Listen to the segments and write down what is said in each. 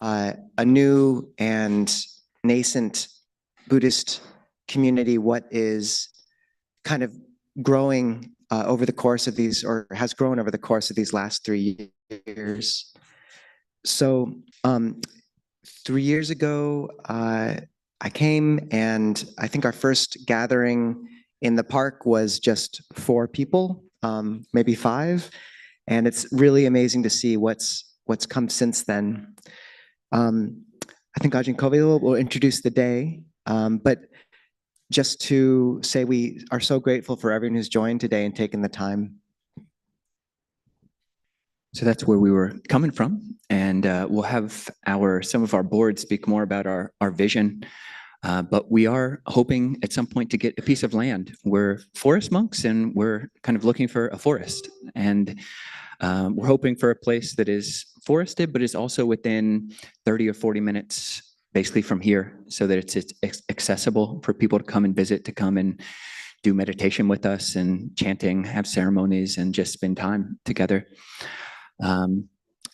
a new and nascent Buddhist community, what is kind of growing over the course of these, or has grown over the course of these last 3 years. So 3 years ago, I came, and I think our first gathering in the park was just 4 people, maybe 5. And it's really amazing to see what's come since then. I think Ajahn Kovil will introduce the day, but just to say we are so grateful for everyone who's joined today and taken the time. So that's where we were coming from, and we'll have some of our board speak more about our vision. But we are hoping at some point to get a piece of land. We're forest monks, and we're kind of looking for a forest. And we're hoping for a place that is forested, but is also within 30 or 40 minutes, basically from here, so that it's accessible for people to come and visit, to come and do meditation with us and chanting, have ceremonies, and just spend time together.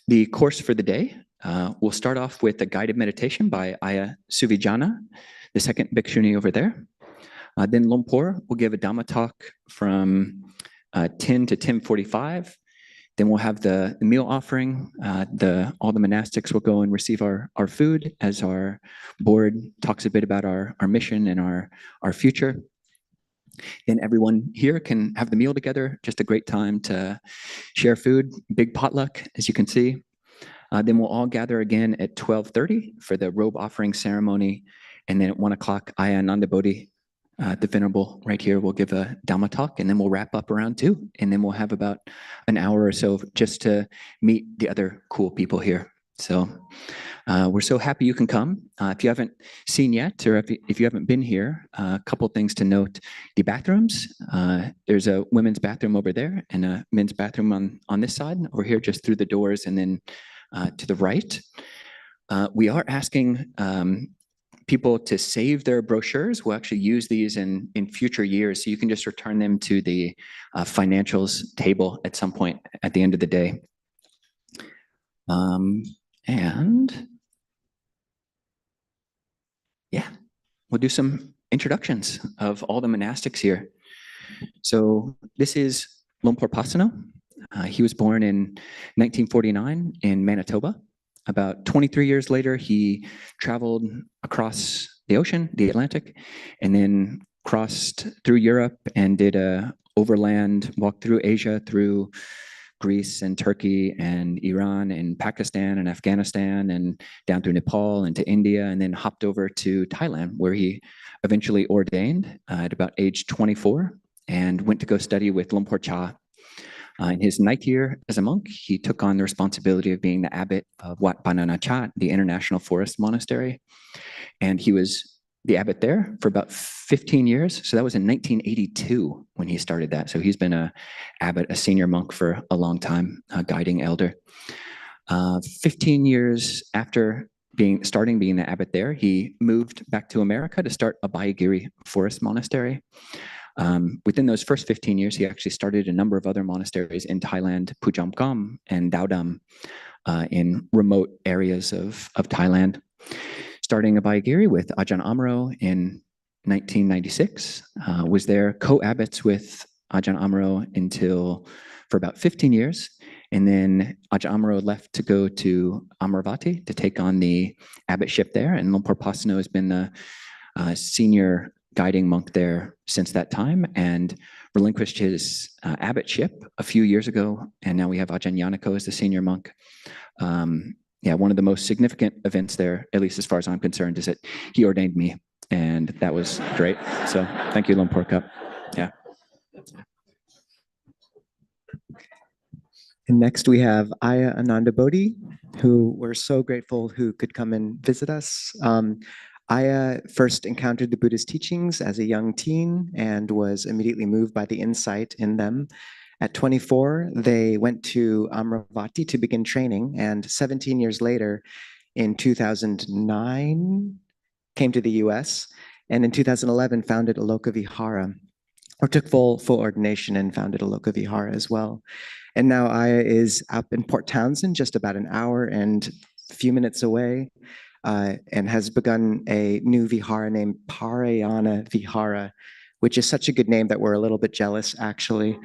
The course for the day, we'll start off with a guided meditation by Ayyā Suvijjāna, the second bhikshuni over there. Then Luang Por will give a Dhamma talk from 10 to 10:45. Then we'll have the meal offering. All the monastics will go and receive our food as our board talks a bit about our mission and our future. Then everyone here can have the meal together. Just a great time to share food. Big potluck, as you can see. Then we'll all gather again at 12:30 for the robe offering ceremony. And then at 1 o'clock, Ayyā Ānandabodhī, the Venerable right here, will give a Dhamma talk, and then we'll wrap up around 2. And then we'll have about an hour or so just to meet the other cool people here. So we're so happy you can come. If you haven't seen yet, or if you haven't been here, a couple things to note. The bathrooms, there's a women's bathroom over there and a men's bathroom on this side. Over here, just through the doors, and then to the right. We are asking people to save their brochures. We'll actually use these in future years, so you can just return them to the financials table at some point at the end of the day. And yeah, we'll do some introductions of all the monastics here. So this is Luang Por Pasanno. He was born in 1949 in Manitoba. About 23 years later, he traveled across the ocean, the Atlantic, and then crossed through Europe and did a overland walk through Asia, through Greece and Turkey and Iran and Pakistan and Afghanistan, and down through Nepal and to India, and then hopped over to Thailand, where he eventually ordained at about age 24 and went to go study with Luang Por Chah. In his 9th year as a monk, he took on the responsibility of being the abbot of Wat Bananachat, the International Forest Monastery. And he was the abbot there for about 15 years. So that was in 1982 when he started that. So he's been a abbot, a senior monk for a long time, a guiding elder. 15 years after starting being the abbot there, he moved back to America to start Abhayagiri Forest Monastery. Within those first 15 years, he actually started a number of other monasteries in Thailand, Pujamkam and Dawdam, in remote areas of Thailand. Starting Abhayagiri with Ajahn Amaro in 1996, was there co-abbots with Ajahn Amaro for about 15 years. And then Ajahn Amaro left to go to Amaravati to take on the abbotship there. And Luang Por Pasanno has been the senior guiding monk there since that time, and relinquished his abbotship a few years ago. And now we have Ayyā Niyyānika as the senior monk. Yeah, one of the most significant events there, at least as far as I'm concerned, is that he ordained me, and that was great. So thank you, Luang Por Cup. Yeah. And next we have Ayyā Ānandabodhī, who we're so grateful who could come and visit us. Ayyā first encountered the Buddhist teachings as a young teen and was immediately moved by the insight in them. At 24, they went to Amaravati to begin training, and 17 years later, in 2009, came to the US, and in 2011 founded Aloka Vihara, or took full ordination and founded Aloka Vihara as well. And now Ayyā is up in Port Townsend, just about an hour and a few minutes away, and has begun a new vihara named Pārāyana Vihara, which is such a good name that we're a little bit jealous, actually.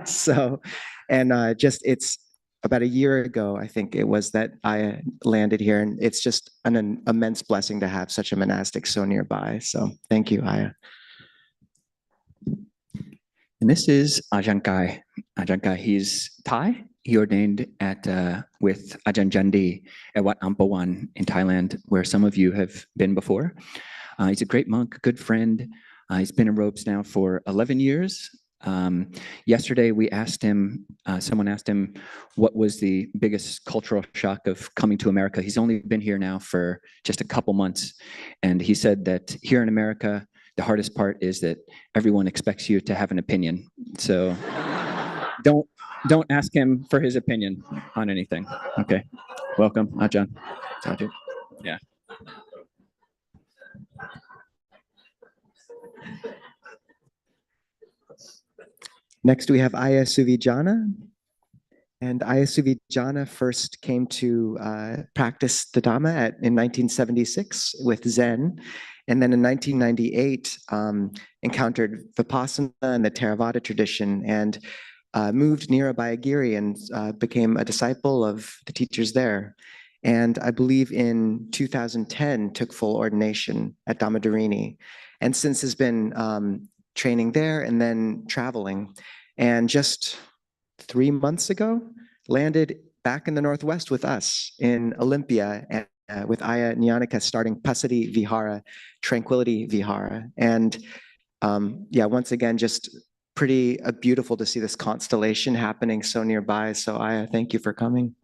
So, and it's about a year ago, I think it was, that I landed here, and it's just an immense blessing to have such a monastic so nearby. So thank you, Ayyā. And this is Ajahn Kai. Ajahn Kai, he's Thai. He ordained at with Ajahn Jandi at Wat Amphowan in Thailand, where some of you have been before. He's a great monk, good friend. He's been in robes now for 11 years. Yesterday, we asked him, someone asked him, what was the biggest cultural shock of coming to America? He's only been here now for just a couple months. And he said that here in America, the hardest part is that everyone expects you to have an opinion. So don't ask him for his opinion on anything. Okay, welcome, Ajahn. Yeah. Next, we have Ayyā Suvijjāna. And Ayyā Suvijjāna first came to practice the Dhamma in 1976 with Zen. And then in 1998, encountered Vipassana and the Theravada tradition, and moved near Abhayagiri and became a disciple of the teachers there. And I believe in 2010, took full ordination at Dhammadharini. And since has been training there and then traveling. And just 3 months ago, landed back in the Northwest with us in Olympia, and with Ayyā Niyyānika starting Passaddhi Vihara, Tranquility Vihara. And yeah, once again, just pretty beautiful to see this constellation happening so nearby. So Ayyā, thank you for coming.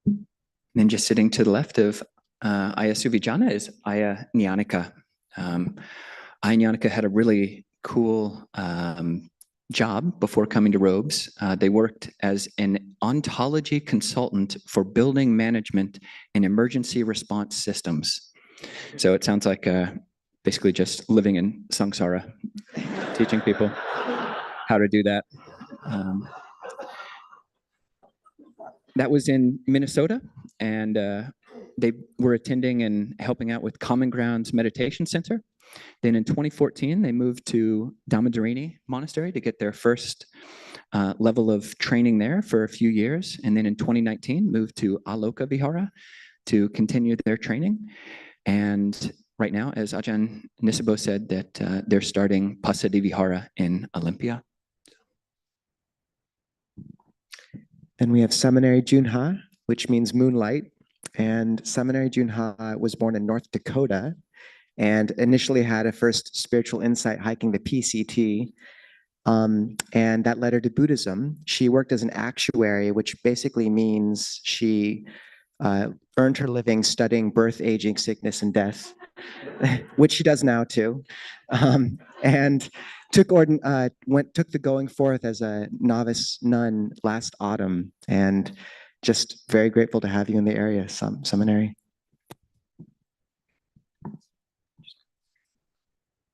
And then just sitting to the left of Ayyā Suvijjāna is Ayyā Niyyānika. Ayyā Niyyānika had a really cool job before coming to Robes. They worked as an ontology consultant for building management and emergency response systems. So it sounds like basically just living in samsara, teaching people how to do that. That was in Minnesota, and they were attending and helping out with Common Grounds Meditation Center. Then in 2014, they moved to Dhammadharini Monastery to get their first level of training there for a few years. And then in 2019, moved to Aloka Vihara to continue their training. And right now, as Ajahn Nisabo said, that they're starting Passaddhi Vihara in Olympia. Then we have Seminary Junha, which means moonlight. And Seminary Junha was born in North Dakota, and initially had a first spiritual insight hiking the PCT, and that led her to Buddhism. She worked as an actuary, which basically means she earned her living studying birth, aging, sickness, and death, which she does now too, and took the going forth as a novice nun last autumn, and just very grateful to have you in the area, Seminary.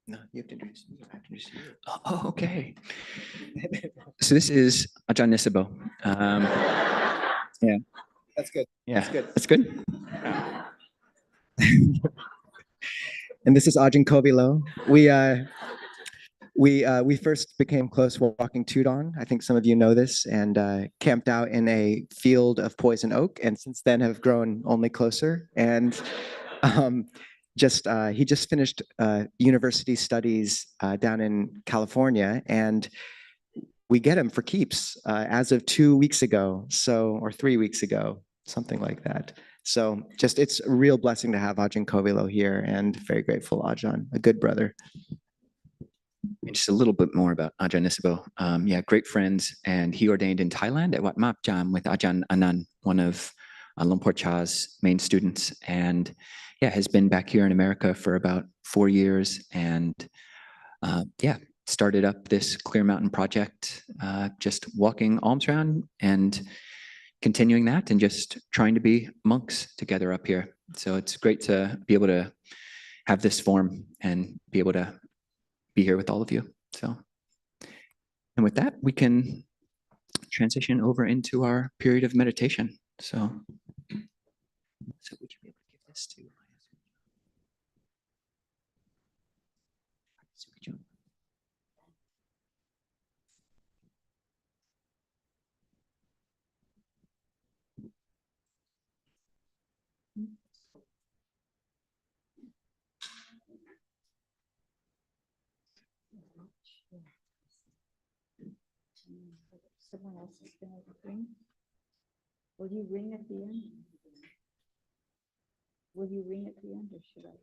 No, you have to introduce me. I have to introduce you. Oh, okay. So this is Ajahn Nisabo. Yeah. That's good. Yeah. That's good. That's good. And this is Ajahn Kovilo. We first became close while walking Tudong. I think some of you know this, and camped out in a field of poison oak, and since then have grown only closer. And he just finished university studies down in California, and we get him for keeps as of 2 weeks ago, or 3 weeks ago, something like that. So just, it's a real blessing to have Ajahn Kovilo here, and very grateful, Ajahn, a good brother. Just a little bit more about Ajahn Nisabo. Yeah, great friends, and he ordained in Thailand at Wat Map Jam with Ajahn Anand, one of Luang Por Cha's main students, and yeah, has been back here in America for about 4 years, and yeah, started up this Clear Mountain project, just walking alms round and continuing that, and just trying to be monks together up here. So it's great to be able to have this form and be able to be here with all of you. So, and with that, we can transition over into our period of meditation. So would you be able to give this to Ayyā Suvijjāna? Someone else is going to ring. Will you ring at the end? Will you ring at the end, or should I?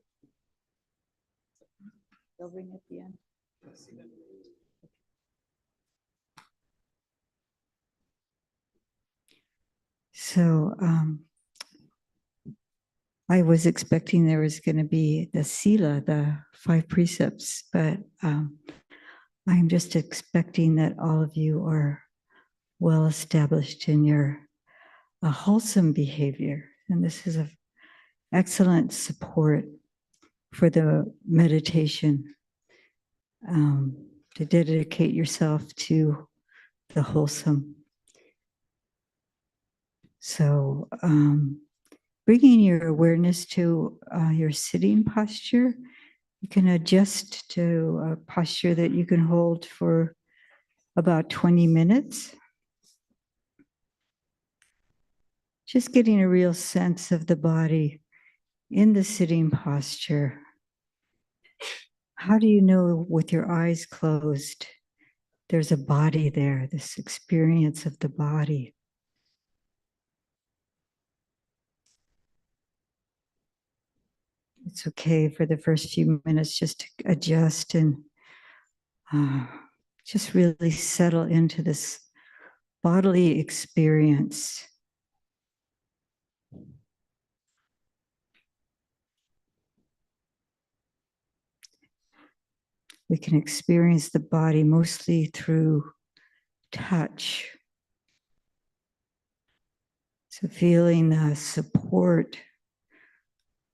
They'll ring at the end. So I was expecting there was going to be the sila, the 5 precepts, but I'm just expecting that all of you are well established in your wholesome behavior. And this is an excellent support for the meditation, to dedicate yourself to the wholesome. So bringing your awareness to your sitting posture, you can adjust to a posture that you can hold for about 20 minutes. Just getting a real sense of the body in the sitting posture. How do you know with your eyes closed, there's a body there, this experience of the body? It's okay for the first few minutes just to adjust and just really settle into this bodily experience. We can experience the body mostly through touch. So feeling the support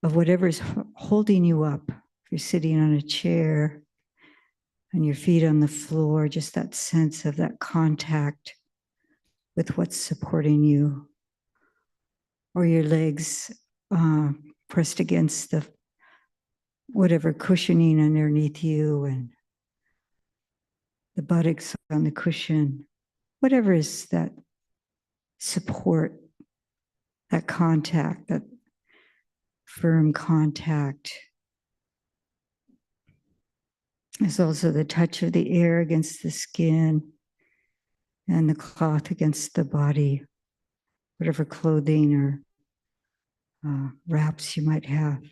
of whatever's holding you up. If you're sitting on a chair and your feet on the floor, just that sense of that contact with what's supporting you. Or your legs pressed against the whatever cushioning underneath you, and the buttocks on the cushion, whatever is that support, that contact, that firm contact. There's also the touch of the air against the skin and the cloth against the body, whatever clothing or wraps you might have.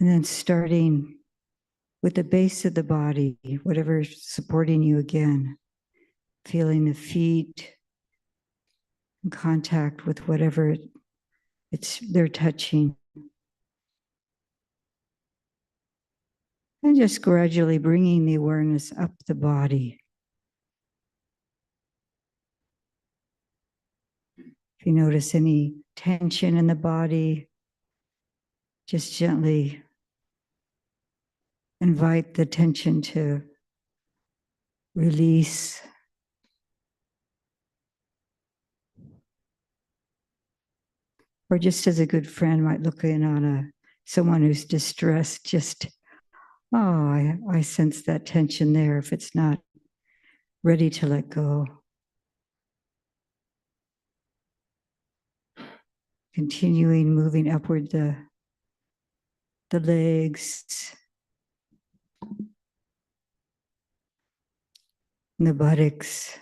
And then starting with the base of the body, whatever's supporting you again, feeling the feet in contact with whatever they're touching. And just gradually bringing the awareness up the body. If you notice any tension in the body, just gently invite the tension to release. Or just as a good friend might look in on someone who's distressed, just, oh, I sense that tension there if it's not ready to let go. Continuing moving upward the legs, and the buttocks.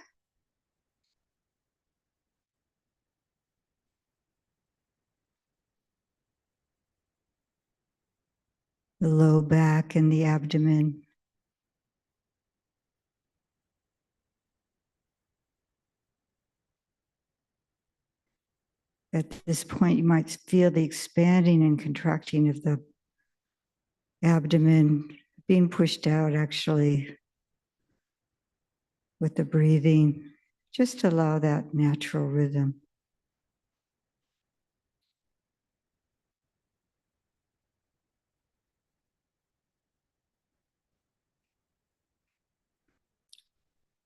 The low back and the abdomen. At this point, you might feel the expanding and contracting of the abdomen being pushed out actually with the breathing. Just allow that natural rhythm.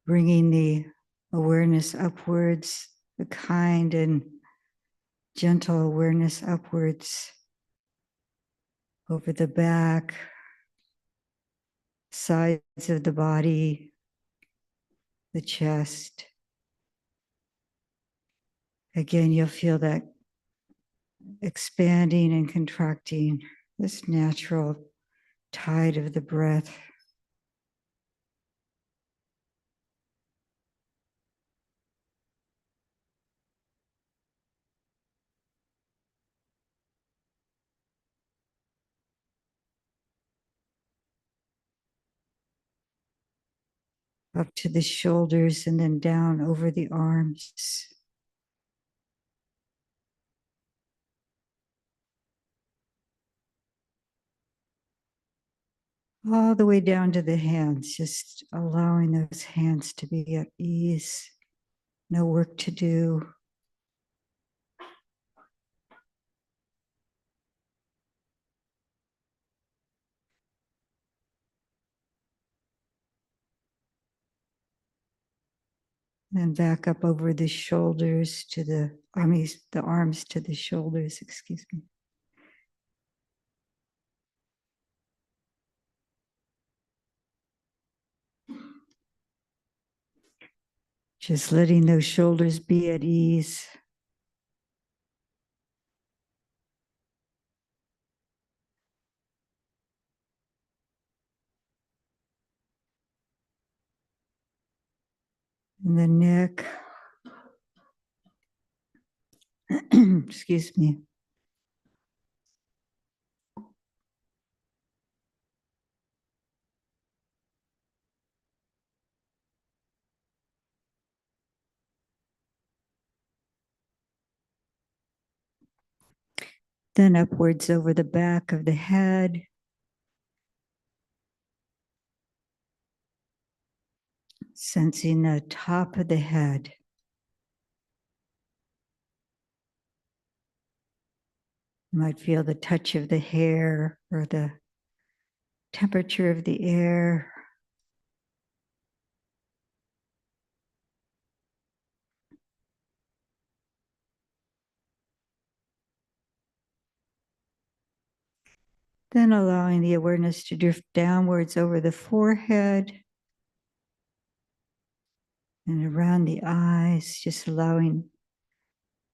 bringing the awareness upwards, the kind and gentle awareness upwards over the back, sides of the body, the chest. Again, you'll feel that expanding and contracting, this natural tide of the breath. Up to the shoulders and then down over the arms. All the way down to the hands, just allowing those hands to be at ease, no work to do. And back up over the shoulders to the arms to the shoulders, excuse me. Just letting those shoulders be at ease. And the neck. Excuse me. Then upwards over the back of the head. Sensing the top of the head. You might feel the touch of the hair or the temperature of the air. Then allowing the awareness to drift downwards over the forehead and around the eyes, just allowing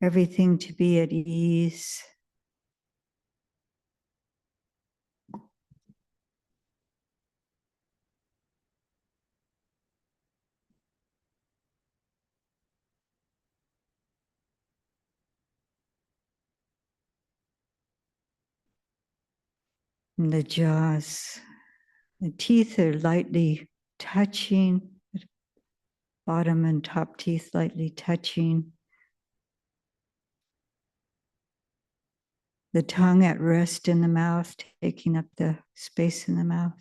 everything to be at ease. And the jaws, the teeth are lightly touching, bottom and top teeth lightly touching. The tongue at rest in the mouth, taking up the space in the mouth.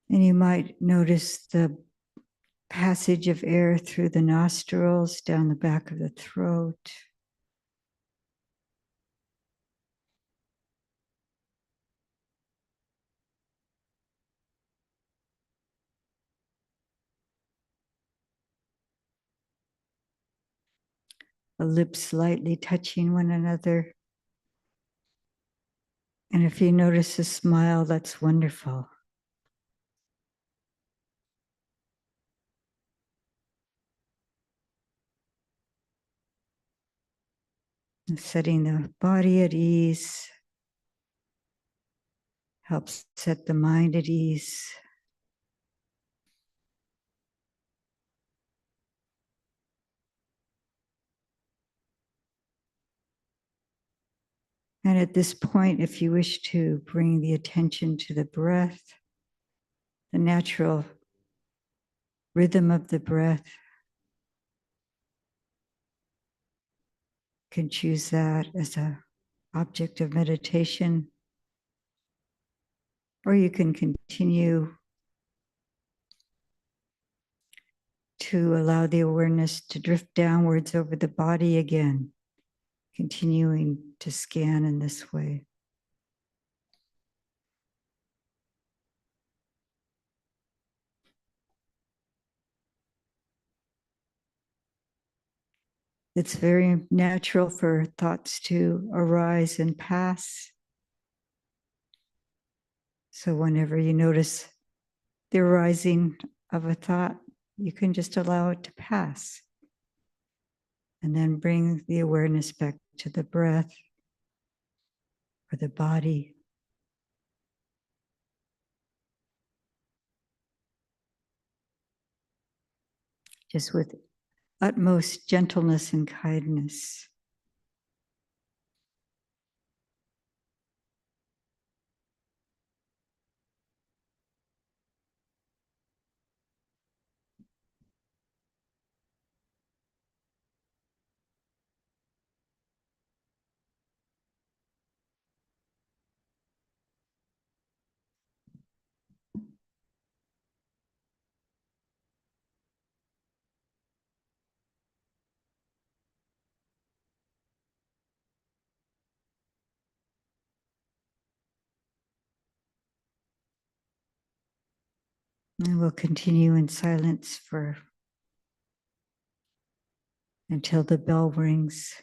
And you might notice the passage of air through the nostrils, down the back of the throat. The lips lightly touching one another. And if you notice a smile, that's wonderful. Setting the body at ease helps set the mind at ease. And at this point, if you wish to bring the attention to the breath, the natural rhythm of the breath, you can choose that as an object of meditation, or you can continue to allow the awareness to drift downwards over the body again, continuing to scan in this way. It's very natural for thoughts to arise and pass. So whenever you notice the arising of a thought, you can just allow it to pass. And then bring the awareness back to the breath or the body. Just with utmost gentleness and kindness. And we'll continue in silence until the bell rings.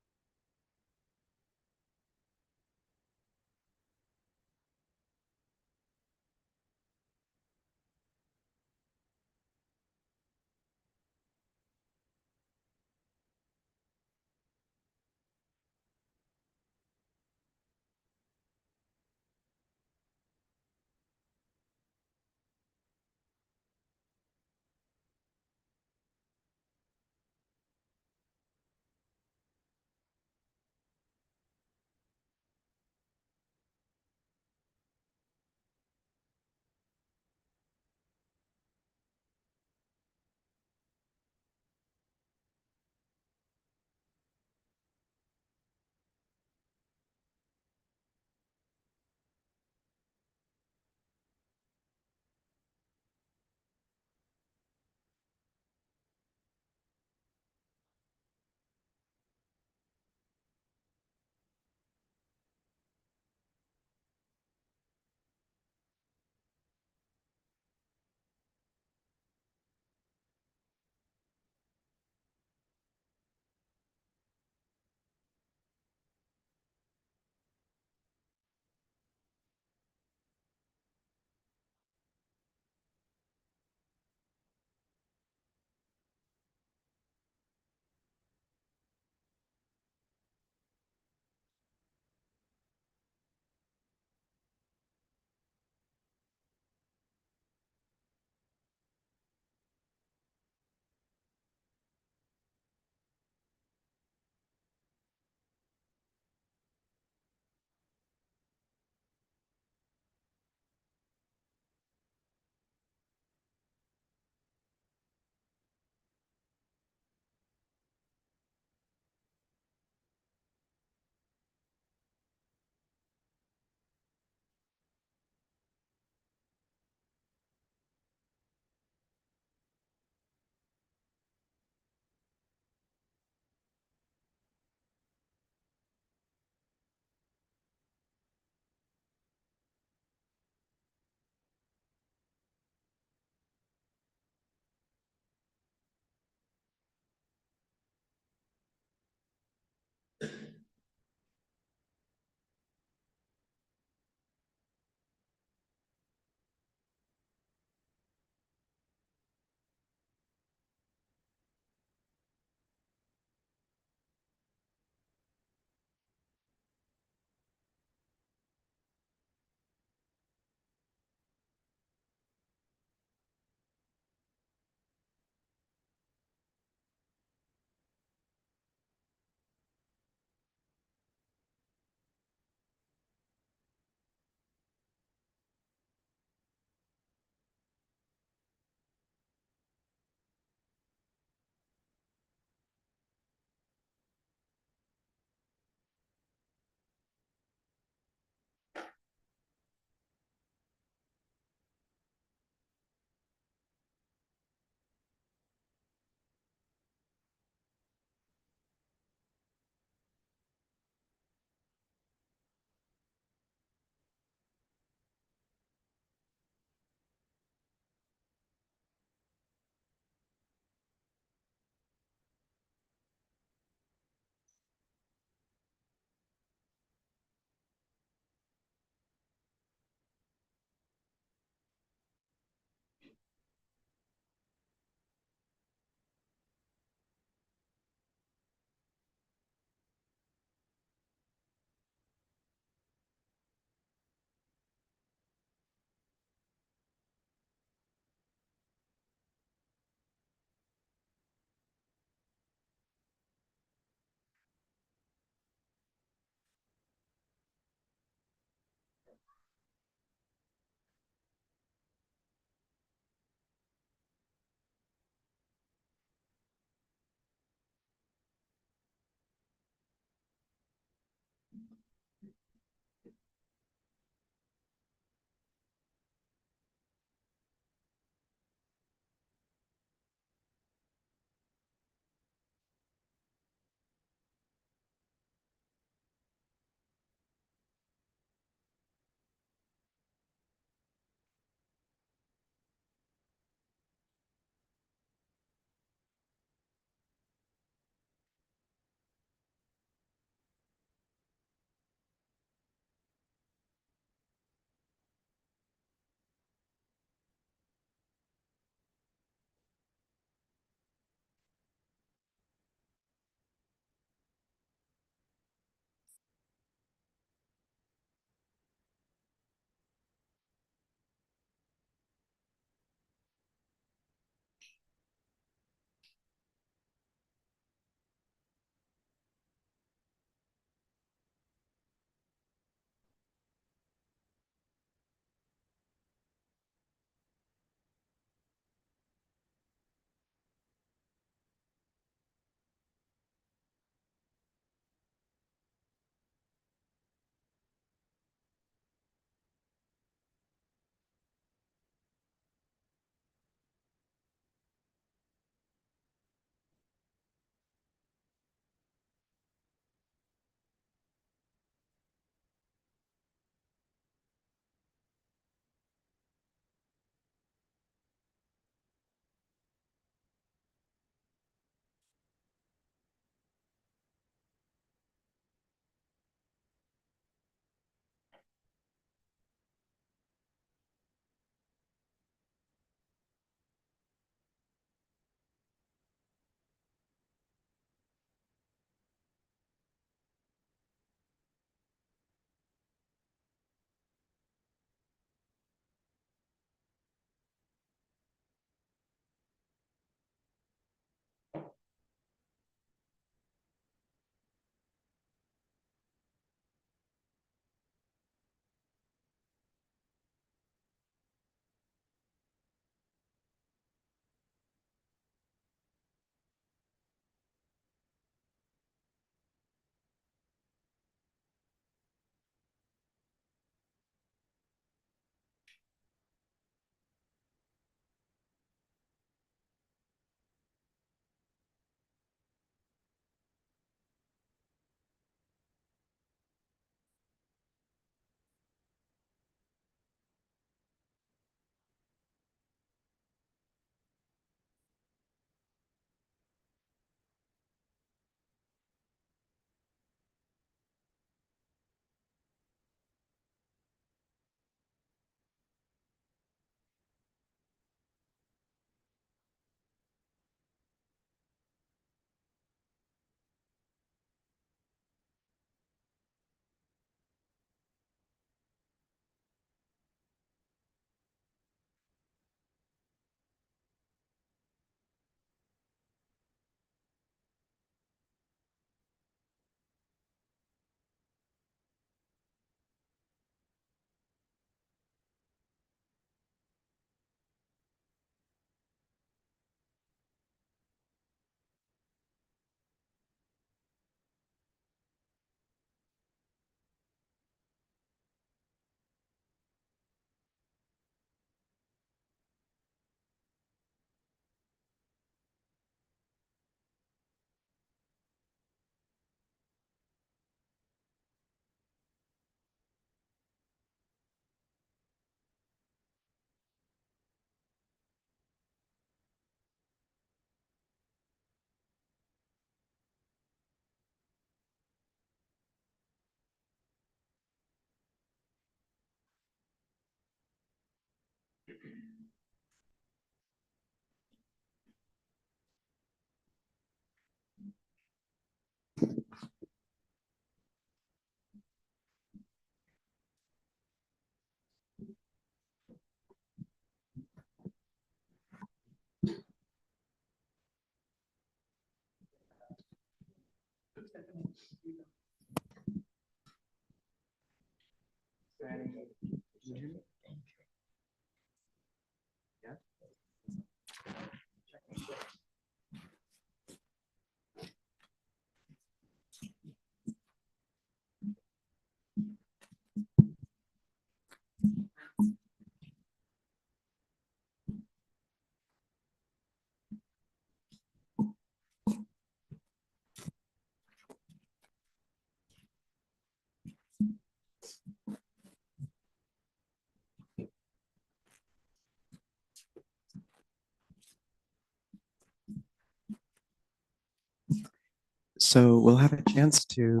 So we'll have a chance to.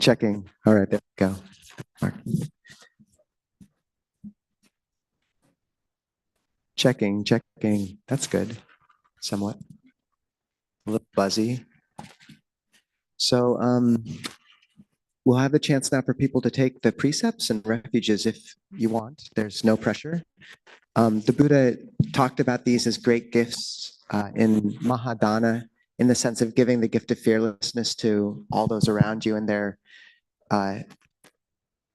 Checking. All right, there we go. Mark. Checking. That's good. Somewhat. A little buzzy. So we'll have the chance now for people to take the precepts and refuges if you want. There's no pressure. The Buddha talked about these as great gifts in Mahadana, in the sense of giving the gift of fearlessness to all those around you, and they're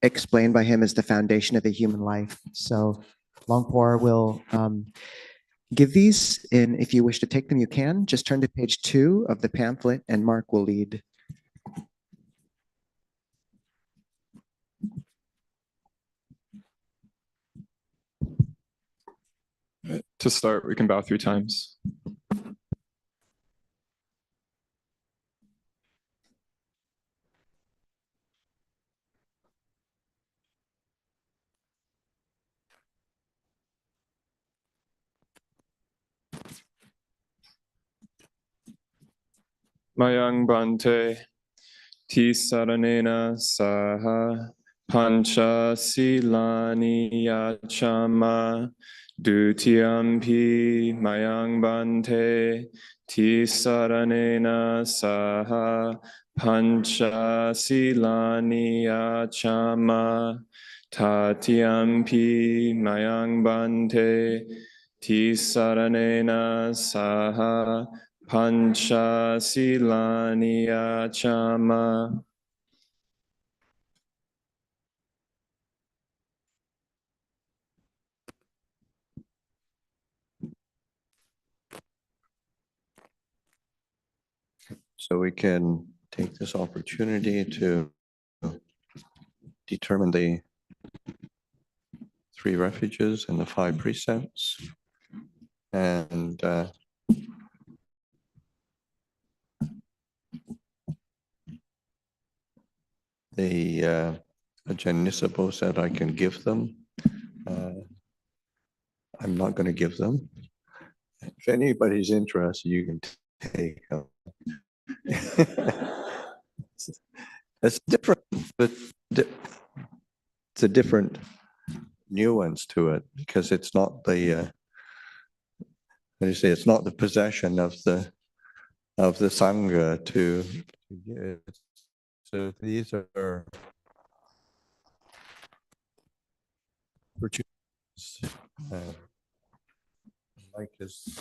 explained by him as the foundation of the human life. So Luang Por will give these, and if you wish to take them, you can. Just turn to page 2 of the pamphlet, and Mark will lead. To start, we can bow 3 times. Mayang Bante Tisaranena Saha Pancha Silani Yachama Dutiyampi Mayang Bante Tisaranena Saha Pancha Silani Yachama Tatiyampi Mayang Bante Tisaranena Saha Pancha Silani Yachama. So we can take this opportunity to determine the 3 refuges and the 5 precepts. And the Ajahn Nisabo said I can give them. I'm not going to give them. If anybody's interested, you can take them. It's different, but it's a different nuance to it, because it's not the how do you say, it's not the possession of the sangha to give. So these are opportunities. Mike is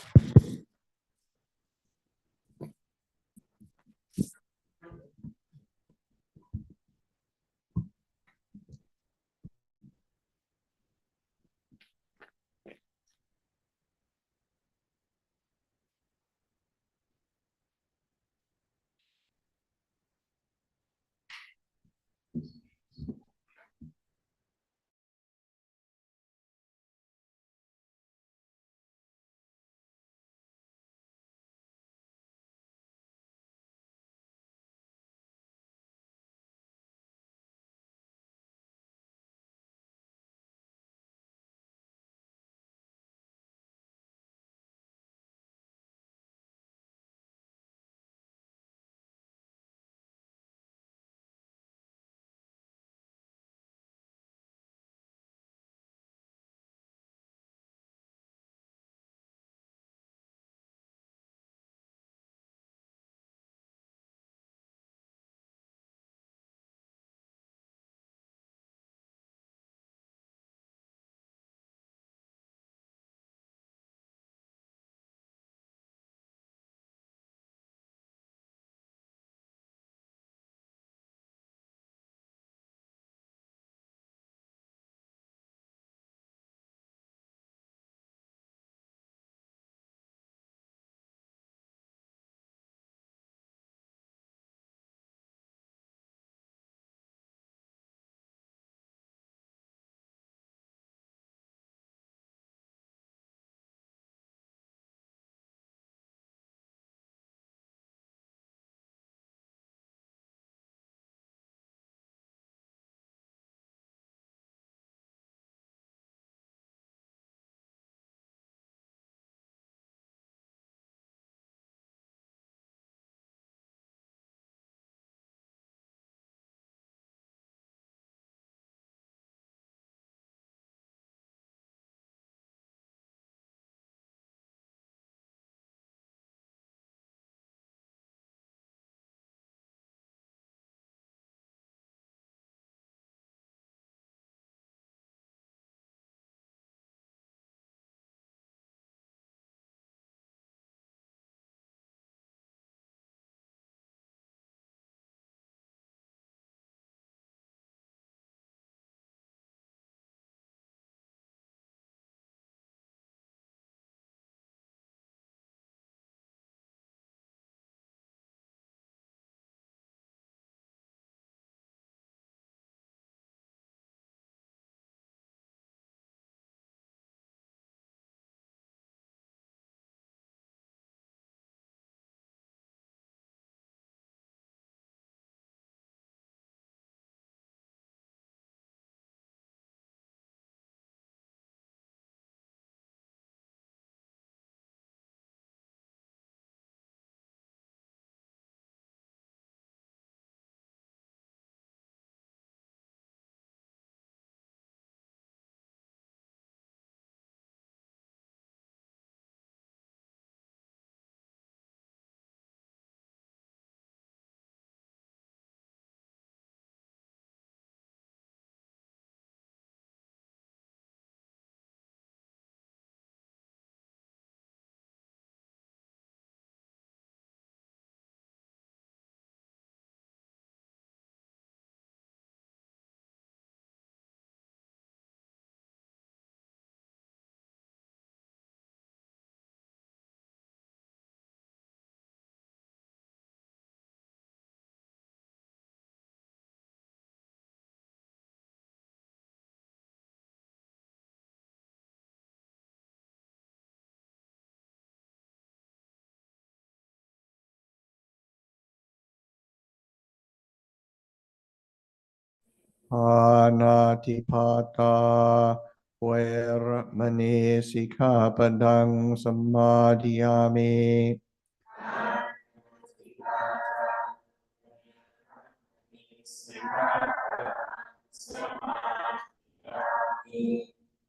Panatipata Veramani Sikkhapadang Samadhiyami.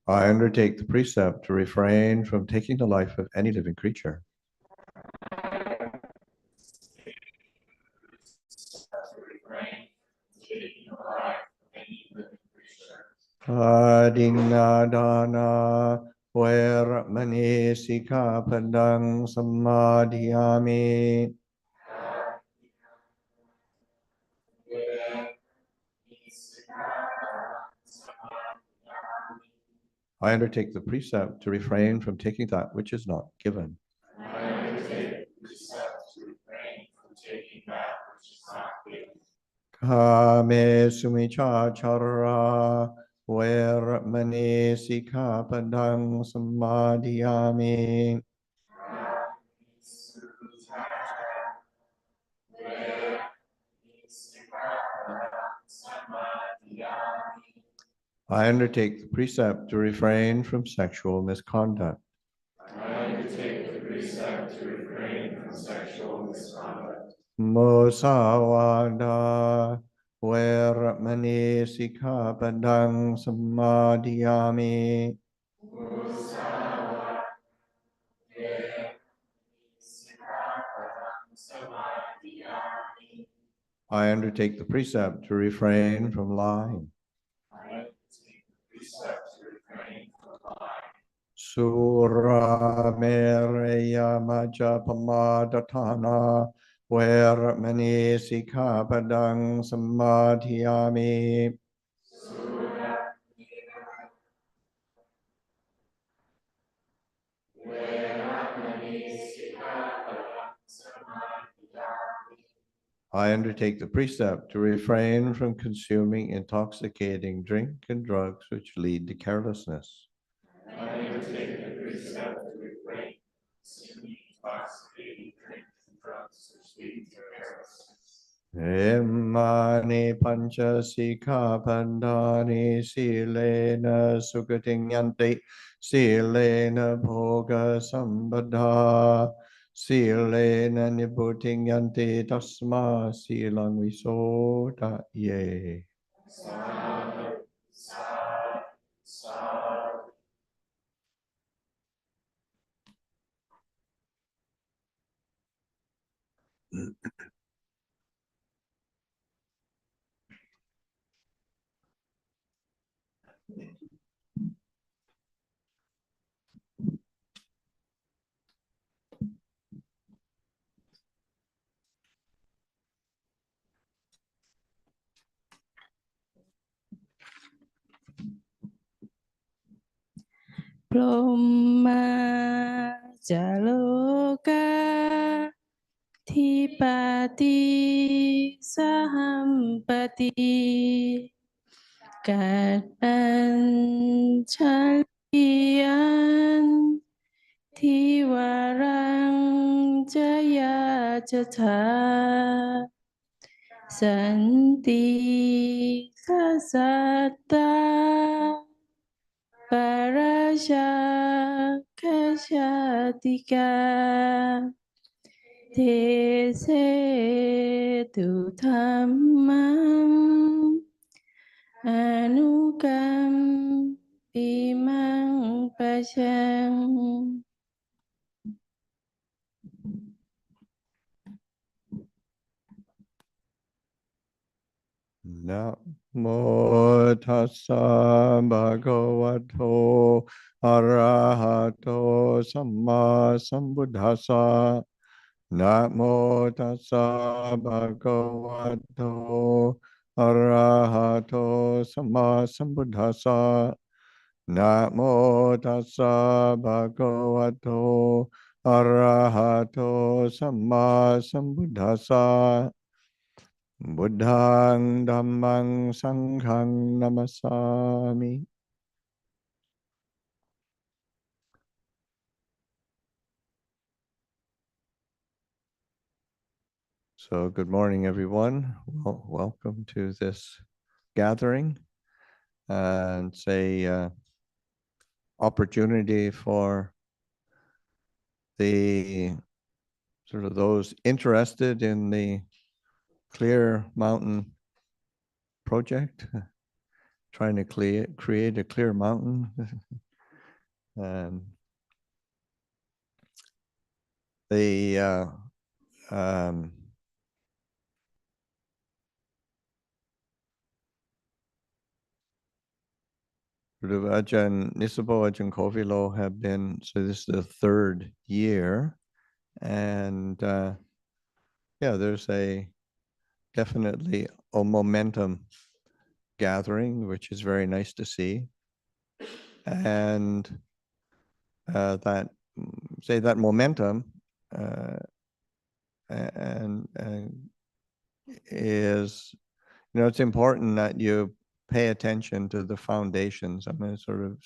I undertake the precept to refrain from taking the life of any living creature. Adinadana Veramani Sikkhapadang Samadhiyami. I undertake the precept to refrain from taking that which is not given. I undertake the precept to refrain from taking that which is not given. Kame sumichachara Veramani Sikkhapadang Samadhiyami. I undertake the precept to refrain from sexual misconduct. I undertake the precept to refrain from sexual misconduct. Musavada Veramani Sikkhapadang Samadhiyami. I undertake the precept to refrain from lying. Sura Mereya Majapamadhatana Veramani Sikkhapadang Samadhiyami. I undertake the precept to refrain from consuming intoxicating drink and drugs which lead to carelessness. I undertake the precept to refrain from consuming intoxicating drink and drugs which lead to carelessness. Imani pancha sikkhapadani silena sugating yanti silena bhoga sambadha silena nibbutiং yanti tasma silang visoda ye. Sadhu, sadhu, sadhu. Brahma Jaloka Thipati Sahampati Kadanchalian Tiwarang Jaya Jatha Santi Kasata Parasha Kashatika Tese tu Dhammam Anukam Imang Pashang. Namo tassa bhagavato arahato samma sambuddhassa. Namo tassa bhagavato arahato samma sambuddhassa. Namo tassa bhagavato arahato samma sambuddhassa. Buddhang Dhammang Sanghang Namasami. So good morning, everyone. Welcome to this gathering, and say opportunity for the sort of those interested in the Clear Mountain project, trying to create a clear mountain. The sort of Ajahn Nisabo, Ajahn Kovilo have been, so this is the third year, and yeah, there's definitely a momentum gathering, which is very nice to see. And that momentum and is, it's important that you pay attention to the foundations. I'm sort of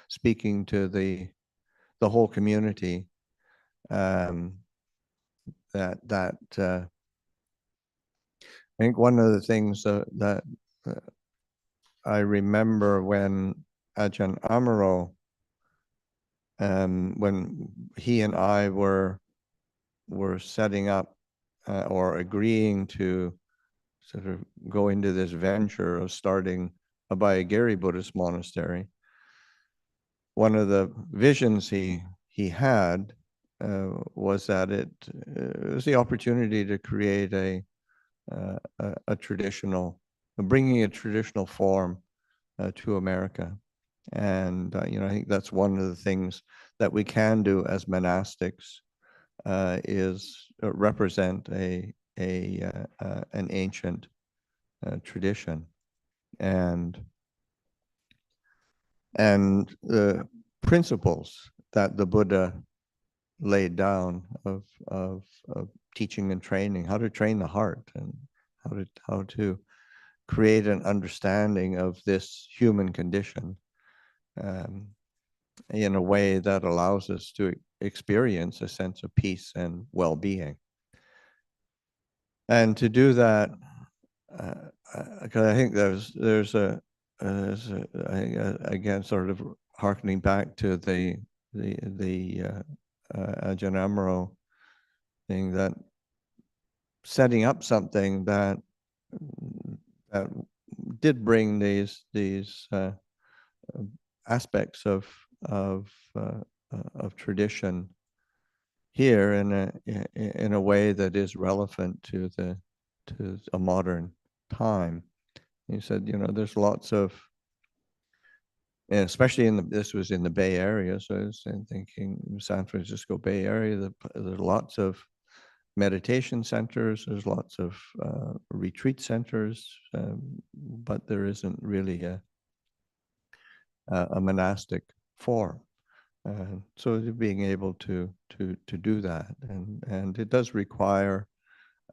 speaking to the whole community. I think one of the things that I remember when Ajahn Amaro, when he and I were setting up or agreeing to sort of go into this venture of starting Abhayagiri Buddhist Monastery, one of the visions he had was that it was the opportunity to create a traditional, bringing a traditional form to America. And, I think that's one of the things that we can do as monastics is represent an ancient tradition. And the principles that the Buddha laid down of teaching and training, how to train the heart, and how to create an understanding of this human condition in a way that allows us to experience a sense of peace and well-being. And to do that, because I think there's again, sort of hearkening back to the Ajahn Amaro thing, that setting up something that did bring these aspects of tradition here in a way that is relevant to a modern time. He said, there's lots of, and especially this was in the Bay Area, so I was thinking San Francisco Bay Area, there's lots of meditation centers, there's lots of retreat centers, but there isn't really a monastic form. So being able to do that, and it does require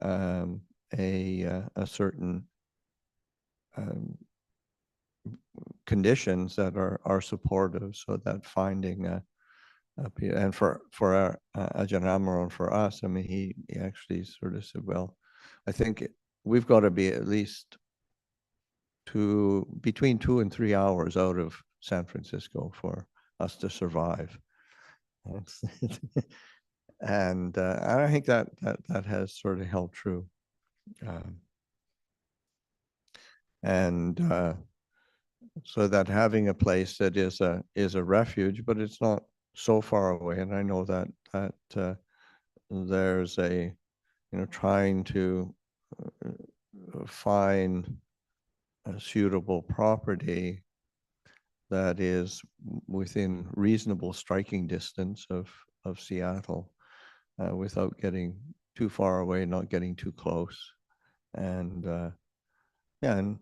a certain conditions that are supportive, so that finding and for our Ajahn Amaro and for us, I mean, he actually sort of said, well, I think we've got to be at least between 2 and 3 hours out of San Francisco for us to survive. And I think that has sort of held true. So that having a place that is a refuge, but it's not so far away. And I know that there's trying to find a suitable property that is within reasonable striking distance of Seattle, without getting too far away, not getting too close. And and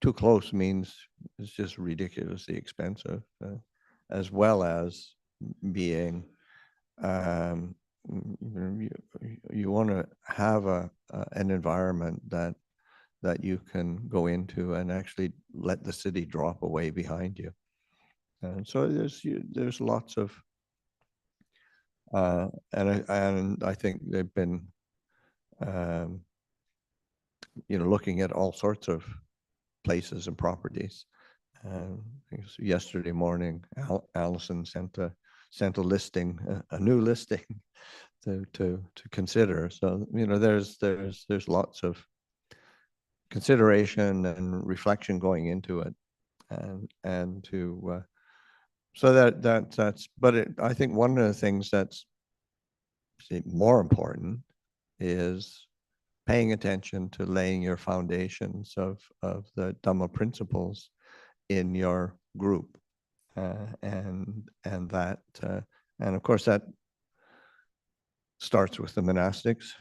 too close means it's just ridiculously expensive, as well as being, you want to have an environment that you can go into and actually let the city drop away behind you. And so there's lots of, and I think they've been, looking at all sorts of places and properties. Yesterday morning, Allison sent a listing, a new listing to consider. So there's lots of consideration and reflection going into it, and to so that's. But I think one of the things that's more important is paying attention to laying your foundations of the Dhamma principles in your group, and that and of course that starts with the monastics,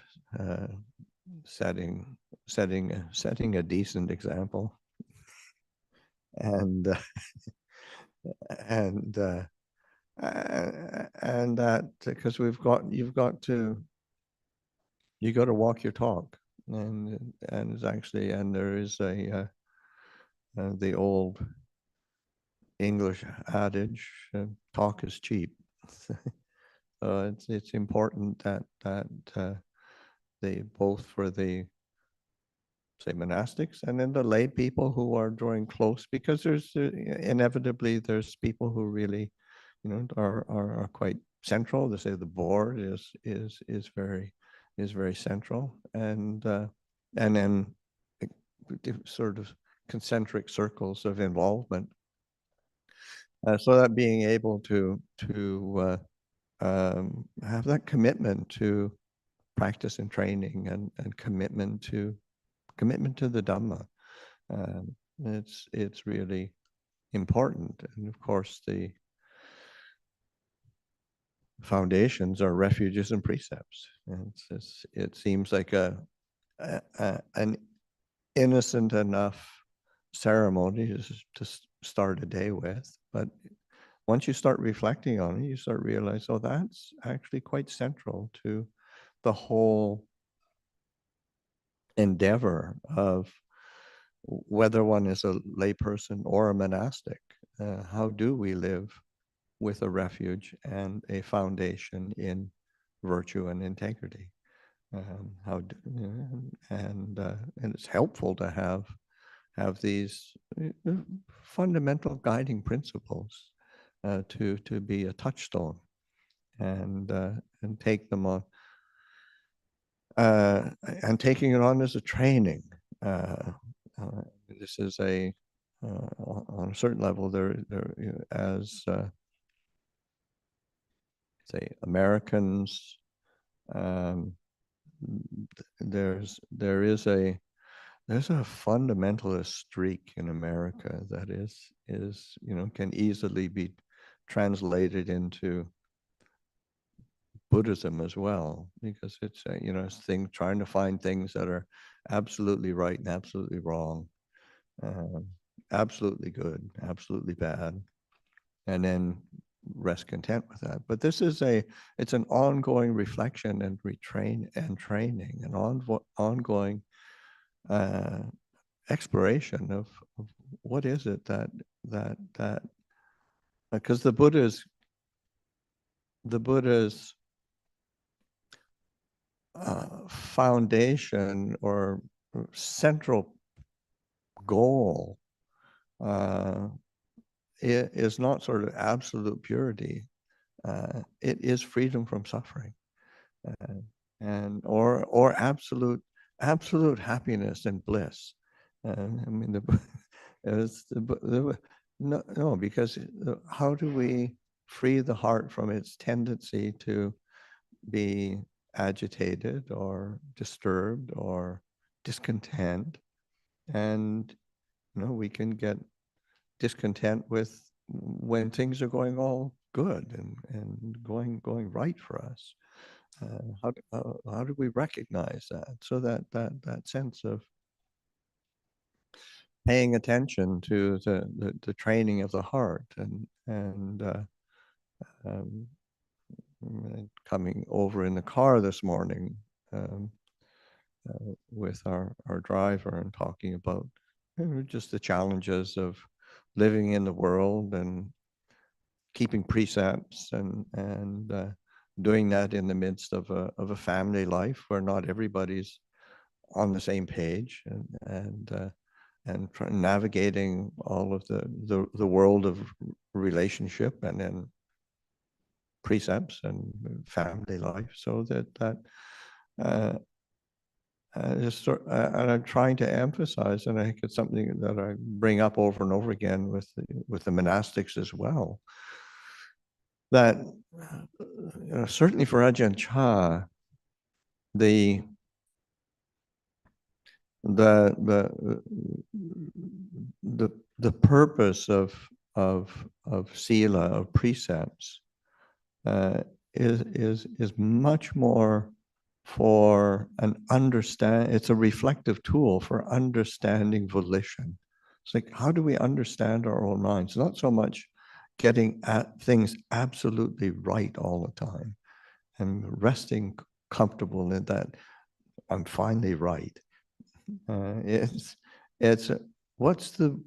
setting a decent example, and and that, because you got to walk your talk, and it's actually, and there is the old English adage, talk is cheap. So it's important that they both for the, say, monastics and then the lay people who are drawing close, because there's inevitably there's people who really, are quite central. They say the board is very central, and then sort of concentric circles of involvement. So that being able to have that commitment to practice and training, and commitment to the Dhamma, it's really important. And of course, the foundations are refuges and precepts. And it seems like an innocent enough ceremony to start a day with, but once you start reflecting on it, you start realizing, oh, that's actually quite central to the whole endeavor of whether one is a layperson or a monastic. How do we live with a refuge and a foundation in virtue and integrity? And it's helpful to have these fundamental guiding principles to be a touchstone, and take them on, and taking it on as a training. This is on a certain level, there as say Americans, there's a fundamentalist streak in America that is can easily be translated into Buddhism as well, because it's it's trying to find things that are absolutely right and absolutely wrong, absolutely good, absolutely bad, and then rest content with that. But this is it's an ongoing reflection and training, an ongoing exploration of what is it that because the Buddha's foundation or central goal is not sort of absolute purity. It is freedom from suffering, and or absolute happiness and bliss. I mean, no, because how do we free the heart from its tendency to be agitated or disturbed or discontent? And we can get discontent with when things are going all good and going right for us. How do we recognize that? So that sense of paying attention to the training of the heart, and coming over in the car this morning with our driver and talking about just the challenges of living in the world and keeping precepts and doing that in the midst of a family life where not everybody's on the same page, navigating all of the world of relationship and then precepts and family life, so that and I'm trying to emphasize, and I think it's something that I bring up over and over again with the monastics as well, that certainly for Ajahn Chah, the purpose of sila, of precepts, is much more for it's a reflective tool for understanding volition. It's like, how do we understand our own minds? Not so much getting at things absolutely right all the time and resting comfortable in that I'm finally right. It's what's the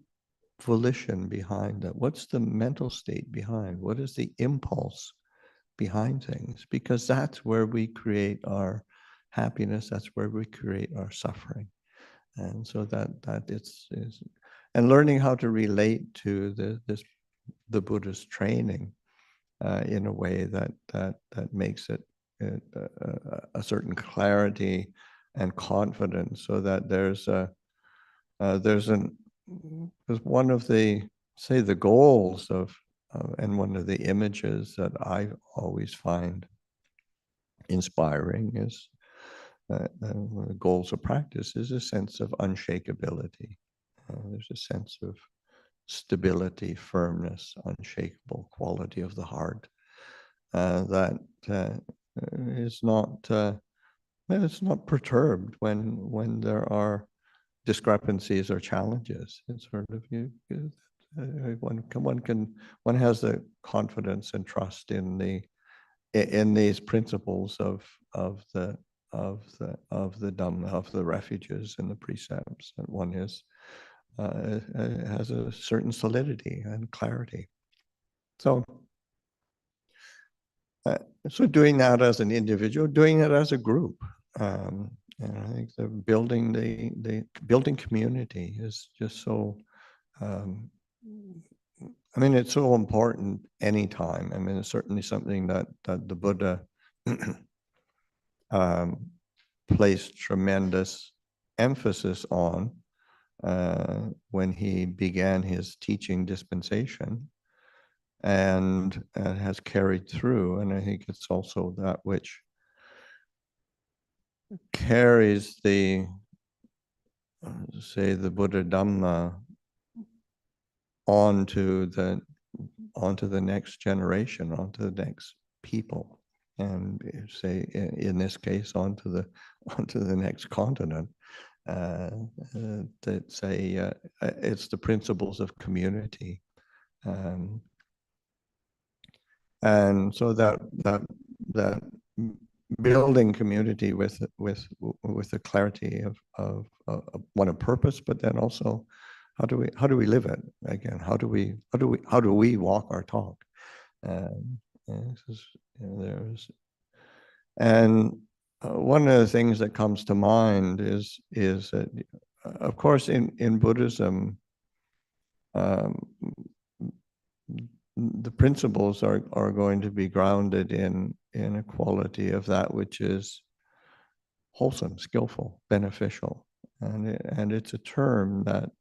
volition behind that? What's the mental state behind? What is the impulse behind things? Because that's where we create our happiness. That's where we create our suffering. And so that is and learning how to relate to the Buddhist training in a way that makes it a certain clarity and confidence, so that there's one of the goals of and one of the images that I always find inspiring is one of the goals of practice is a sense of unshakability. There's a sense of stability, firmness, unshakable quality of the heart that is not it's not perturbed when there are discrepancies or challenges. It's sort of one has the confidence and trust in these principles of the Dhamma, of the refuges and the precepts, and one has a certain solidity and clarity. So doing that as an individual, doing it as a group, and I think the building community is just so. I mean, it's so important anytime. I mean, it's certainly something that the Buddha placed tremendous emphasis on when he began his teaching dispensation, and has carried through. And I think it's also that which carries the Buddha Dhamma onto the next generation, onto the next people, and say in this case onto the next continent. It's the principles of community, and so that building community with the clarity of one, a purpose, but then also how do we live it again? How do we walk our talk? One of the things that comes to mind is that, of course, in Buddhism, the principles are going to be grounded in a quality of that which is wholesome, skillful, beneficial, and it's a term that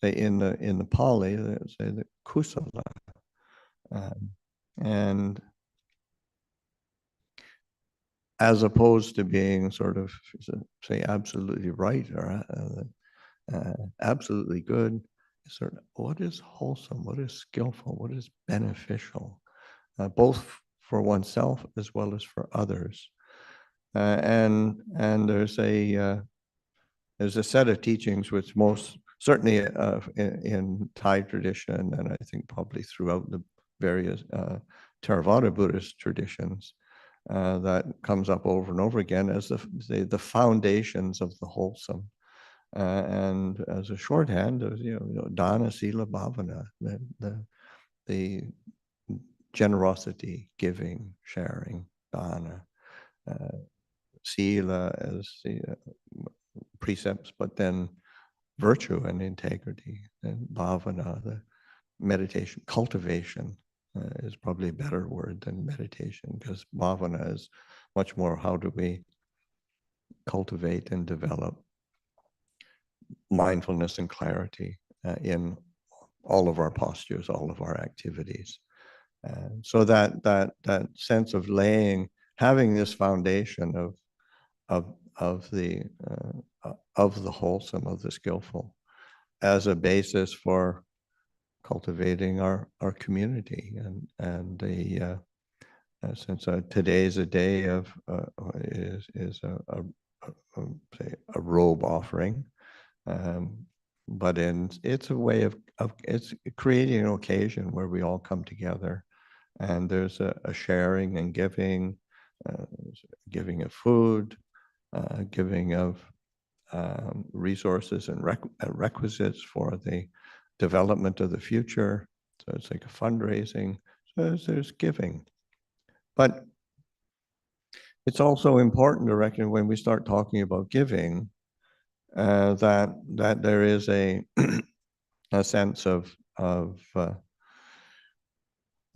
in the Pali they say the kusala, and as opposed to being sort of say absolutely right or absolutely good. Sort of what is wholesome, what is skillful, what is beneficial, both for oneself as well as for others. And there's a set of teachings which most certainly in Thai tradition, and I think probably throughout the various Theravada Buddhist traditions, that comes up over and over again as the foundations of the wholesome. And as a shorthand, dana, sila, bhavana, the generosity, giving, sharing, dana, sila as the precepts, but then virtue and integrity. And bhavana, the meditation, cultivation is probably a better word than meditation, because bhavana is much more how do we cultivate and develop mindfulness and clarity in all of our postures, all of our activities. And so that sense of having this foundation of the wholesome, of the skillful, as a basis for cultivating our community, and the since today is a day of is say a robe offering, but it's a way of it's creating an occasion where we all come together, and there's a sharing and giving of food, giving of resources and requisites for the development of the future. So it's like a fundraising. So there's giving. But it's also important to reckon when we start talking about giving, that there is a sense of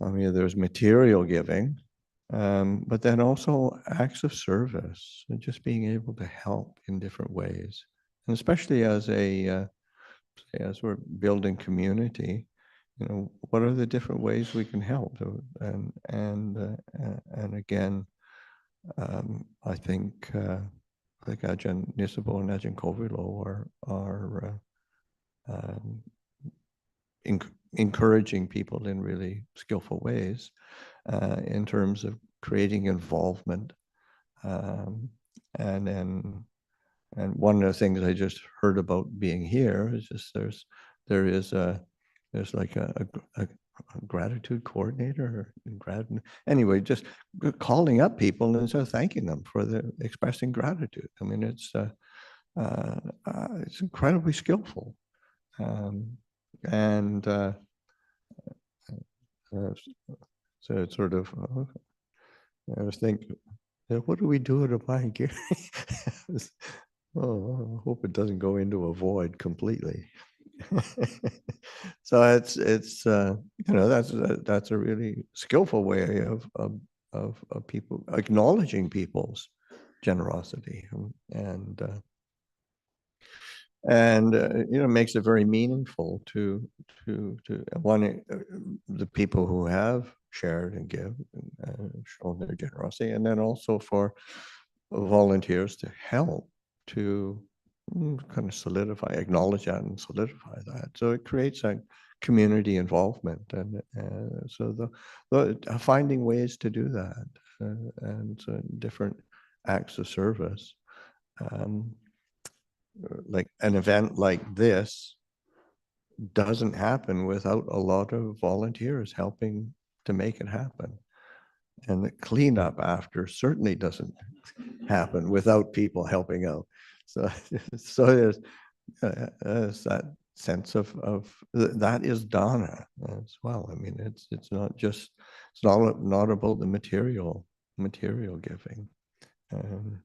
I mean, there's material giving, but then also acts of service, and just being able to help in different ways, and especially as we're building community, what are the different ways we can help? And again, I think Ajahn Nisabo and Ajahn Kovilo are encouraging people in really skillful ways in terms of creating involvement. And one of the things I just heard about being here is just there's like a gratitude coordinator, anyway, just calling up people and so thanking them for expressing gratitude. I mean, it's incredibly skillful. And so it's sort of, I was thinking, what do we do at Abhayagiri? I hope it doesn't go into a void completely. So it's that's a really skillful way of people acknowledging people's generosity, and makes it very meaningful to the people who have shared and give and shown their generosity, and then also for volunteers to help to kind of acknowledge that and solidify that. So it creates a community involvement, and so finding ways to do that, and so different acts of service. Like an event like this doesn't happen without a lot of volunteers helping to make it happen. And the cleanup after certainly doesn't happen without people helping out. So there's that sense of that is dana as well. I mean, it's not about the material giving. And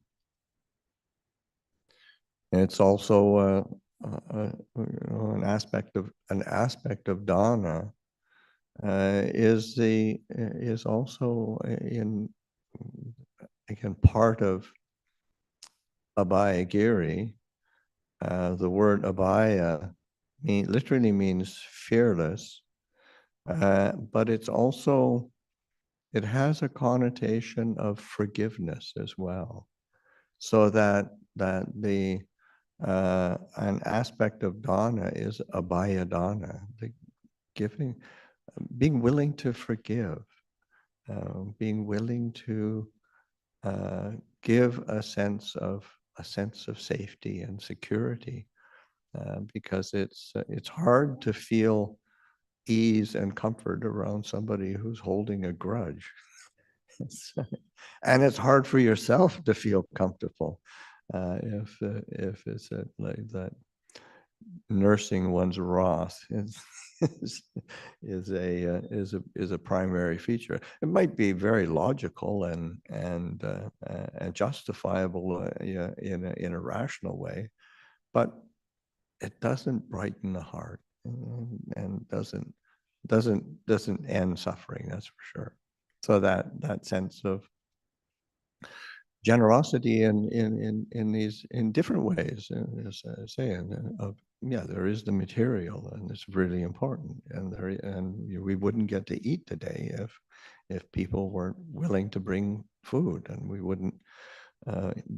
it's also an aspect of dana is also again part of Abhayagiri. The word Abhaya literally means fearless, but it has a connotation of forgiveness as well. So that an aspect of dana is abhaya dana, the giving, being willing to forgive, being willing to give a sense of safety and security, because it's hard to feel ease and comfort around somebody who's holding a grudge. And it's hard for yourself to feel comfortable if it's like that. Nursing one's wrath is a primary feature. It might be very logical and justifiable in a rational way, but it doesn't brighten the heart and doesn't end suffering, that's for sure. So that sense of generosity in different ways, as I say, there is the material, and it's really important, and we wouldn't get to eat today if people weren't willing to bring food, and we wouldn't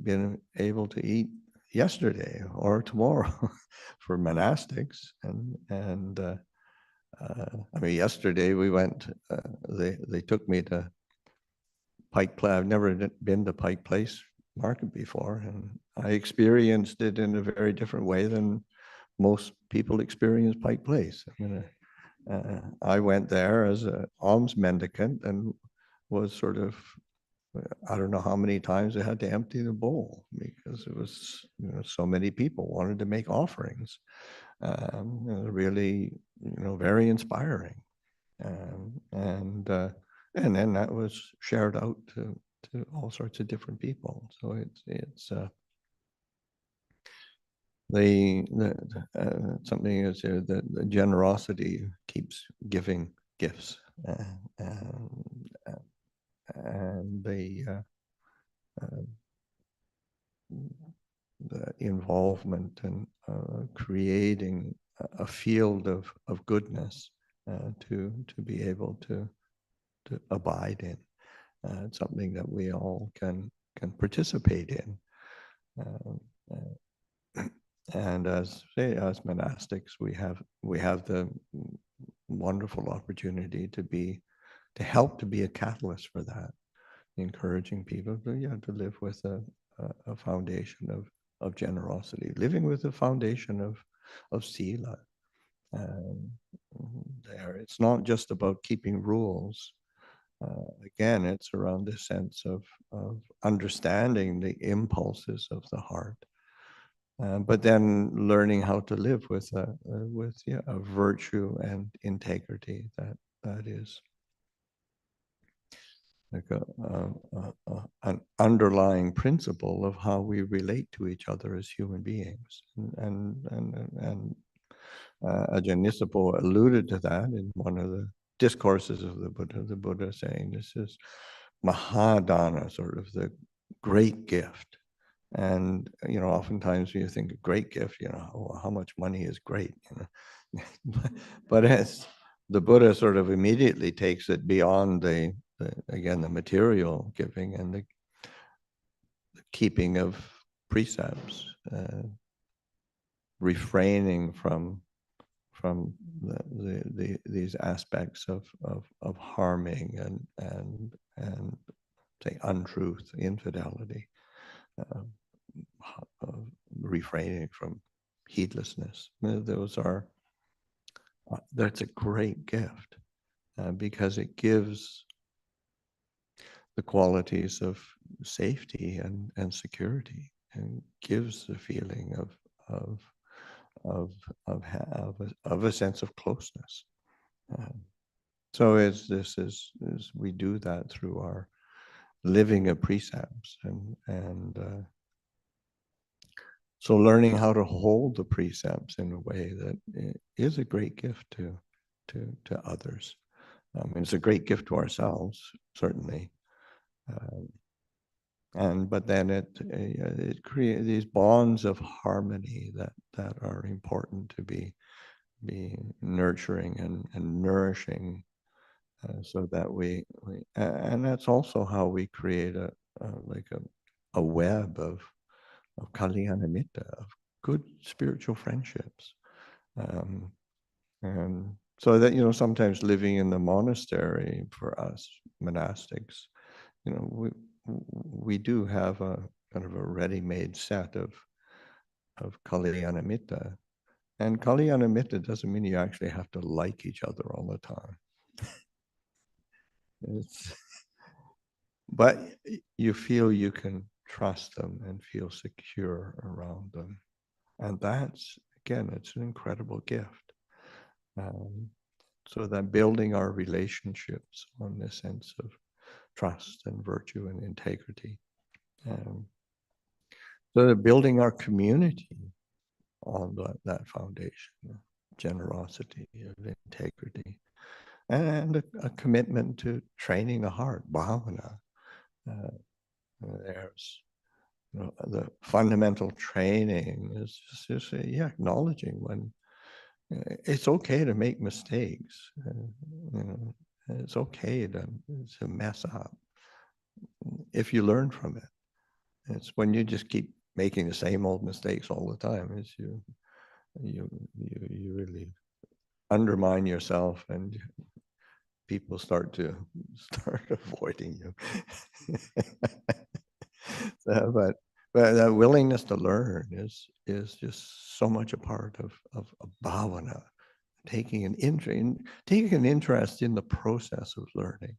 been able to eat yesterday or tomorrow for monastics, and I mean, yesterday we went. They took me to Pike Place. I've never been to Pike Place Market before, and I experienced it in a very different way than most people experience Pike Place. I mean, I went there as an alms mendicant and was sort of, I don't know how many times I had to empty the bowl because it was, so many people wanted to make offerings. Really, very inspiring. And then that was shared out to all sorts of different people. So it's something is the generosity keeps giving gifts, and the involvement and creating a field of goodness to be able to abide in. It's something that we all can participate in. And as monastics, we have the wonderful opportunity to help to be a catalyst for that, encouraging people to live with a foundation of generosity, living with a foundation of sila. There, it's not just about keeping rules. Again, it's around this sense of understanding the impulses of the heart, but then learning how to live with a virtue and integrity that is like an underlying principle of how we relate to each other as human beings. And Ajahn Nisabo alluded to that in one of the discourses of the Buddha saying this is Mahadana, sort of the great gift. And, oftentimes when you think of great gift, how much money is great, But as the Buddha sort of immediately takes it beyond the material giving and the keeping of precepts, refraining from these aspects of harming and say untruth, infidelity, refraining from heedlessness. That's a great gift because it gives the qualities of safety and security, and gives the feeling of a sense of closeness. So as we do that through our living of precepts, and so learning how to hold the precepts in a way that is a great gift to others. It's a great gift to ourselves, certainly. But then it creates these bonds of harmony that are important to be nurturing and nourishing, so that and that's also how we create a web of kalyana mitta, of good spiritual friendships, and so that sometimes living in the monastery for us monastics, we do have a kind of a ready-made set of kalyana mitta. And kalyana mitta doesn't mean you actually have to like each other all the time. But you feel you can trust them and feel secure around them. And that's, again, it's an incredible gift. So that building our relationships on this sense of trust and virtue and integrity. So that building our community on that foundation of generosity, of integrity, and a commitment to training the heart, bhavana. There's the fundamental training is just acknowledging when it's okay to make mistakes. It's okay to mess up if you learn from it. It's when you just keep making the same old mistakes all the time, is you really undermine yourself, and people start avoiding you. But that willingness to learn is just so much a part of bhavana, taking an interest in the process of learning.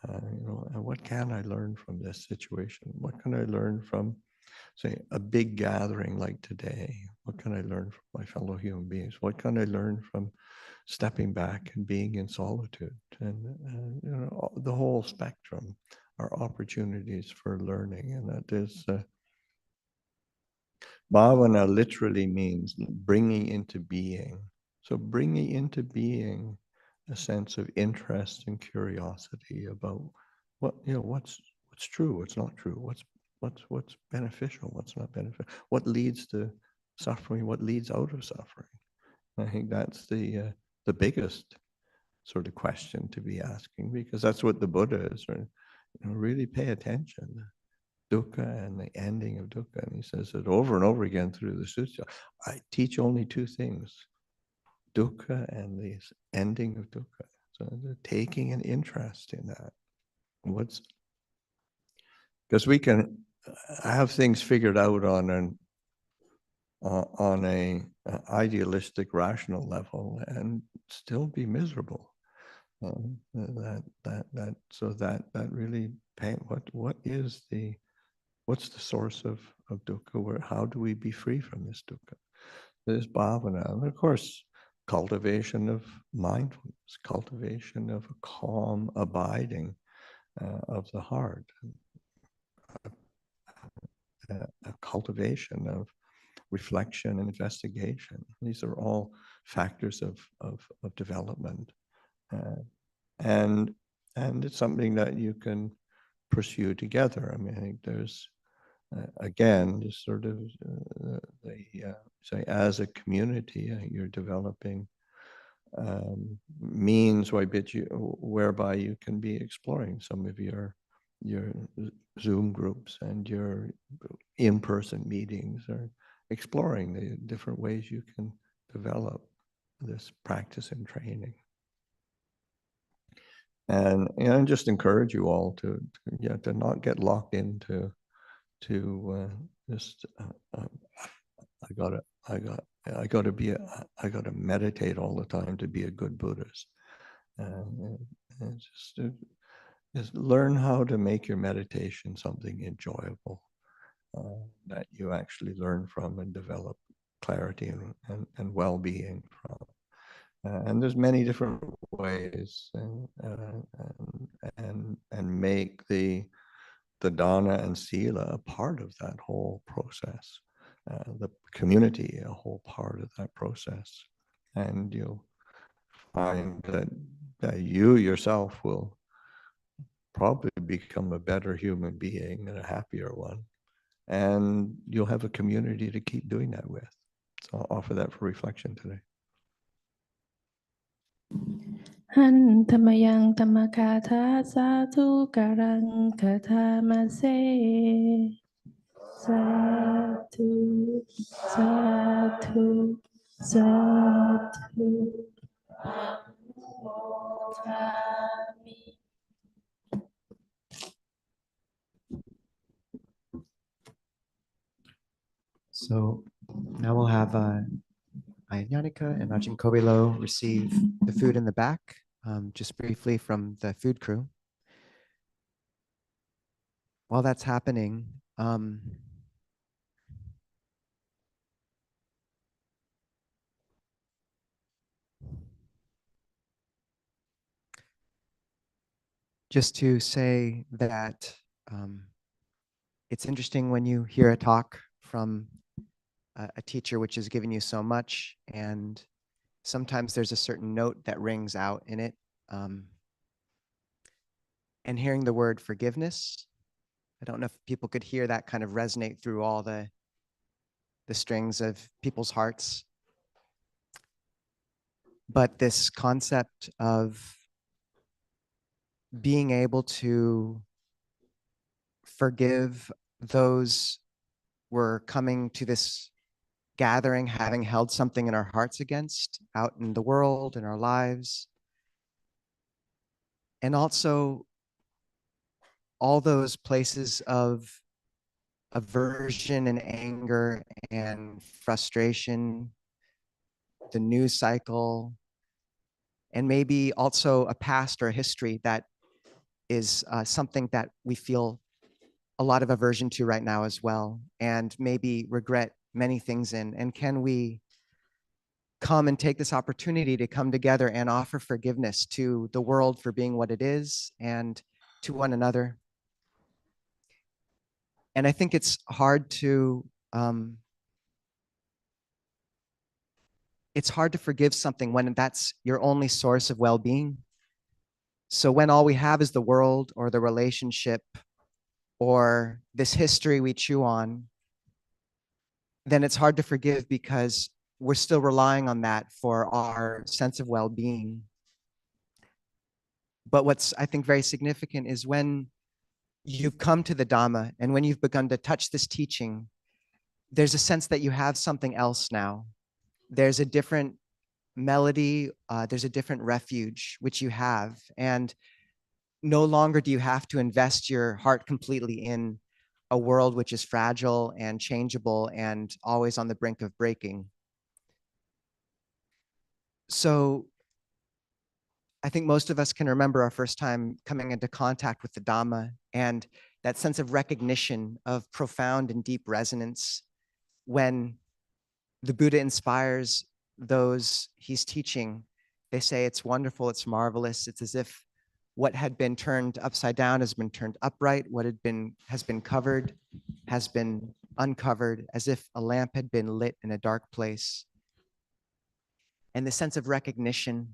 And what can I learn from this situation? What can I learn from, say, a big gathering like today? What can I learn from my fellow human beings? What can I learn from stepping back and being in solitude? And the whole spectrum are opportunities for learning. And that is, bhavana literally means bringing into being. So bringing into being a sense of interest and curiosity about what's true, what's not true, what's beneficial, what's not beneficial, what leads to suffering, what leads out of suffering. I think that's the biggest sort of question to be asking, because that's what the Buddha is. Really pay attention. Dukkha and the ending of dukkha. And he says it over and over again through the sutta. I teach only two things: dukkha and the ending of dukkha. So they're taking an interest in that. Because we can have things figured out on a idealistic, rational level and still be miserable. That really pain. What's the source of dukkha? How do we be free from this dukkha? This bhavana, and of course, cultivation of mindfulness, cultivation of a calm abiding of the heart, a cultivation of reflection and investigation. These are all factors of development, and it's something that you can pursue together. I mean, I think there's again just sort of say, as a community, you're developing means whereby you can be exploring some of your Zoom groups and your in-person meetings, or exploring the different ways you can develop this practice and training. And I just encourage you all to not get locked into just I got to meditate all the time to be a good Buddhist. And just learn how to make your meditation something enjoyable, that you actually learn from and develop clarity and well-being from. And there's many different ways, and make the dana and sila a part of that whole process, the community a whole part of that process, and you'll find that you yourself will probably become a better human being and a happier one, and you'll have a community to keep doing that with. So I'll offer that for reflection today. หันธรรมยังธรรมคาถาสาธุการังคาถามาเซสาธุสาธุสาธุโมทามิ So now we'll have Ayyā Niyyānika and Ajahn Kobilo receive the food in the back, just briefly from the food crew. While that's happening, just to say that it's interesting when you hear a talk from a teacher which has given you so much, and sometimes there's a certain note that rings out in it. And hearing the word forgiveness, I don't know if people could hear that kind of resonate through all the strings of people's hearts. But this concept of being able to forgive those we're coming to this gathering, having held something in our hearts against, out in the world, in our lives. And also all those places of aversion and anger and frustration, the news cycle, and maybe also a past or a history that is something that we feel a lot of aversion to right now as well, and maybe regret many things in. And can we come and take this opportunity to come together and offer forgiveness to the world for being what it is and to one another? And I think it's hard to forgive something when that's your only source of well-being. So when all we have is the world or the relationship or this history we chew on, then it's hard to forgive because we're still relying on that for our sense of well-being. But what's, I think, very significant is when you've come to the Dhamma and when you've begun to touch this teaching, there's a sense that you have something else now. There's a different melody, there's a different refuge which you have. And no longer do you have to invest your heart completely in a world which is fragile and changeable and always on the brink of breaking. So I think most of us can remember our first time coming into contact with the Dhamma and that sense of recognition of profound and deep resonance when the Buddha inspires those he's teaching. They say it's wonderful, it's marvelous. It's as if what had been turned upside down has been turned upright. What has been covered has been uncovered, as if a lamp had been lit in a dark place. And the sense of recognition,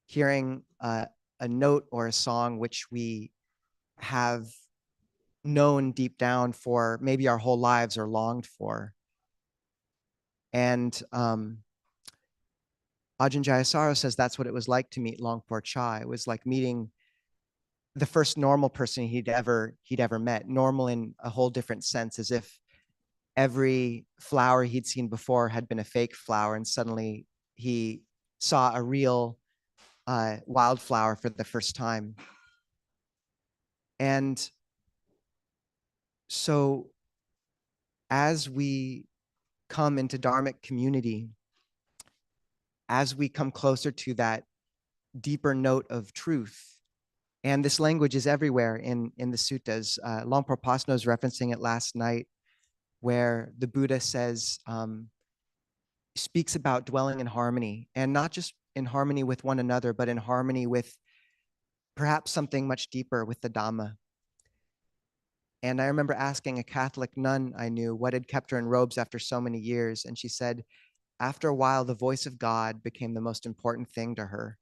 hearing a note or a song which we have known deep down for maybe our whole lives or longed for. And Ajahn Jayasaro says that's what it was like to meet Luang Por Chah. It was like meeting the first normal person he'd ever met, normal in a whole different sense, as if every flower he'd seen before had been a fake flower, and suddenly he saw a real wildflower for the first time. And so as we come into Dharmic community, as we come closer to that deeper note of truth, and this language is everywhere in the suttas. Luang Por Pasanno was referencing it last night, where the Buddha says, speaks about dwelling in harmony, and not just in harmony with one another, but in harmony with perhaps something much deeper, with the Dhamma. And I remember asking a Catholic nun I knew what had kept her in robes after so many years. And she said, after a while, the voice of God became the most important thing to her.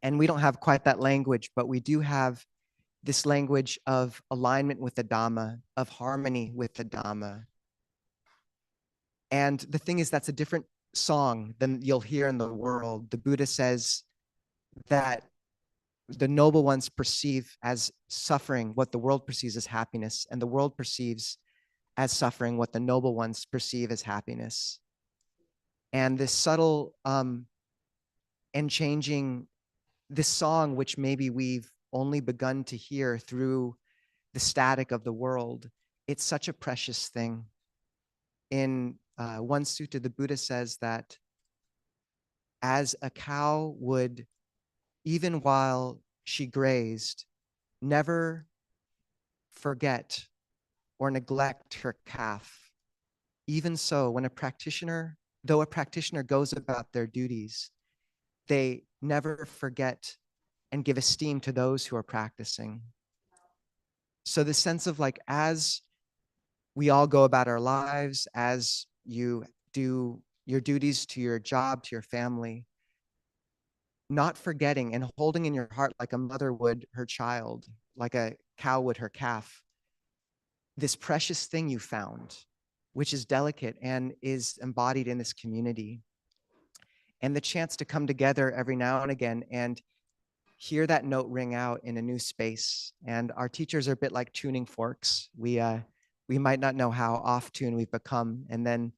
And we don't have quite that language, but we do have this language of alignment with the Dhamma, of harmony with the Dhamma. And the thing is, that's a different song than you'll hear in the world. The Buddha says that the noble ones perceive as suffering what the world perceives as happiness, and the world perceives as suffering what the noble ones perceive as happiness. And this subtle and changing, this song, which maybe we've only begun to hear through the static of the world, it's such a precious thing. In one sutta, the Buddha says that as a cow would, even while she grazed, never forget or neglect her calf, even so, when a practitioner, though a practitioner goes about their duties, they never forget and give esteem to those who are practicing. So the sense of like, as we all go about our lives as you do your duties to your job, to your family, not forgetting and holding in your heart like a mother would her child, like a cow would her calf, this precious thing you found, which is delicate and is embodied in this community. And the chance to come together every now and again and hear that note ring out in a new space. And our teachers are a bit like tuning forks. We might not know how off tune we've become. And then,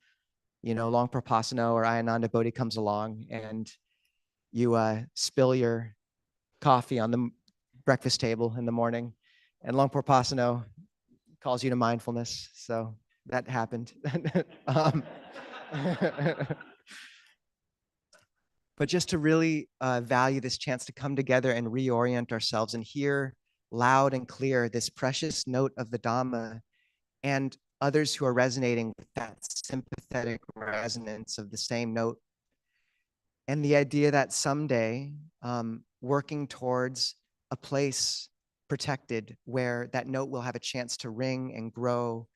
Luang Por Pasanno or Ayyā Ānandabodhī comes along and you spill your coffee on the breakfast table in the morning. And Luang Por Pasanno calls you to mindfulness. So that happened. But just to really value this chance to come together and reorient ourselves and hear loud and clear this precious note of the Dhamma and others who are resonating with that sympathetic resonance of the same note. And the idea that someday working towards a place protected where that note will have a chance to ring and grow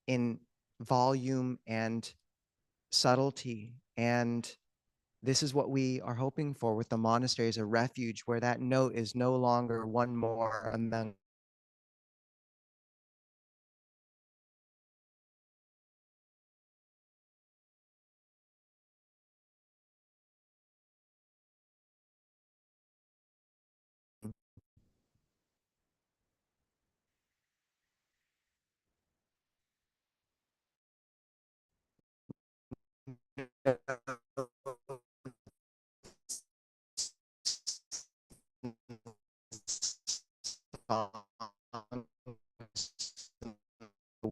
in volume and subtlety. And this is what we are hoping for with the monastery, is a refuge where that note is no longer one more among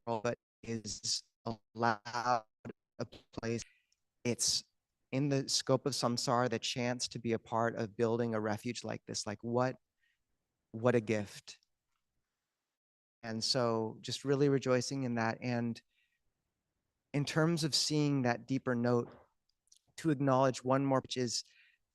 but is allowed a place. It's in the scope of samsara, the chance to be a part of building a refuge like this. Like what a gift. And so just really rejoicing in that. And in terms of seeing that deeper note, to acknowledge one more, which is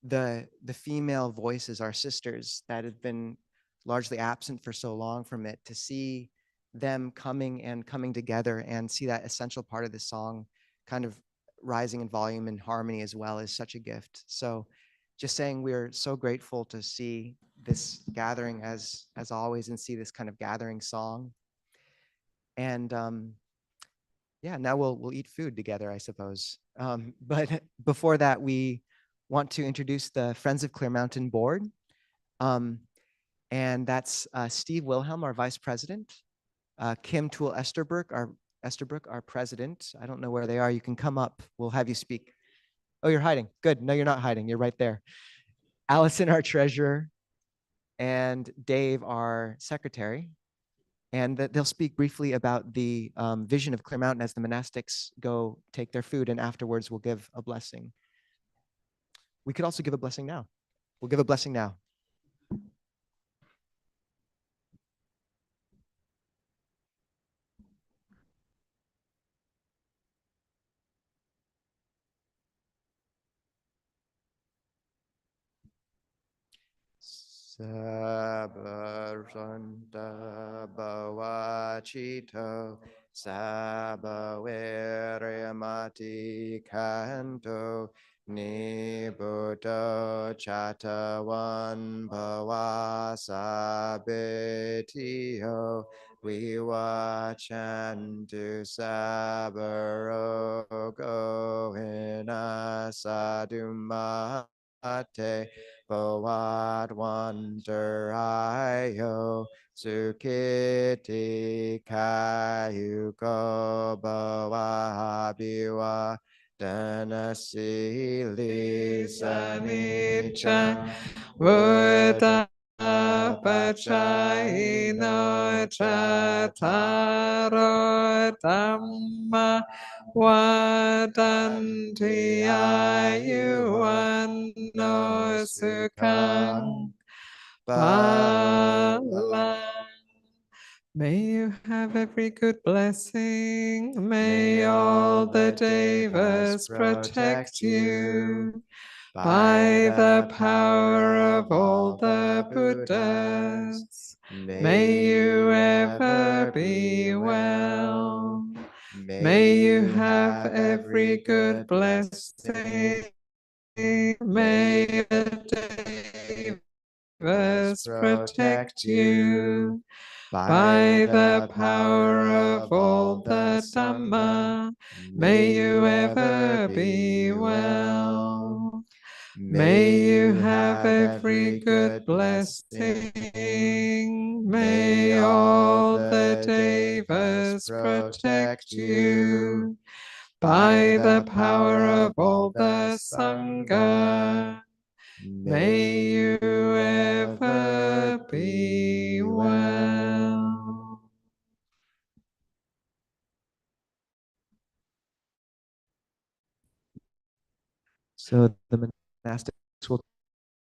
the female voices, our sisters that have been largely absent for so long from it, to see them coming together and see that essential part of the song kind of rising in volume and harmony as well is such a gift. So just saying we're so grateful to see this gathering as always, and see this kind of gathering song. And yeah, now we'll eat food together, I suppose. But before that, we want to introduce the Friends of Clear Mountain Board. And that's Steve Wilhelm, our Vice President, Kim Toole Esterbrook, our President. I don't know where they are. You can come up. We'll have you speak. Oh, you're hiding. Good. No, you're not hiding. You're right there. Allison, our Treasurer, and Dave, our Secretary. And they'll speak briefly about the vision of Clear Mountain as the monastics go take their food, and afterwards we'll give a blessing. We could also give a blessing now. We'll give a blessing now. Sabaranta bhavachito sabaviryamati kanto nibuddho chatawan bhavasabetiyo viwachantu sabarogo hinasadumate Bhavad Wandarayo Sukiti Kayuko Bhavabiwa Dhanasili Sanichan Buddha Pachayino Chataro Dhamma Vadanti Ayuvanno Sukhang Bhalang. May you have every good blessing. May all the devas protect you. By the power of all the the Buddhists. May you ever be well. May you have every good blessing. May the devas protect you. By the power of all the Dhamma, may you ever be well. May you have every good blessing. May all the devas protect you. By the power of all the Sangha, may you ever be well. So the monastics will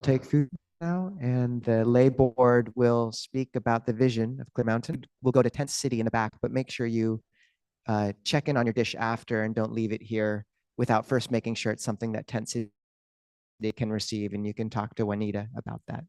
take food now, and the lay board will speak about the vision of Clear Mountain. We'll go to Tent City in the back, but make sure you check in on your dish after and don't leave it here without first making sure it's something that Tent City can receive, and you can talk to Juanita about that.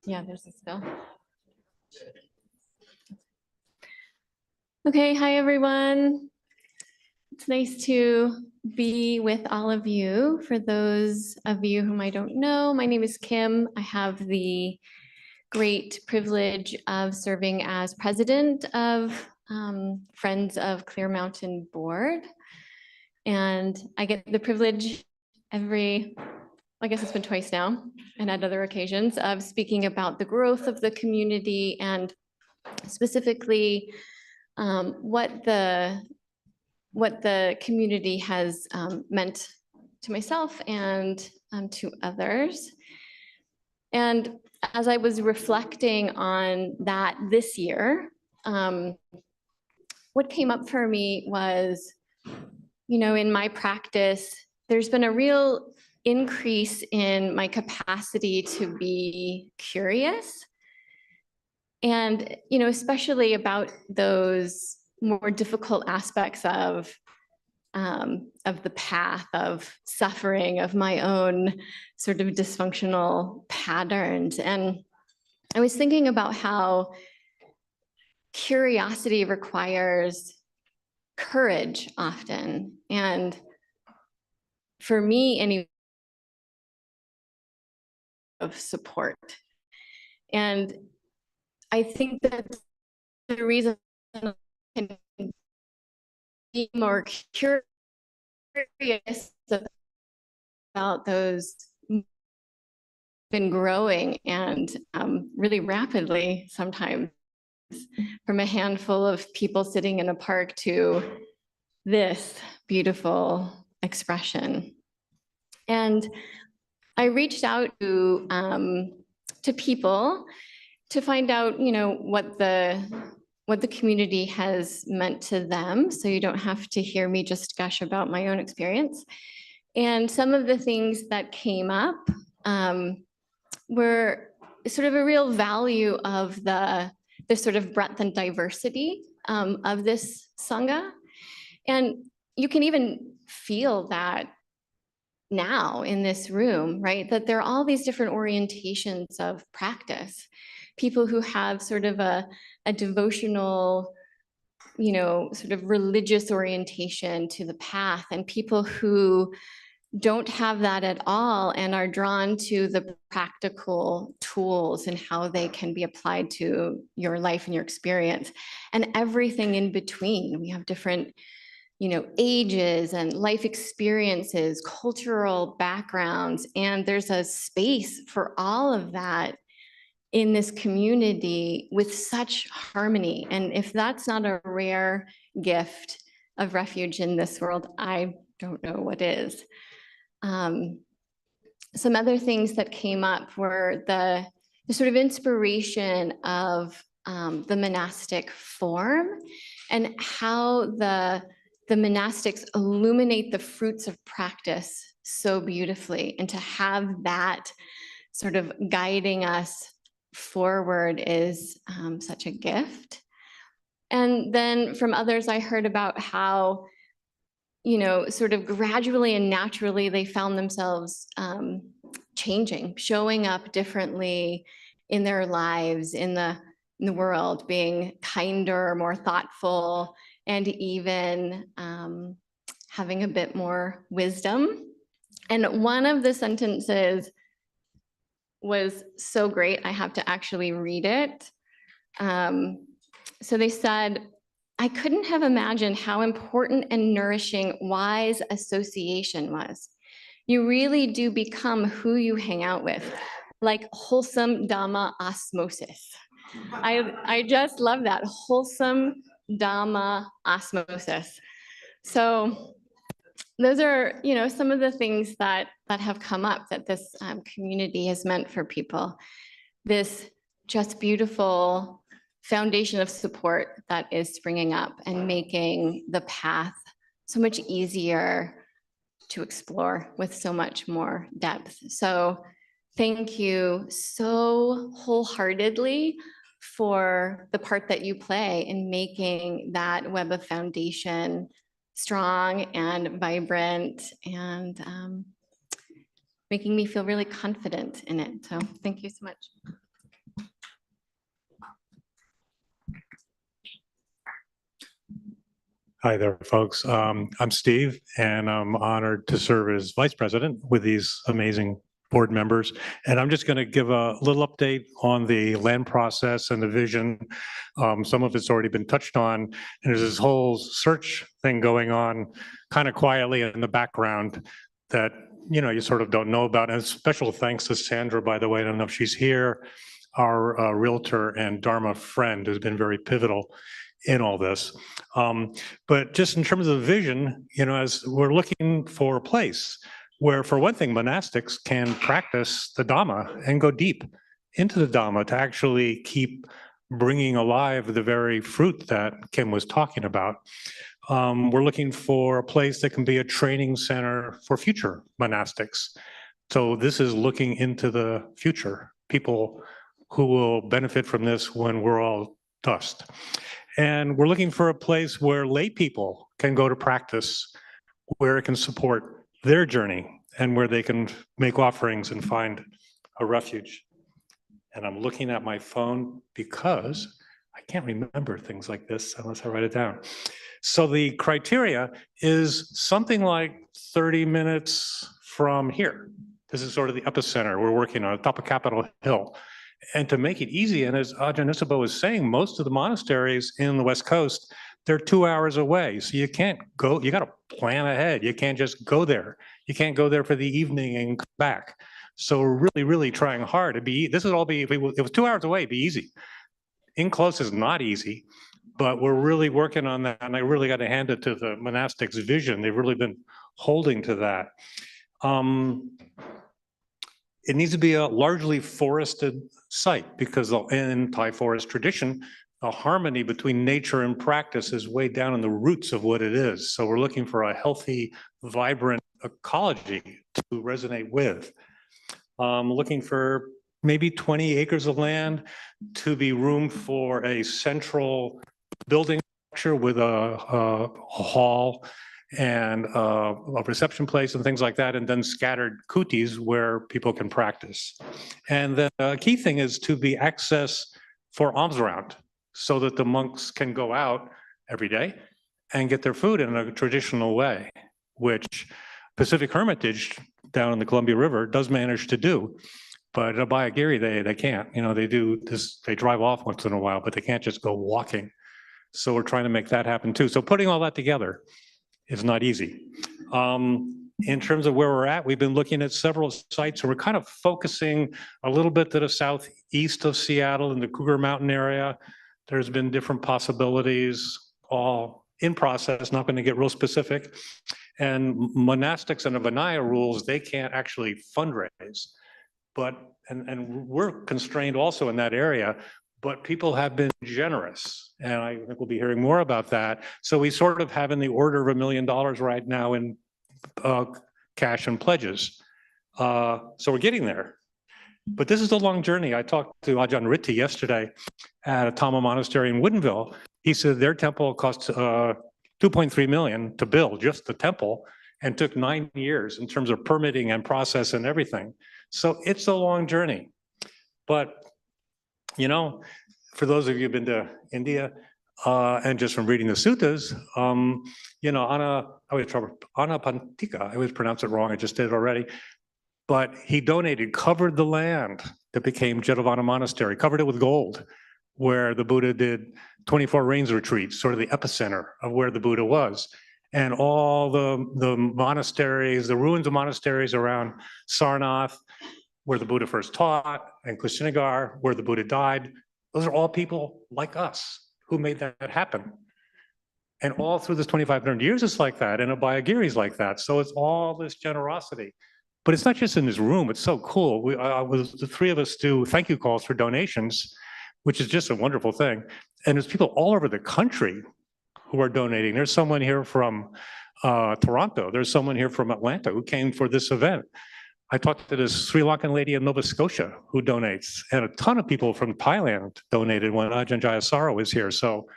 Yeah, there's a spill. Okay, hi everyone. It's nice to be with all of you. For those of you whom I don't know, my name is Kim. I have the great privilege of serving as president of Friends of Clear Mountain Board. And I get the privilege I guess it's been twice now, and at other occasions, of speaking about the growth of the community and specifically what the community has meant to myself and to others. And as I was reflecting on that this year, what came up for me was, in my practice, there's been a real increase in my capacity to be curious. And, especially about those more difficult aspects of the path of suffering, of my own sort of dysfunctional patterns. And I was thinking about how curiosity requires courage often. And for me, anyway, of support. And I think that the reason I can be more curious about those been growing and really rapidly sometimes, from a handful of people sitting in a park to this beautiful expression. And I reached out to people to find out, what the community has meant to them. So you don't have to hear me just gush about my own experience. And some of the things that came up were sort of a real value of the sort of breadth and diversity of this Sangha. And you can even feel that now in this room, right? That there are all these different orientations of practice. People who have sort of a devotional, you know, sort of religious orientation to the path, and people who don't have that at all and are drawn to the practical tools and how they can be applied to your life and your experience, and everything in between. We have different, you know, ages and life experiences, cultural backgrounds, and there's a space for all of that in this community with such harmony. And if that's not a rare gift of refuge in this world, I don't know what is. Some other things that came up were the sort of inspiration of the monastic form and how the monastics illuminate the fruits of practice so beautifully, and to have that sort of guiding us forward is such a gift. And then from others, I heard about how, you know, sort of gradually and naturally they found themselves changing, showing up differently in their lives, in the world, being kinder, more thoughtful, and even having a bit more wisdom. And one of the sentences was so great, I have to actually read it. So they said, "I couldn't have imagined how important and nourishing wise association was. You really do become who you hang out with, like wholesome Dhamma osmosis." I just love that, wholesome Dhamma osmosis. So those are, you know, some of the things that have come up that this community has meant for people. This just beautiful foundation of support that is springing up and making the path so much easier to explore with so much more depth. So thank you so wholeheartedly for the part that you play in making that web of foundation strong and vibrant, and making me feel really confident in it. So thank you so much. Hi there, folks. I'm Steve, and I'm honored to serve as vice president with these amazing board members. And I'm just going to give a little update on the land process and the vision. Some of it's already been touched on. And there's this whole search thing going on kind of quietly in the background that, you know, you sort of don't know about. And special thanks to Sandra, by the way. I don't know if she's here, our realtor and Dharma friend, who's been very pivotal in all this. But just in terms of the vision, you know, as we're looking for a place where, for one thing, monastics can practice the Dhamma and go deep into the Dhamma to actually keep bringing alive the very fruit that Kim was talking about. We're looking for a place that can be a training center for future monastics. So this is looking into the future, people who will benefit from this when we're all dust. And we're looking for a place where lay people can go to practice, where it can support their journey and where they can make offerings and find a refuge. And I'm looking at my phone because I can't remember things like this unless I write it down. So the criteria is something like 30 minutes from here. This is sort of the epicenter we're working on, top of Capitol Hill. And to make it easy, and as Ayyā Ānandabodhī was saying, most of the monasteries in the West Coast, they're 2 hours away. So you can't go, you got to plan ahead. You can't just go there. You can't go there for the evening and come back. So we're really, really trying hard to be, this would all be, if it was 2 hours away, it'd be easy. In close is not easy, but we're really working on that. And I really got to hand it to the monastics' vision. They've really been holding to that. It needs to be a largely forested site because in Thai forest tradition, the harmony between nature and practice is way down in the roots of what it is. So we're looking for a healthy, vibrant ecology to resonate with. Looking for maybe 20 acres of land to be room for a central building structure with a hall and a reception place and things like that, and then scattered kutis where people can practice. And the key thing is to be access for alms round so that the monks can go out every day and get their food in a traditional way, which Pacific Hermitage down in the Columbia River does manage to do. But at Abhayagiri, they can't. You know, they do this, they drive off once in a while, but they can't just go walking. So we're trying to make that happen too. So putting all that together is not easy. In terms of where we're at, we've been looking at several sites, and we're kind of focusing a little bit to the southeast of Seattle in the Cougar Mountain area. There's been different possibilities, all in process, not going to get real specific. And monastics and the Vinaya rules, they can't actually fundraise. But, and we're constrained also in that area, but people have been generous. And I think we'll be hearing more about that. So we sort of have in the order of $1 million right now in cash and pledges. So we're getting there. But this is a long journey. I talked to Ajahn Ritti yesterday at a Tama Monastery in Woodinville. He said their temple cost $2.3 million to build, just the temple, and took 9 years in terms of permitting and process and everything. So it's a long journey. But, you know, for those of you who've been to India and just from reading the suttas, you know, Anapantika, I always pronounce it wrong, I just did it already, but he donated, covered the land that became Jetavana Monastery, covered it with gold, where the Buddha did 24 rains retreats, sort of the epicenter of where the Buddha was. And all the monasteries, the ruins of monasteries around Sarnath, where the Buddha first taught, and Kushinagar, where the Buddha died, those are all people like us who made that happen. And all through this 2,500 years, it's like that, and Abhayagiri is like that. So it's all this generosity. But it's not just in this room, it's so cool. The three of us do thank you calls for donations, which is just a wonderful thing. And there's people all over the country who are donating. There's someone here from Toronto. There's someone here from Atlanta who came for this event. I talked to this Sri Lankan lady in Nova Scotia who donates, and a ton of people from Thailand donated when Ajahn Jayasaro was here. So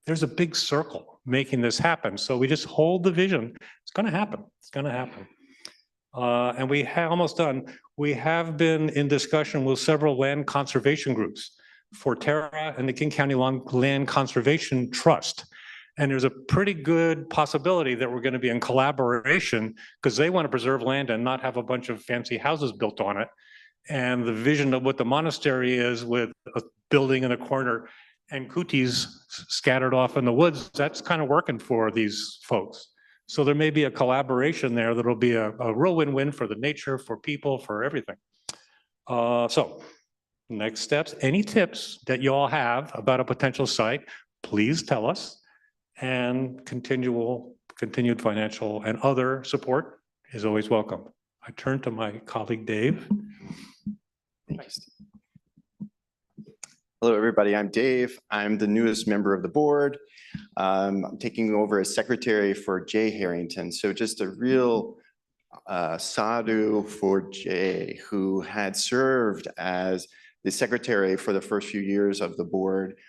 there's a big circle making this happen. So we just hold the vision. It's going to happen. It's going to happen. And we have almost done. We have been in discussion with several land conservation groups, Forterra and the King County Land Conservation Trust. And there's a pretty good possibility that we're going to be in collaboration because they want to preserve land and not have a bunch of fancy houses built on it. And the vision of what the monastery is with a building in a corner and kutis scattered off in the woods, that's kind of working for these folks. So there may be a collaboration there that'll be a real win-win for the nature, for people, for everything. So next steps, any tips that you all have about a potential site, please tell us. And continued financial and other support is always welcome. I turn to my colleague, Dave. Thank you, Steve. Hello, everybody. I'm Dave. I'm the newest member of the board. I'm taking over as secretary for Jay Harrington. So just a real sadhu for Jay, who had served as the secretary for the first few years of the board.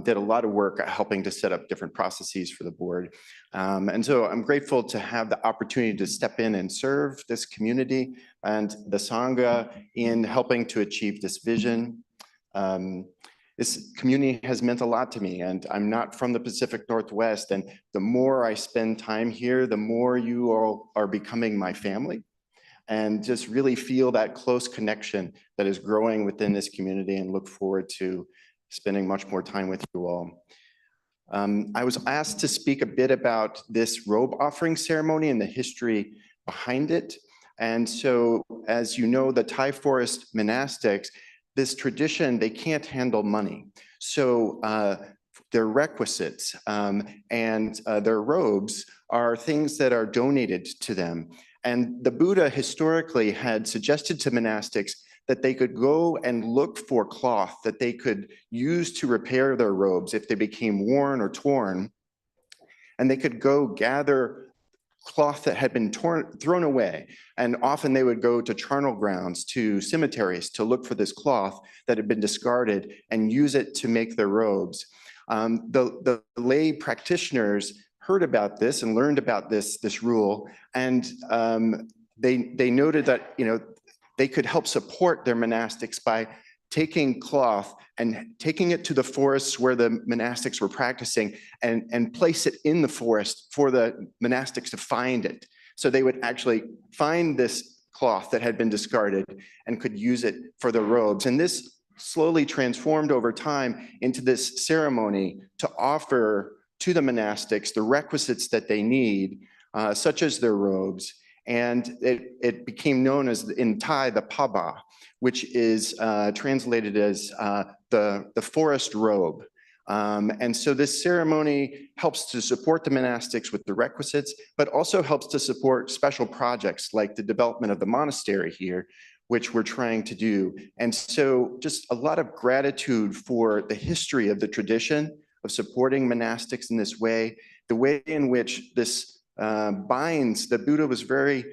Did a lot of work helping to set up different processes for the board. And so I'm grateful to have the opportunity to step in and serve this community and the Sangha in helping to achieve this vision. This community has meant a lot to me, and I'm not from the Pacific Northwest. And the more I spend time here, the more you all are becoming my family, and just really feel that close connection that is growing within this community, and look forward to spending much more time with you all. I was asked to speak a bit about this robe offering ceremony and the history behind it. And so, as you know, the Thai forest monastics, this tradition, they can't handle money. So their requisites and their robes are things that are donated to them. And the Buddha historically had suggested to monastics that they could go and look for cloth that they could use to repair their robes if they became worn or torn. And they could go gather cloth that had been thrown away. And often they would go to charnel grounds, to cemeteries, to look for this cloth that had been discarded and use it to make their robes. The lay practitioners heard about this and learned about this rule, and they noted that, you know, they could help support their monastics by taking cloth and taking it to the forests where the monastics were practicing and place it in the forest for the monastics to find it. So they would actually find this cloth that had been discarded and could use it for the robes. And this slowly transformed over time into this ceremony to offer to the monastics the requisites that they need, such as their robes. And it became known as, in Thai, the Paba, which is translated as the forest robe. And so this ceremony helps to support the monastics with the requisites, but also helps to support special projects like the development of the monastery here, which we're trying to do. And so just a lot of gratitude for the history of the tradition of supporting monastics in this way, the way in which this binds. The Buddha was very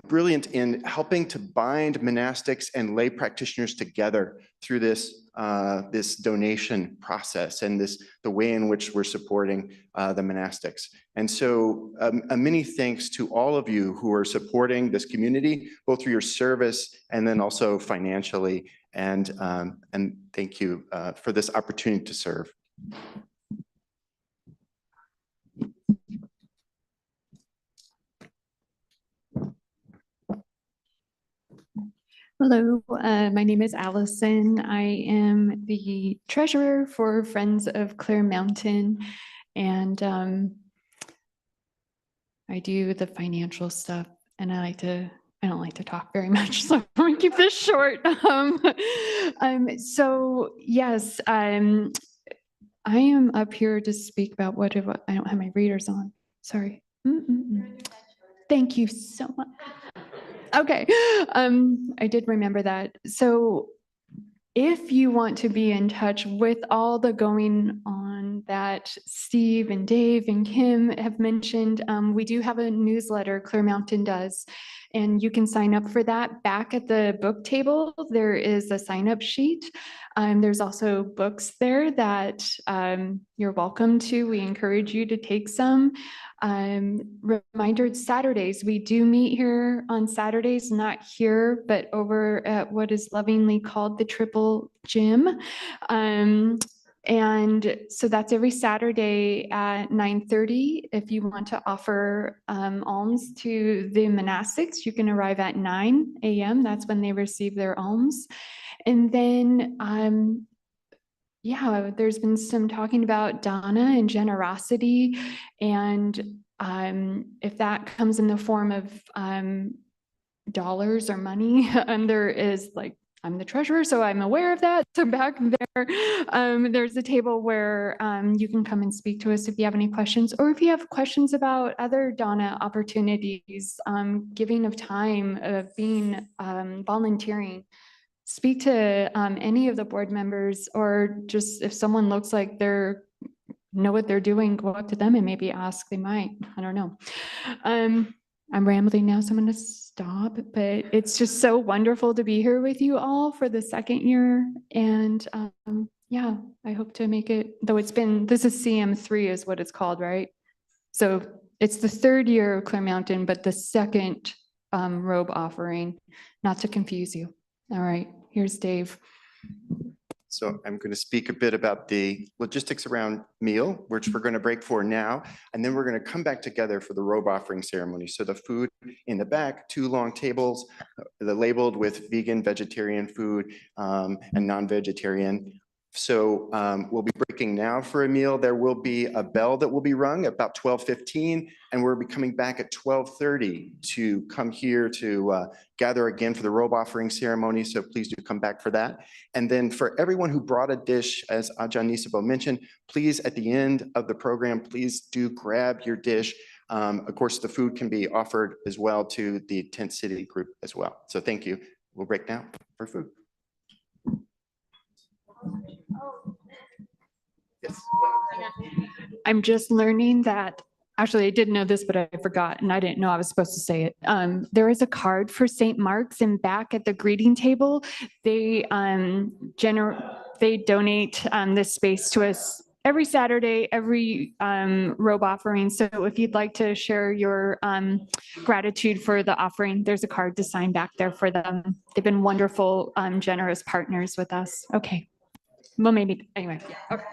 brilliant in helping to bind monastics and lay practitioners together through this this donation process and the way in which we're supporting the monastics. And so a many thanks to all of you who are supporting this community, both through your service and then also financially. And thank you for this opportunity to serve. Hello, my name is Allison. I am the treasurer for Friends of Clear Mountain, and I do the financial stuff, and I don't like to talk very much, so I'm going to keep this short. So yes, I am up here to speak about I don't have my readers on. Sorry. Thank you so much. Okay, I did remember that. So if you want to be in touch with all the going on that Steve and Dave and Kim have mentioned, we do have a newsletter, Clear Mountain does, and you can sign up for that. Back at the book table, there is a sign-up sheet. There's also books there that you're welcome to. We encourage you to take some. Reminder, Saturdays, we do meet here on Saturdays, not here, but over at what is lovingly called the Triple Gym. And so that's every Saturday at 9:30. If you want to offer alms to the monastics, you can arrive at 9 a.m. That's when they receive their alms. And then yeah, there's been some talking about dana and generosity, and if that comes in the form of dollars or money, and there is, like, I'm the treasurer, so I'm aware of that. So back there, there's a table where you can come and speak to us if you have any questions, or if you have questions about other dana opportunities, giving of time, of being volunteering. Speak to any of the board members, or just if someone looks like they're know what they're doing, go up to them and maybe ask. They might, I don't know. I'm rambling now, so I'm going to stop, but it's just so wonderful to be here with you all for the second year. And yeah, I hope to make it, though this is CM3 is what it's called, right? So it's the third year of Clear Mountain, but the second robe offering, not to confuse you. All right, here's Dave. So I'm going to speak a bit about the logistics around meal, which we're going to break for now, and then we're going to come back together for the robe offering ceremony. So the food in the back, 2 long tables, they're labeled with vegan, vegetarian food, and non-vegetarian. So we'll be breaking now for a meal. There will be a bell that will be rung at about 12:15, and we'll be coming back at 12:30 to come here to gather again for the robe offering ceremony. So please do come back for that. And then for everyone who brought a dish, as Ayyā Nisabo mentioned, please at the end of the program, please do grab your dish. Of course, the food can be offered as well to the Tent City group as well. So thank you. We'll break now for food. Yes. I'm just learning that actually, I did know this, but I forgot, and I didn't know I was supposed to say it. There is a card for St. Mark's, and back at the greeting table, they donate this space to us every Saturday, every robe offering. So if you'd like to share your gratitude for the offering, there's a card to sign back there for them. They've been wonderful, generous partners with us. Okay. Well, maybe, anyway. Okay.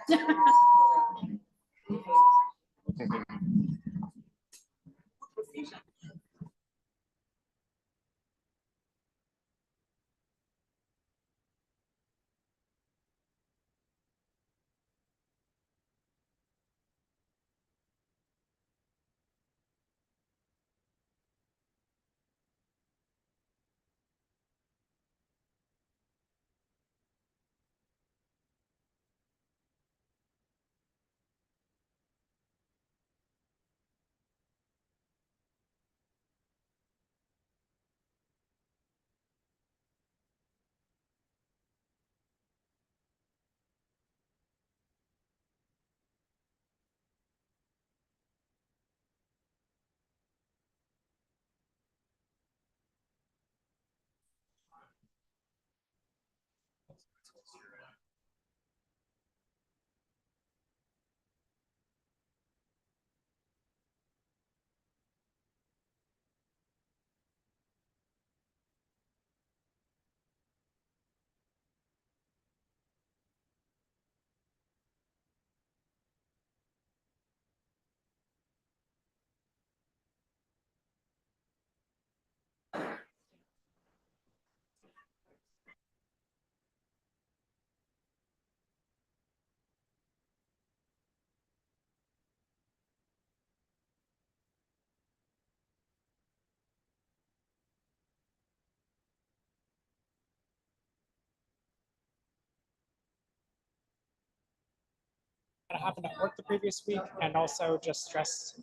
That happened at work the previous week, and also just stress.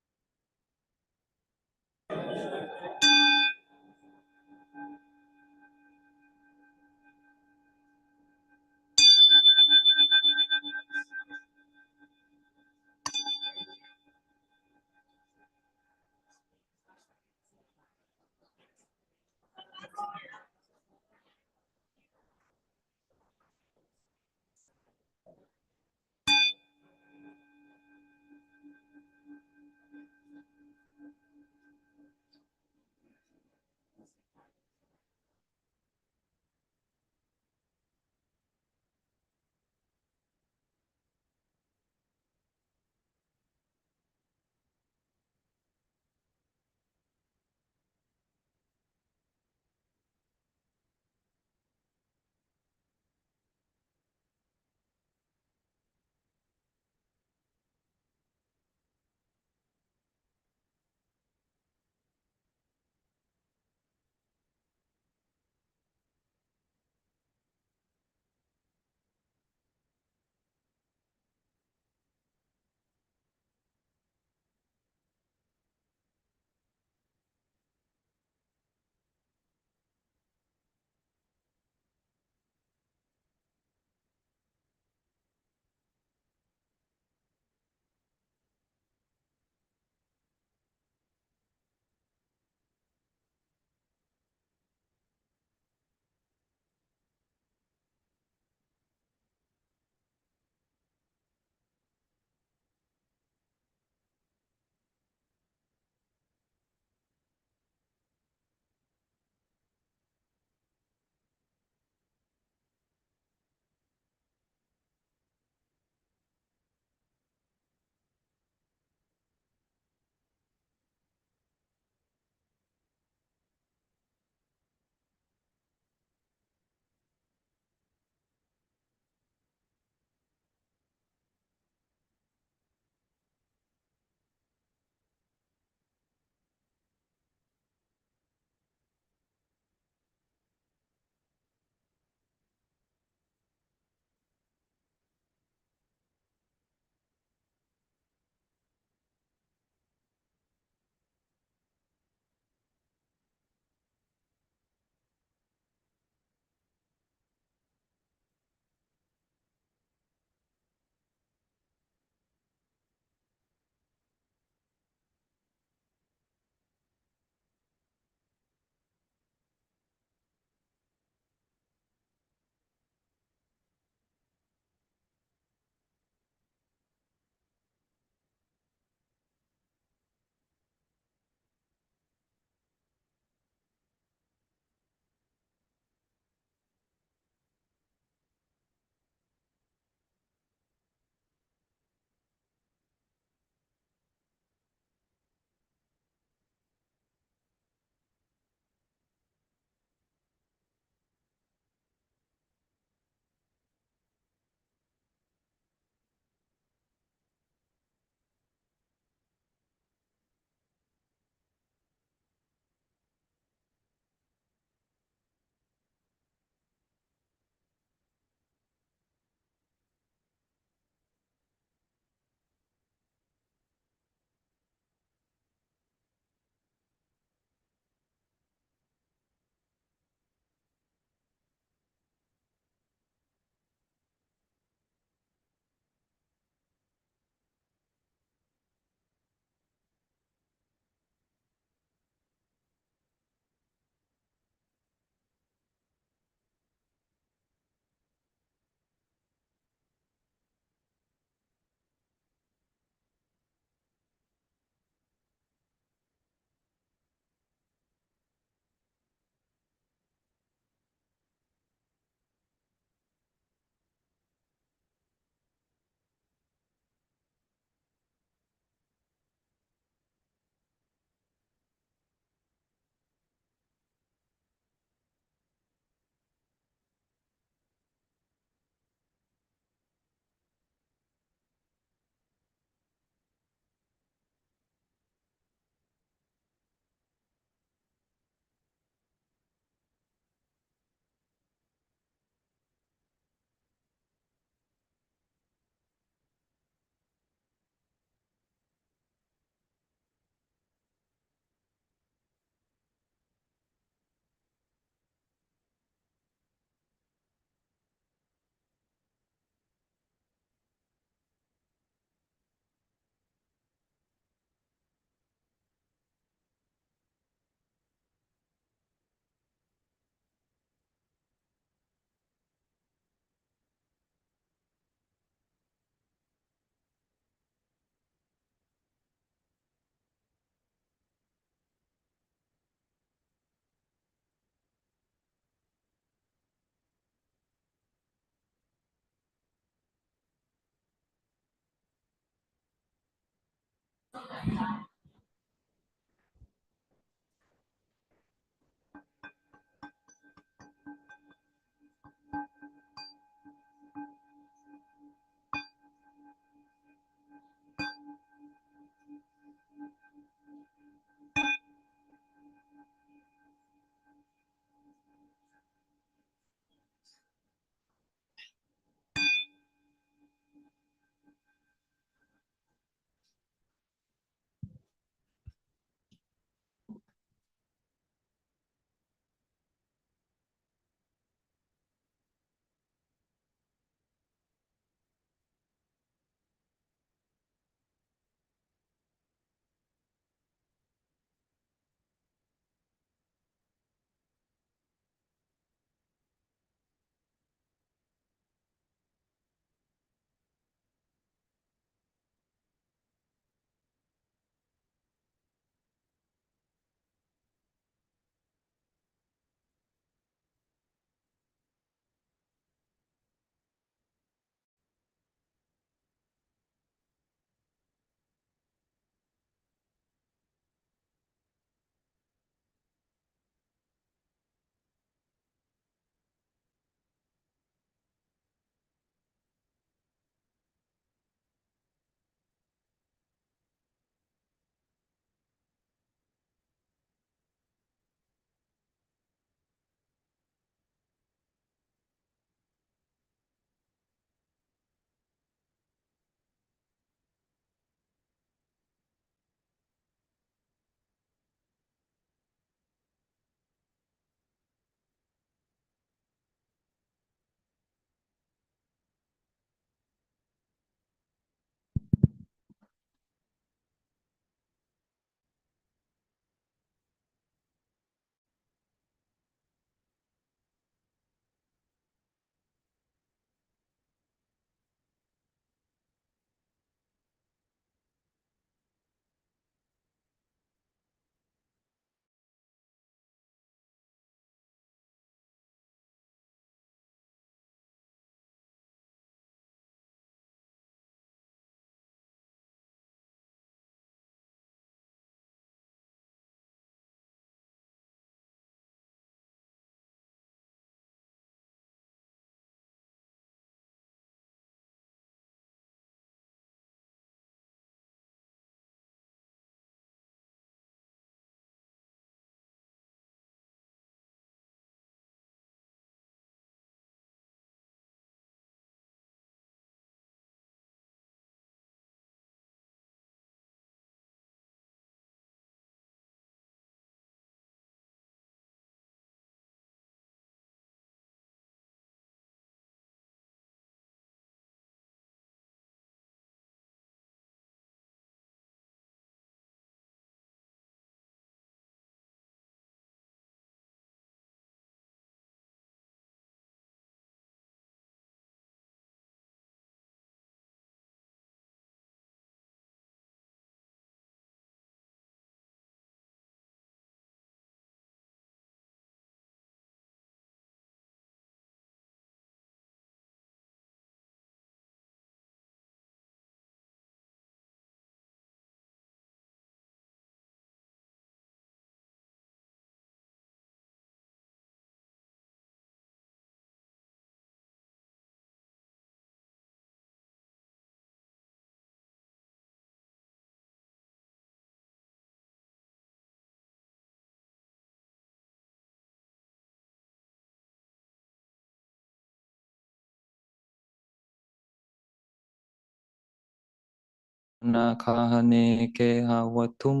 นาคาเนเกหาวัตุม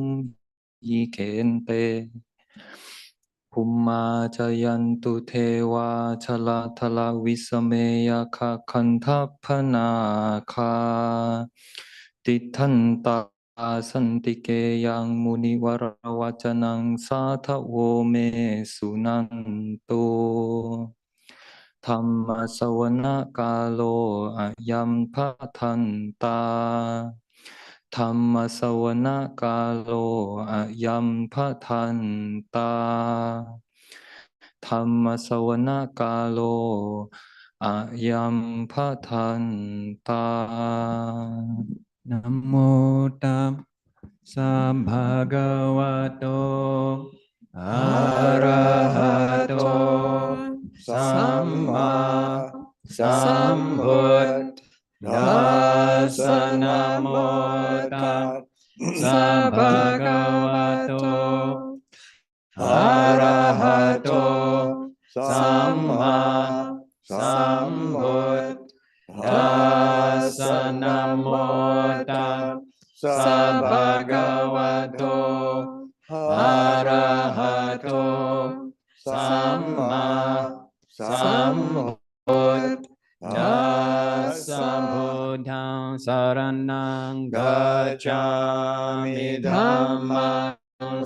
ยิเคนเตภูมมาจยันตุเทวาชลาทลาวิสเมยคะคันทัพพนาคาติทันตาสันติเกยังมุนิวรวจนังสาทโวเมสุนันโตธรรมสวนกาโลอายัมภทันตาธรรมสวนกาโลอายัมภทันตาธรรมสวนกาโลอายัมภทันตานะโมตัส Sambhagavato Arahato Samma Sambuddhassa Namo Tassa Bhagavato Arahato Samma Sambuddhassa Namo Tassa Bhagavato Arahato Samma Sambuddhassa Buddhaṃ Saraṇaṃ Gacchāmi Dhammaṃ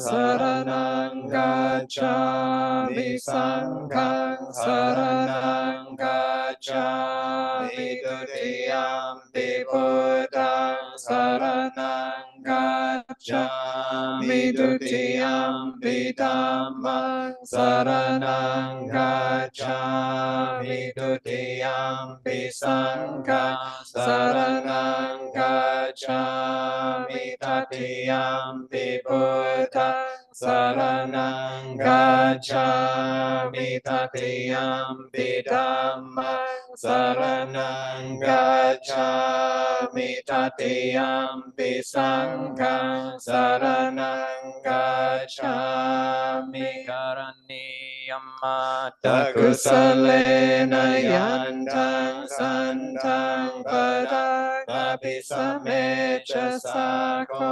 Saraṇaṃ Gacchāmi Saṅghāṃ Saraṇaṃ Gacchāmi Dutiyampi Buddhaṃ Saraṇaṃ Gacchāmi Dutiyampi Dhammaṃ Saraṇaṃ Gacchāmi Dutiyampi Saṅghāṃ Saraṇaṃ Gacchāmi Tatiyampi Buddhaṃ Saraṇaṃ Gacchāmi Tatiyampi Dhammaṃ Saraṇaṃ Gacchāmi Tatiyampi Saṅghāṃ Saraṇaṃ Gacchāmi Karaniyamata Kusalena Yantaṃ Santaṃ Padāṃ Abhisamecha Sako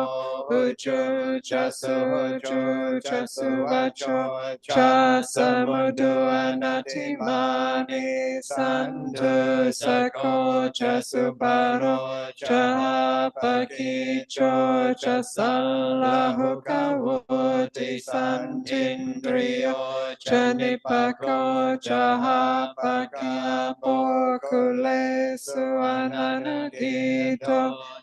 Uju Suju Suvacho Cha Samudu Anatimani Santu Sako Cha Subaro Cha Pakicho Cha Sallahu Kawuti Santindriyo Cha Nipako Cha Pakyapo Kulesu Ananagito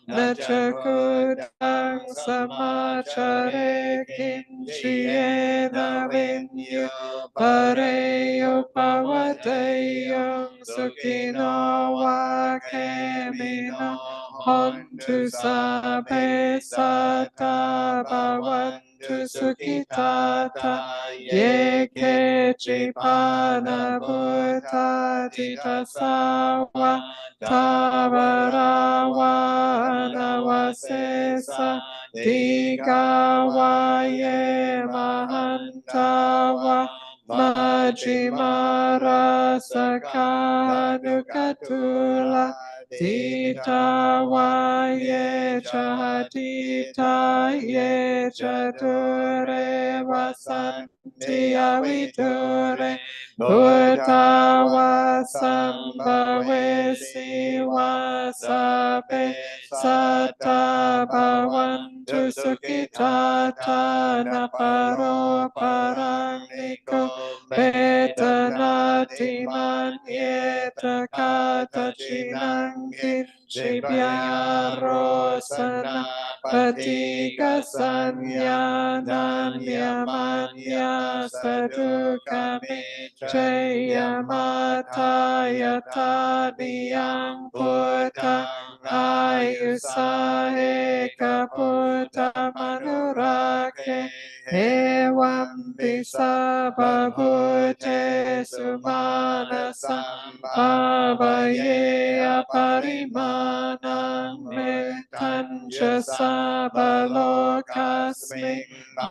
Nachakudang Samachare Kinchiena Vinyu Pareyo Pavateyo Sukino Wakemino Hontu Sabe Sata Bhavantu Sukitata Yeke Chipana Bhuta Tita Sawa Tavarawa Navasesa Digawaye Mahantawa Majimara Sakanukatula Titawaye Chahadita Ye Chature Vasanti Aviture Buddha Sambhave Siva Sape Sata Bhavantu Sukitata Naparo Paraniko Betanati Manyeta Kata Chinangin Shibyaro Sana Patika Sanyanan Yamanya Sadukami Jaya Mataya Tadiyang Putang Ayusahe Kaputa Manurake Evam Pisabhabhute Sumana Sambhavaye Aparimanang Metancha Sabalokasmi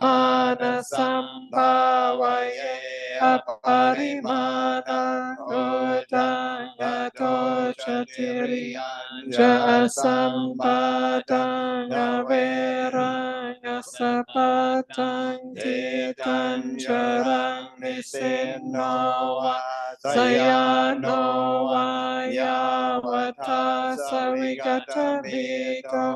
Mana Sambhavaye Aparimanang Udangato Chatiriyanja Asampadang Averang Asapatang Titan Charang Nisinowa Sayanowa Yavata Savigatamito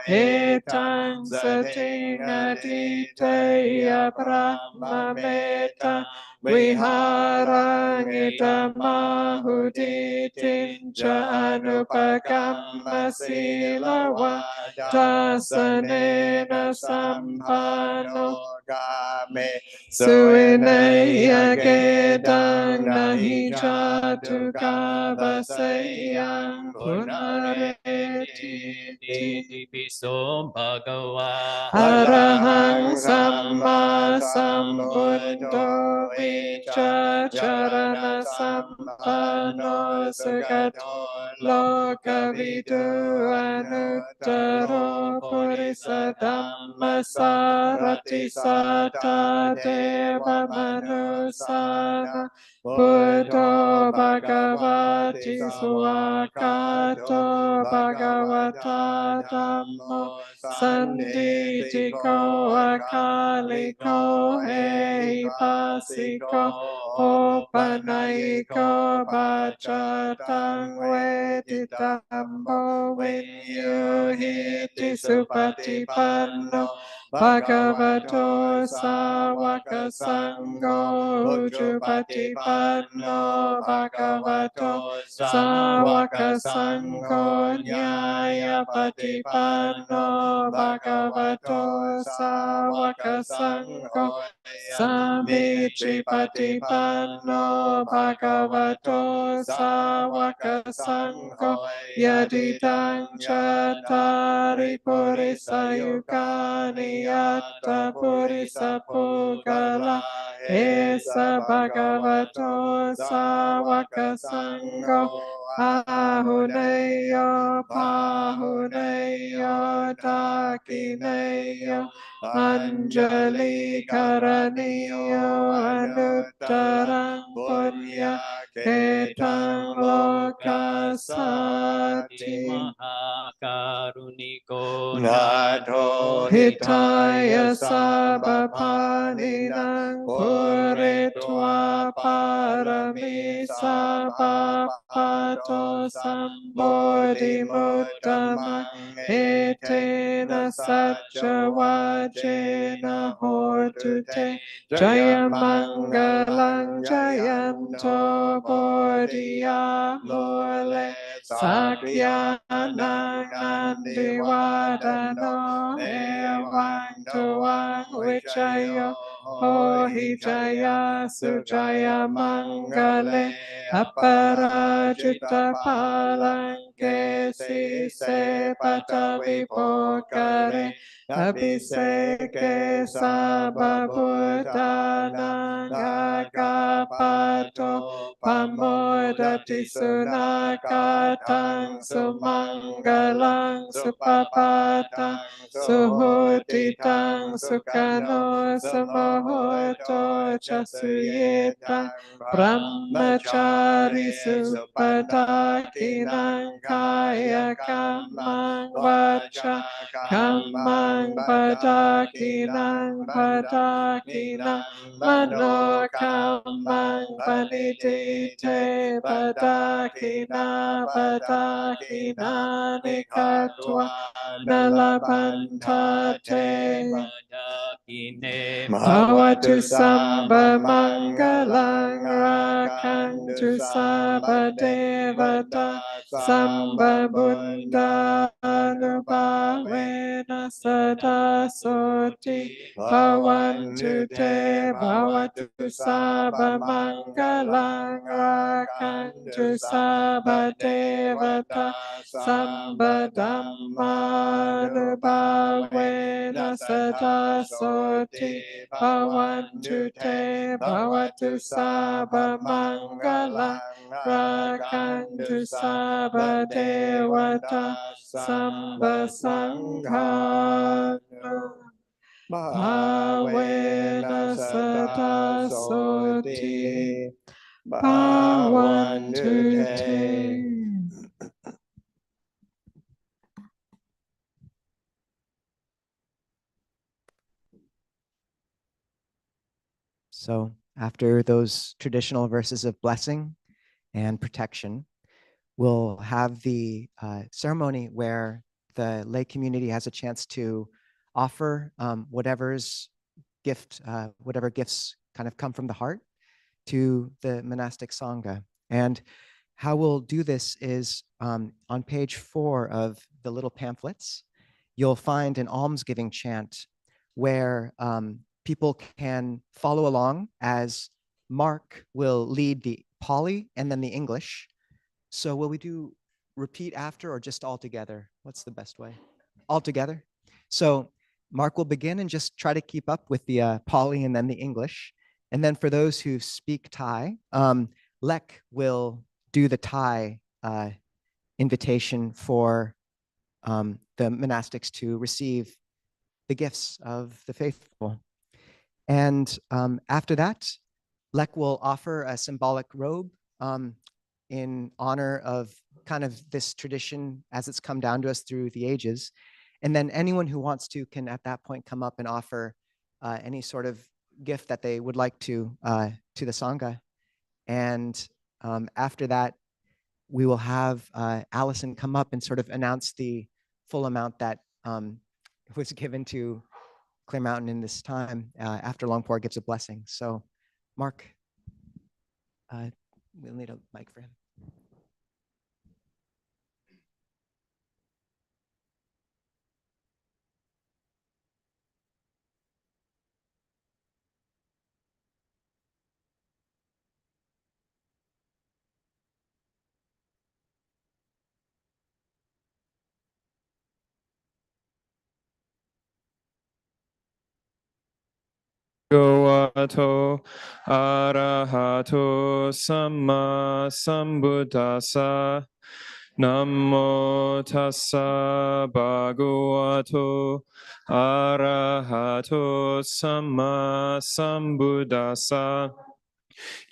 Etang Sating Aditeya Brahma Meta Viharang Itamahuditin Cha Anupakamma Silawa Tasanena Sampano Game Suvinaya Gedang Nahi Jatu Kavasayang Punare ติปิโสภะคะวา อะระหังสัมมาสัมพุทโธวิชชาจารณะสัมปันโนสุขโตโลกวิทูอนุตตโรปุริสธัมมัสสารติสัทธาเทวมนุสสานังพุทโธภะคะวะติสุวากาโตภะคะวะตาธัมโมสันติติโกอาคาลิโกเอหิปัสสิโกโอปนัยโกปัจจตังเวทิตัมโพวินยูหิติสุปฏิปันโนภะคะวะโตสาวกสังโฆจุปฏิปันโนภะคะวะโตสาวกสังโฆญาณปฏิปันโนภะคะวะโตสาวกสังโฆสามิจิปฏิปันโนภะคะวะโตสาวกสังโฆยะติตังจัตตาริปุริสยุคานิยัตตาปุริสปุกะละเอสะภะคะวะโตสาวกสังโฆอาหุเนยโยภาหุเนยโยตากิเนยโยอัญจลิกรณีโยอนุตตรังปุญญาเขตังโลกัสสัตถิ มหาการุณิโก นาโทหิทายาสัพพานินังปุริตวาปารมิสัพพะโตสัมโพธิมุตตมังเอเทนะสัจจวาเจนะโหตุเตจยมังกลังจยันโตโพธิยาโมเลสักยานังนันติวาดโนเอวังตวังวิจัยโยโหหิจายาสุจายามังกะเลอปราจิตตภาลังเกสิเสปัตวิโภกะเรอภิเศกเกสาบะพุทธานังอากาปะโตปโมดติสุนาคาตังสุมังกลังสุปปาตังสุโหติตังสุขโนสมโหโตจัสสุเยตังพรหมจาริสุปตากินังกายกัมมังวัจจาคัมมังปตากินังปตากินังมโนคัมมังปณิทิเตปตากินาปตากินานิคัตวะนาลพันธาเทภวตุสัมปมังกลังราคันตุสัพพเทวตาสัมปบุญญานุภาเวนัสสดาโสติภวันตุเตภวตุสัพพมังกลังราคันตุสัพพเทวตาสัมปธัมมานุภาเวนัสสดาโสติภวันตุเตภวตุสัพพมังกลังราคันตุสัพพเทวตาสัมปสังฆานุภาเวนัสสดาโสติภวันตุเตSo after those traditional verses of blessing and protection, we'll have the ceremony where the lay community has a chance to offer whatever gifts kind of come from the heart to the monastic sangha. And how we'll do this is on page 4 of the little pamphlets, you'll find an almsgiving chant where people can follow along as Mark will lead the Pali and then the English. So will we do repeat after or just all together? What's the best way? All together? So Mark will begin and just try to keep up with the Pali and then the English. And then for those who speak Thai, Lek will do the Thai invitation for the monastics to receive the gifts of the faithful. And after that, Lek will offer a symbolic robe in honor of kind of this tradition as it's come down to us through the ages. And then anyone who wants to can at that point come up and offer any sort of gift that they would like to the Sangha. And after that, we will have Allison come up and sort of announce the full amount that was given to Clear Mountain in this time after Luang Por gives a blessing. So Mark, we'll need a mic for him. Bhagavato arahato samma sambuddhassa namo tassa bhagavato arahato samma sambuddhassa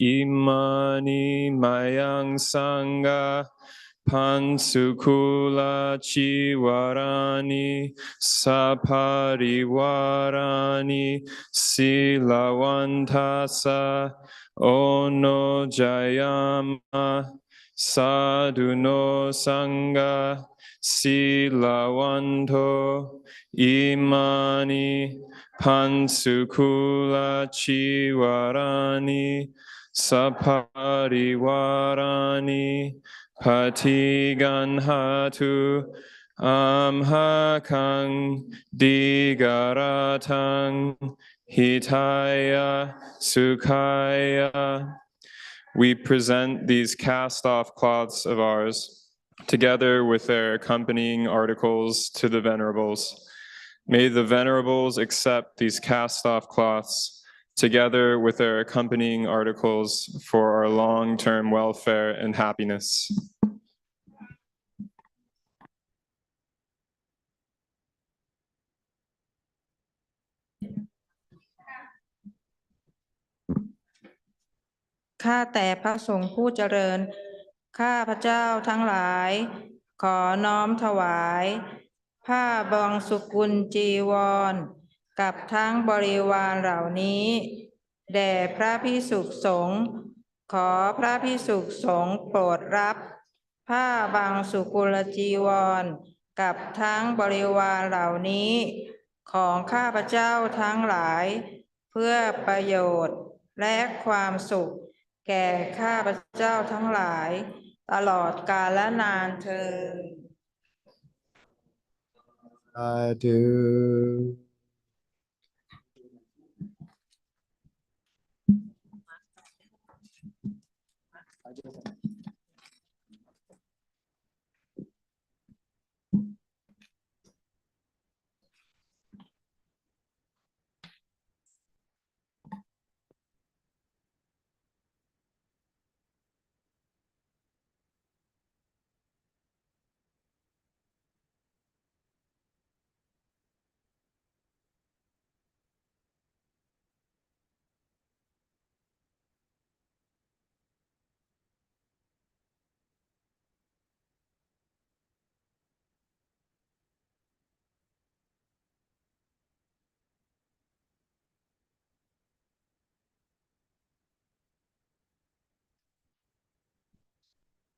imani mayang sangha Pansukula Chiwarani Sapariwarani Silawantasa Ono Jayama Sadhuno Sangha Silawanto Imani Pansukula Chiwarani Sapariwarani Patiganhatu amhakang digaratang hitaya sukhaya. We present these cast-off cloths of ours, together with their accompanying articles to the venerables. May the venerables accept these cast-off cloths, together with their accompanying articles for our long-term welfare and happiness.ข้าแต่พระสงฆ์ผู้เจริญข้าพระเจ้าทั้งหลายขอน้อมถวายผ้าบางสุกุลจีวรกับทั้งบริวารเหล่านี้แด่พระภิกษุสงฆ์ขอพระภิกษุสงฆ์โปรดรับผ้าบางสุกุลจีวรกับทั้งบริวารเหล่านี้ของข้าพเจ้าทั้งหลายเพื่อประโยชน์และความสุขแก่ข้าพเจ้าทั้งหลายตลอดกาลนานเทอญ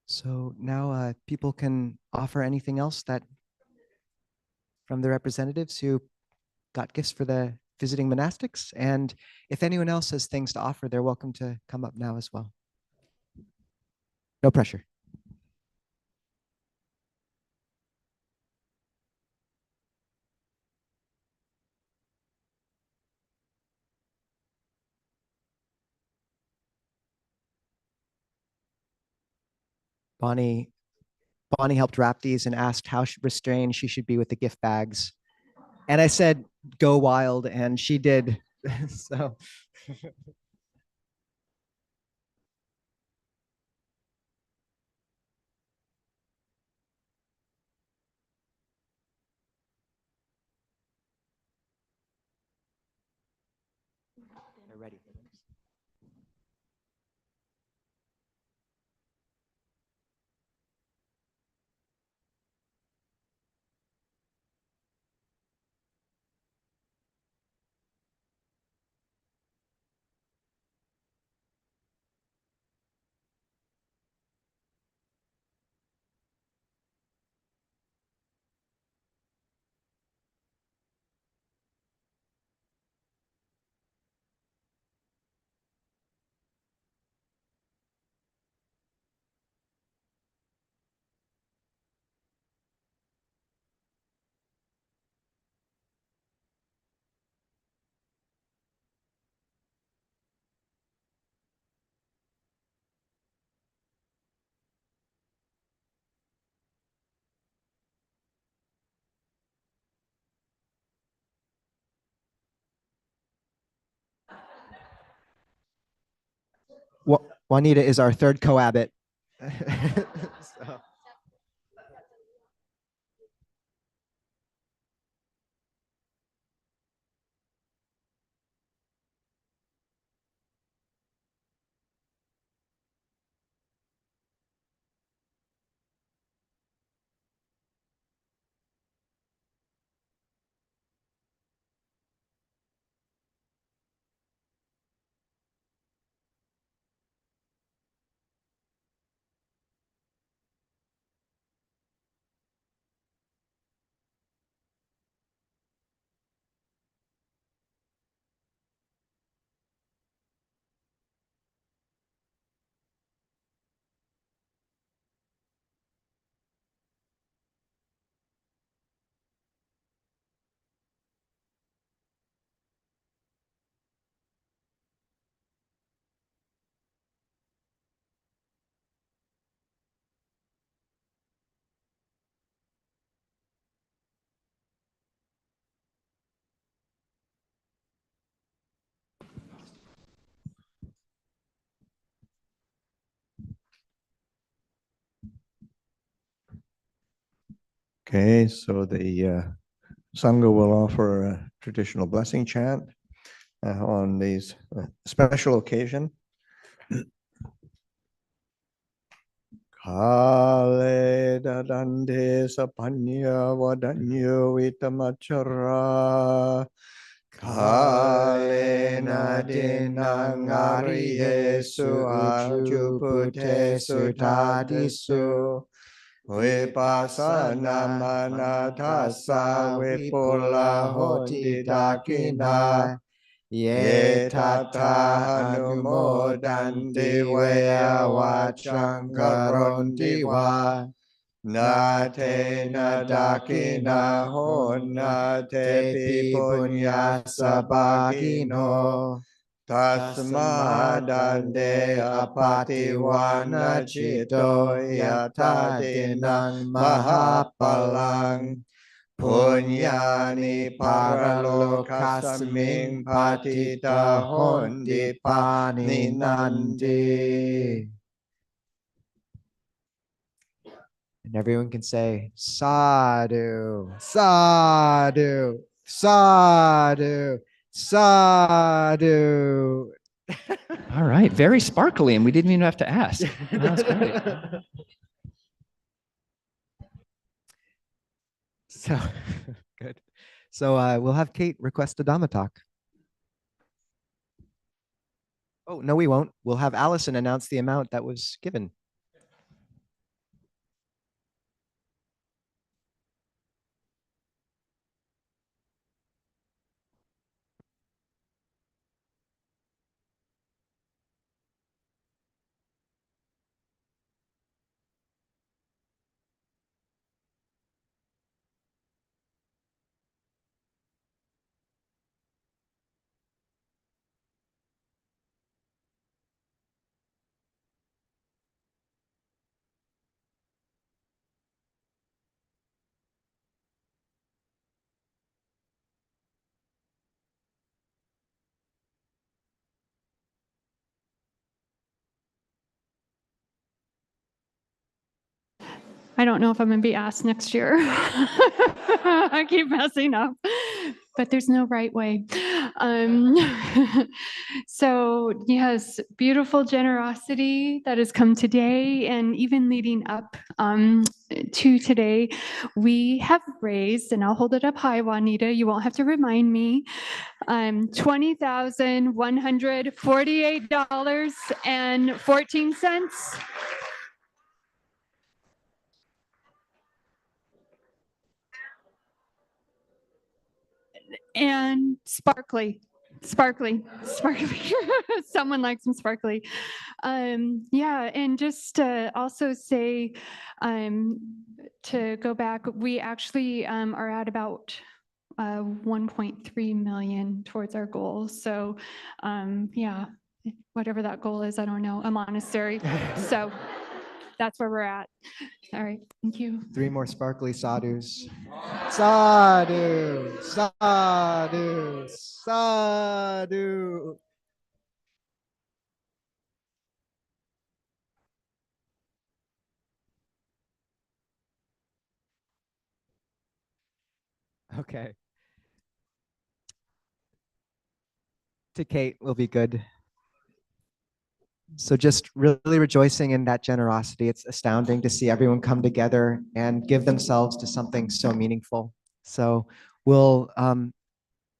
So now people can offer anything else that from the representatives who got gifts for the visiting monastics. And if anyone else has things to offer, they're welcome to come up now as well. No pressure. Bonnie Bonnie helped wrap these and asked how restrained she should be with the gift bags. And I said, go wild, and she did. So. They're ready. Juanita is our third cohabit. So. Okay, so the Sangha will offer a traditional blessing chant on these special occasion. Kale dadande sapanya vadanyo vitamachara. Kale nadinangari Yesu ajupute sutadisu. Vipassana manatasa vipula hoti dakina. Ye tata hanumodanti vaya vachankaronti va. Nate nadakina honate pipunya sabagino. Tasmadande apatiwana cito yatadinang mahapalang. Punyani paralokasaming patita hondi paninandi. And everyone can say, sadhu, sadhu, sadhu, sadhu. All right, very sparkly, and we didn't even have to ask. That's great. So good. So we'll have Kate request a Dhamma talk. Oh, no, we won't. We'll have Allison announce the amount that was given. I don't know if I'm going to be asked next year. I keep messing up, but there's no right way. So yes, beautiful generosity that has come today, and even leading up to today, we have raised, and I'll hold it up high, Juanita, you won't have to remind me, $20,148.14. And sparkly. Someone likes some sparkly. Yeah, and just to also say, to go back, we actually are at about 1.3 million towards our goal. So yeah, whatever that goal is, I don't know, a monastery. So that's where we're at. All right, thank you. 3 more sparkly sadhus. Sadhu, sadhu, sadhu. Okay. To Kate will be good. So just really rejoicing in that generosity. It's astounding to see everyone come together and give themselves to something so meaningful. So we'll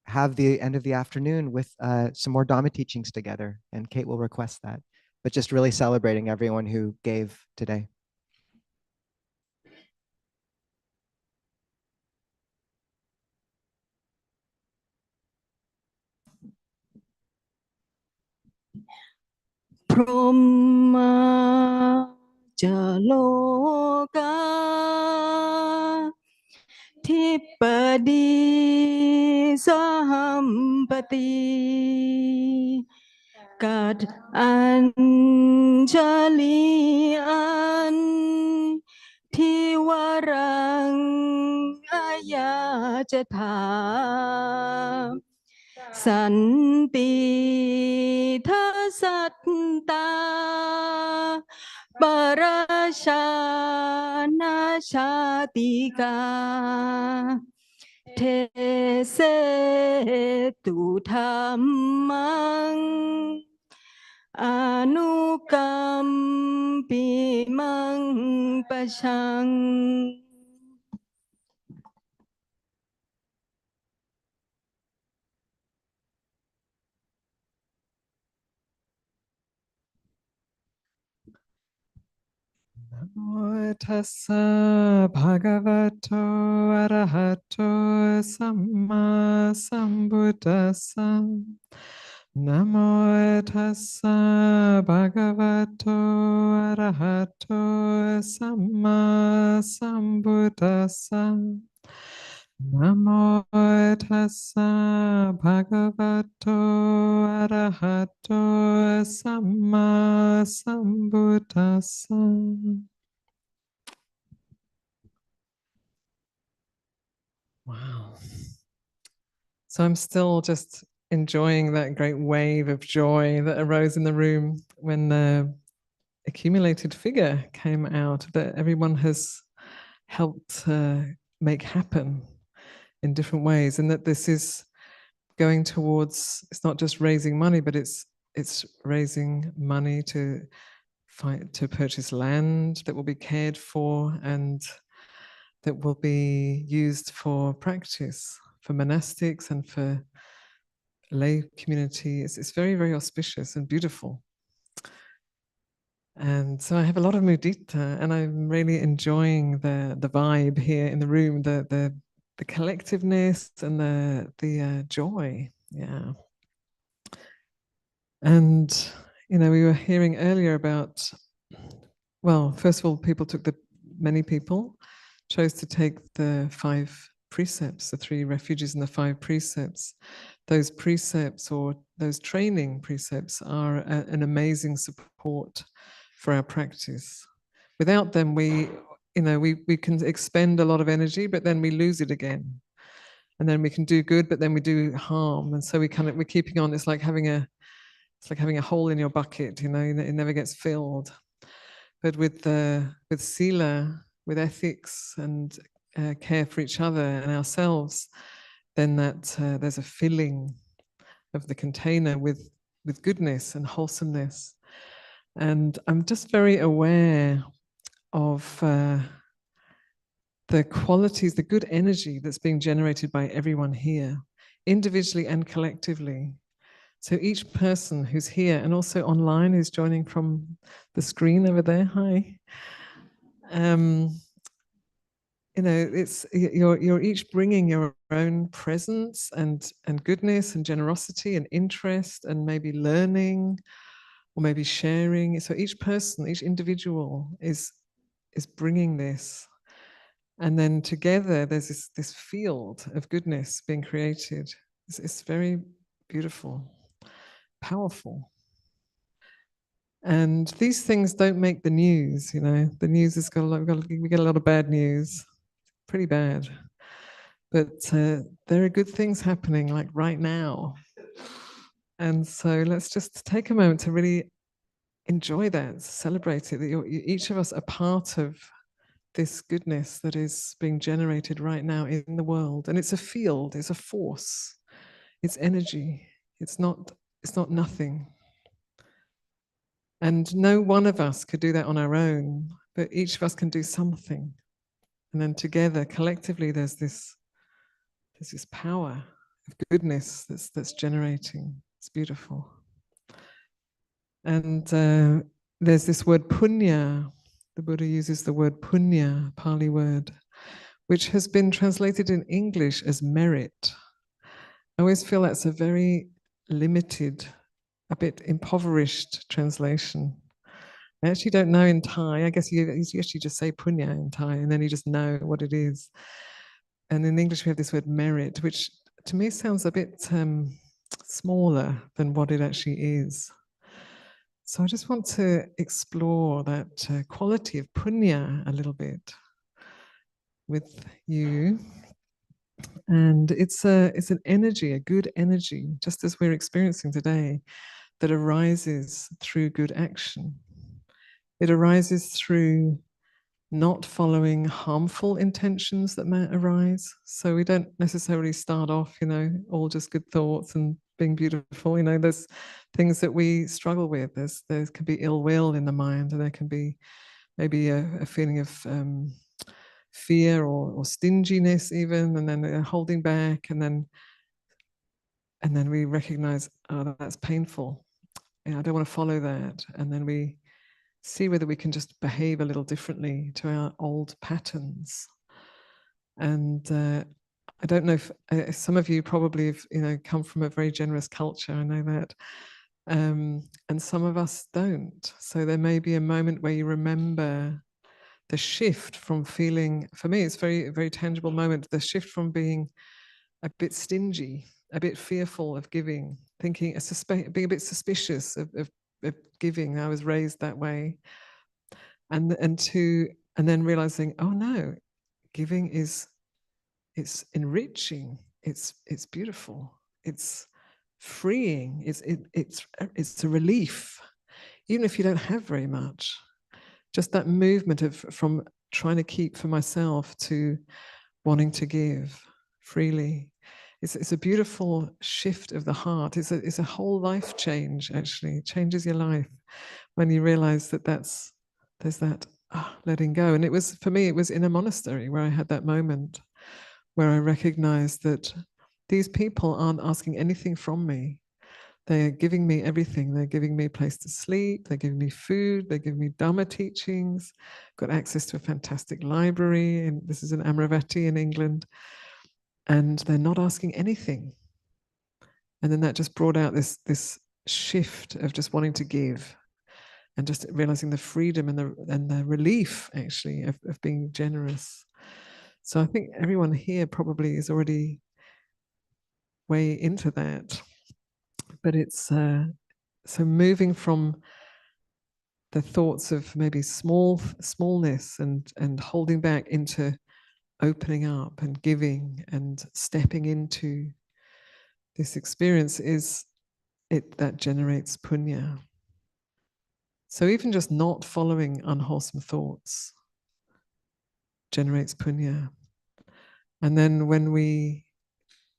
have the end of the afternoon with some more Dhamma teachings together, and Kate will request that. But just really celebrating everyone who gave today. Brahma Jaloka Tipadi Sahampati Kad Anjali An Tiwarang Ayajatha Santi Thasatta Parashana Shatika Tese Tu Dhammang Anukampimang Pashang. Namo tassa bhagavato arahato samma sambuddhassa. Namo tassa bhagavato arahato samma sambuddhassa. Namo tassa bhagavato arahato samma sambuddhassa. Wow. So I'm still just enjoying that great wave of joy that arose in the room when the accumulated figure came out that everyone has helped make happen in different ways, and that this is going towards, it's not just raising money, but it's raising money to purchase land that will be cared for and that will be used for practice for monastics and for lay community. It's very, very auspicious and beautiful. And so I have a lot of mudita, and I'm really enjoying the vibe here in the room, the collectiveness and the joy. Yeah. And we were hearing earlier about, well, first of all, many people chose to take the 5 precepts, the 3 refuges and the 5 precepts. Those precepts or those training precepts are an amazing support for our practice. Without them, we can expend a lot of energy, but then we lose it again. And then we can do good, but then we do harm. And so we're keeping on. It's like having a hole in your bucket, it never gets filled. But with sila, with ethics and care for each other and ourselves, then that there's a filling of the container with goodness and wholesomeness. And I'm just very aware of the qualities, the good energy that's being generated by everyone here, individually and collectively. So each person who's here and also online who's joining from the screen over there, hi. You know, it's you're each bringing your own presence and goodness and generosity and interest and maybe learning or maybe sharing. So each person, each individual is bringing this, and then together there's this field of goodness being created. It's very beautiful, powerful. And these things don't make the news, you know. The news has got we get a lot of bad news, pretty bad. But there are good things happening like right now. And so let's just take a moment to really enjoy that, celebrate it, that each of us are part of this goodness that is being generated right now in the world. And it's a field, it's a force, it's energy. It's not nothing. And no one of us could do that on our own, but each of us can do something. And then together, collectively, there's this power of goodness that's generating. It's beautiful. And there's this word punya. The Buddha uses the word punya, Pali word, which has been translated in English as merit. I always feel that's a very limited, a bit impoverished translation. I actually don't know in Thai. I guess you actually just say punya in Thai and then you just know what it is. And in English we have this word merit, which to me sounds a bit smaller than what it actually is. So I just want to explore that quality of punya a little bit with you. And it's an energy, a good energy, just as we're experiencing today, that arises through good action. It arises through not following harmful intentions that might arise. So we don't necessarily start off, you know, all just good thoughts and being beautiful. You know, there's things that we struggle with. There can be ill will in the mind, and there can be maybe a feeling of fear or stinginess even, and then holding back, and then we recognize, oh, that's painful. I don't want to follow that. And then we see whether we can just behave a little differently to our old patterns. And I don't know if some of you probably have, you know, come from a very generous culture. I know that. And some of us don't. So there may be a moment where you remember the shift from feeling, for me, it's very, very tangible moment, the shift from being a bit stingy, a bit fearful of giving, thinking, being a bit suspicious of giving. I was raised that way. And then realizing, oh no, giving it's enriching, it's beautiful, it's freeing, it's a relief, even if you don't have very much. Just that movement from trying to keep for myself to wanting to give freely. It's a beautiful shift of the heart. It's a whole life change, actually. It changes your life when you realize that there's that letting go. And it was, for me, it was in a monastery where I had that moment where I recognized that these people aren't asking anything from me. They're giving me everything. They're giving me a place to sleep. They're giving me food. They're giving me Dhamma teachings. Got access to a fantastic library. And this is in Amaravati in England. And they're not asking anything. And then that just brought out this shift of just wanting to give and just realizing the freedom and the relief, actually, of being generous. So I think everyone here probably is already way into that. But it's so moving from the thoughts of maybe smallness and holding back into opening up and giving and stepping into this experience that generates punya. So even just not following unwholesome thoughts, generates punya. And then when we,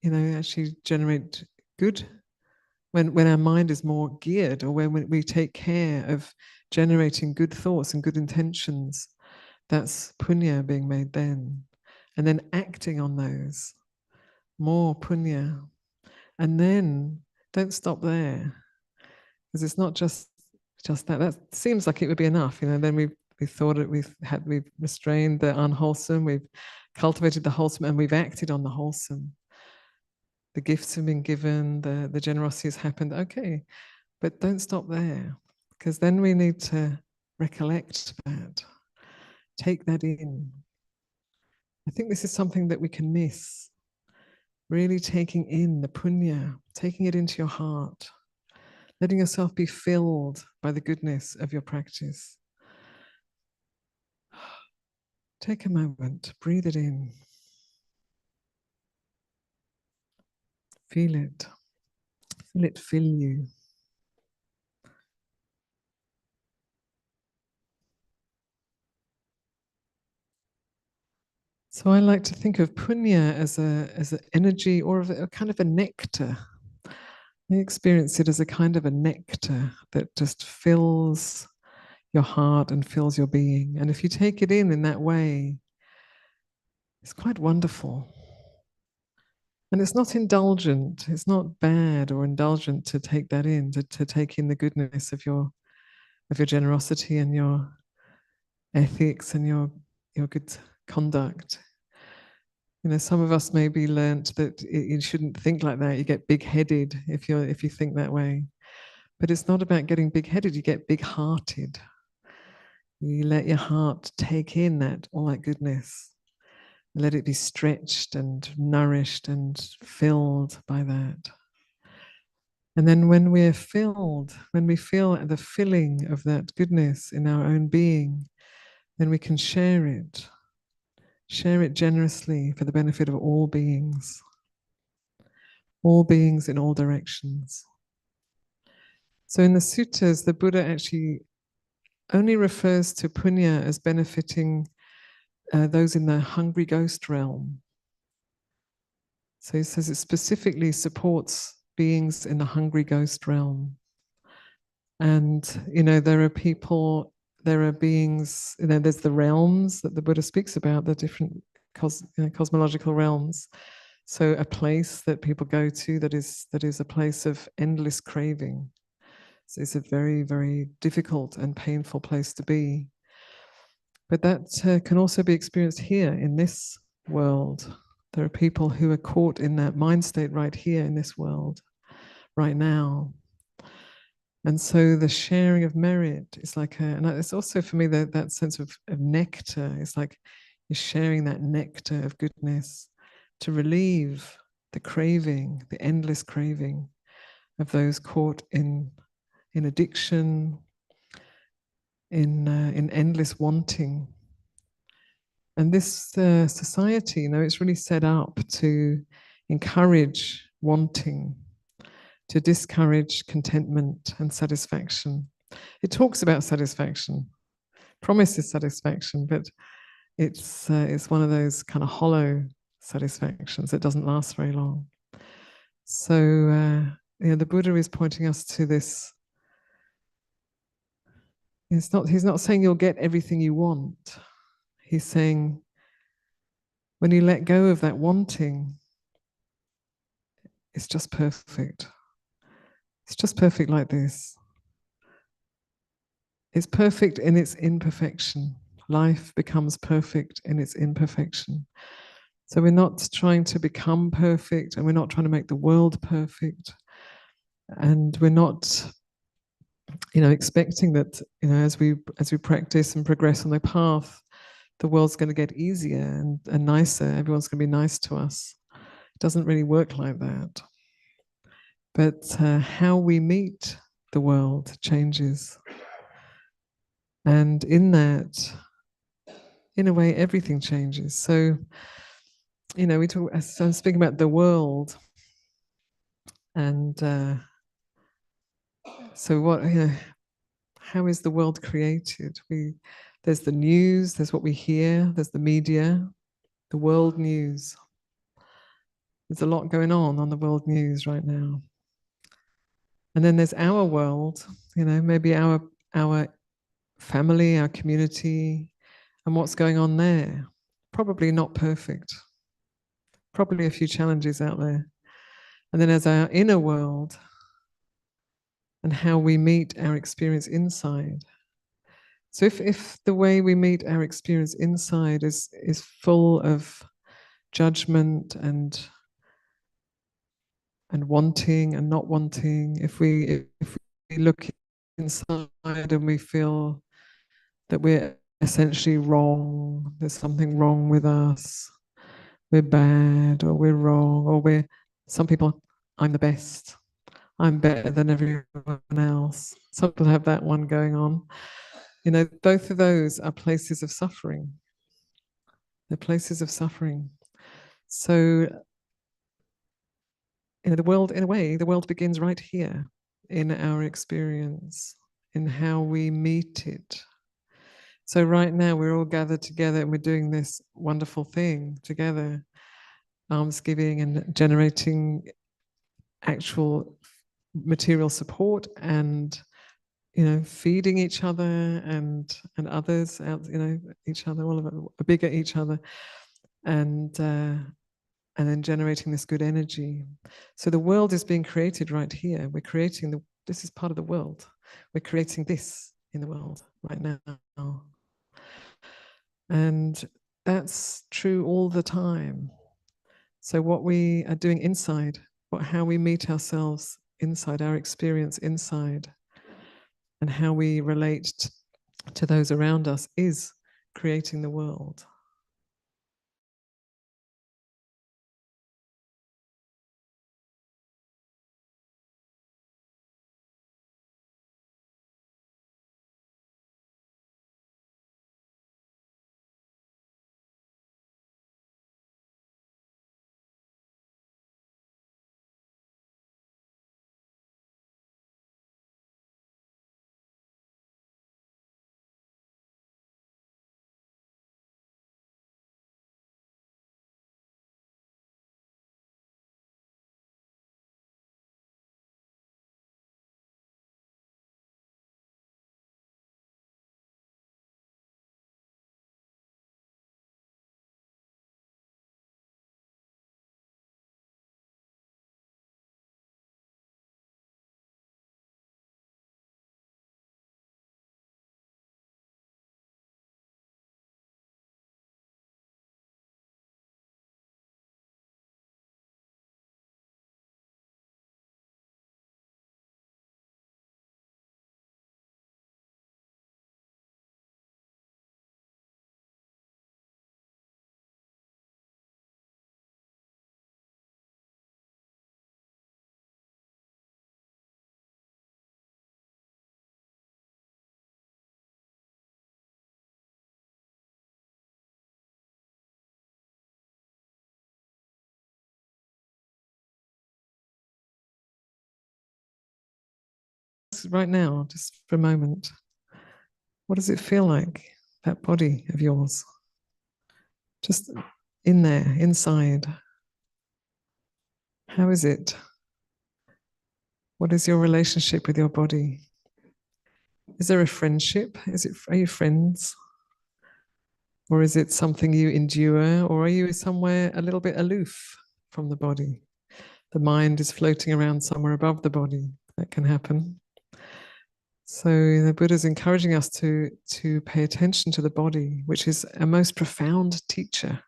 actually generate good, when our mind is more geared, or when we take care of generating good thoughts and good intentions, that's punya being made then. And then acting on those, more punya. And then don't stop there, because it's not just that. That seems like it would be enough, then we thought it, we've restrained the unwholesome, we've cultivated the wholesome, and we've acted on the wholesome. The gifts have been given, the generosity has happened. Okay, but don't stop there, because then we need to recollect that, take that in. I think this is something that we can miss. Really taking in the punya, taking it into your heart, letting yourself be filled by the goodness of your practice. Take a moment, breathe it in. Feel it fill you. So I like to think of punya as an energy, or a kind of a nectar. I experience it as a kind of a nectar that just fills your heart and fills your being. And if you take it in that way, it's quite wonderful. And it's not indulgent. It's not bad or indulgent to take that in, to take in the goodness of your generosity and your ethics and your good conduct. Some of us maybe learnt that you shouldn't think like that. You get big-headed if you think that way. But it's not about getting big-headed. You get big-hearted. You let your heart take in all that goodness. Let it be stretched and nourished and filled by that. And then when we're filled, when we feel the filling of that goodness in our own being, then we can share it. Share it generously for the benefit of all beings in all directions. So in the suttas, the Buddha actually only refers to punya as benefiting those in the hungry ghost realm. So he says it specifically supports beings in the hungry ghost realm. And, there are beings, there's the realms that the Buddha speaks about, the different cosmological realms. So a place that people go to that is a place of endless craving. So it's a very, very difficult and painful place to be. But that can also be experienced here in this world. There are people who are caught in that mind state right here in this world, right now. And so the sharing of merit is like and it's also for me that sense of nectar. It's like you're sharing that nectar of goodness to relieve the craving, the endless craving of those caught in addiction, in endless wanting. And this society, it's really set up to encourage wanting, to discourage contentment and satisfaction. It talks about satisfaction, promises satisfaction, but it's one of those kind of hollow satisfactions that doesn't last very long. So the Buddha is pointing us to this. He's not saying you'll get everything you want. He's saying when you let go of that wanting, it's just perfect. It's just perfect like this. It's perfect in its imperfection. Life becomes perfect in its imperfection. So we're not trying to become perfect, and we're not trying to make the world perfect. And we're not, expecting that, as we practice and progress on the path, the world's going to get easier and nicer. Everyone's going to be nice to us. It doesn't really work like that. But how we meet the world changes. And in that, in a way, everything changes. So, we talk, so I'm speaking about the world. And so what, how is the world created? There's the news, there's what we hear, there's the media, the world news. There's a lot going on the world news right now. And then there's our world, you know, maybe our family, our community, and what's going on there. Probably not perfect. Probably a few challenges out there. And then there's our inner world and how we meet our experience inside. So if the way we meet our experience inside is full of judgment and wanting and not wanting, if we look inside and we feel that we're essentially wrong, there's something wrong with us, we're bad or we're wrong, or some people, I'm the best, I'm better than everyone else. Some people have that one going on. You know, both of those are places of suffering. They're places of suffering. So, you know, the world, in a way, the world begins right here in our experience, in how we meet it. So right now we're all gathered together and we're doing this wonderful thing together, almsgiving and generating actual material support and, you know, feeding each other and others out, you know, each other, all of it, big at each other, and then generating this good energy. So the world is being created right here. We're creating this is part of the world. We're creating this in the world right now. And that's true all the time. So what we are doing inside, how we meet ourselves inside, our experience inside, and how we relate to those around us is creating the world. Right now, just for a moment, what does it feel like, that body of yours? Just in there, inside. How is it? What is your relationship with your body? Is there a friendship? Are you friends? Or is it something you endure? Or are you somewhere a little bit aloof from the body? The mind is floating around somewhere above the body. That can happen. So the Buddha is encouraging us to pay attention to the body, which is a most profound teacher.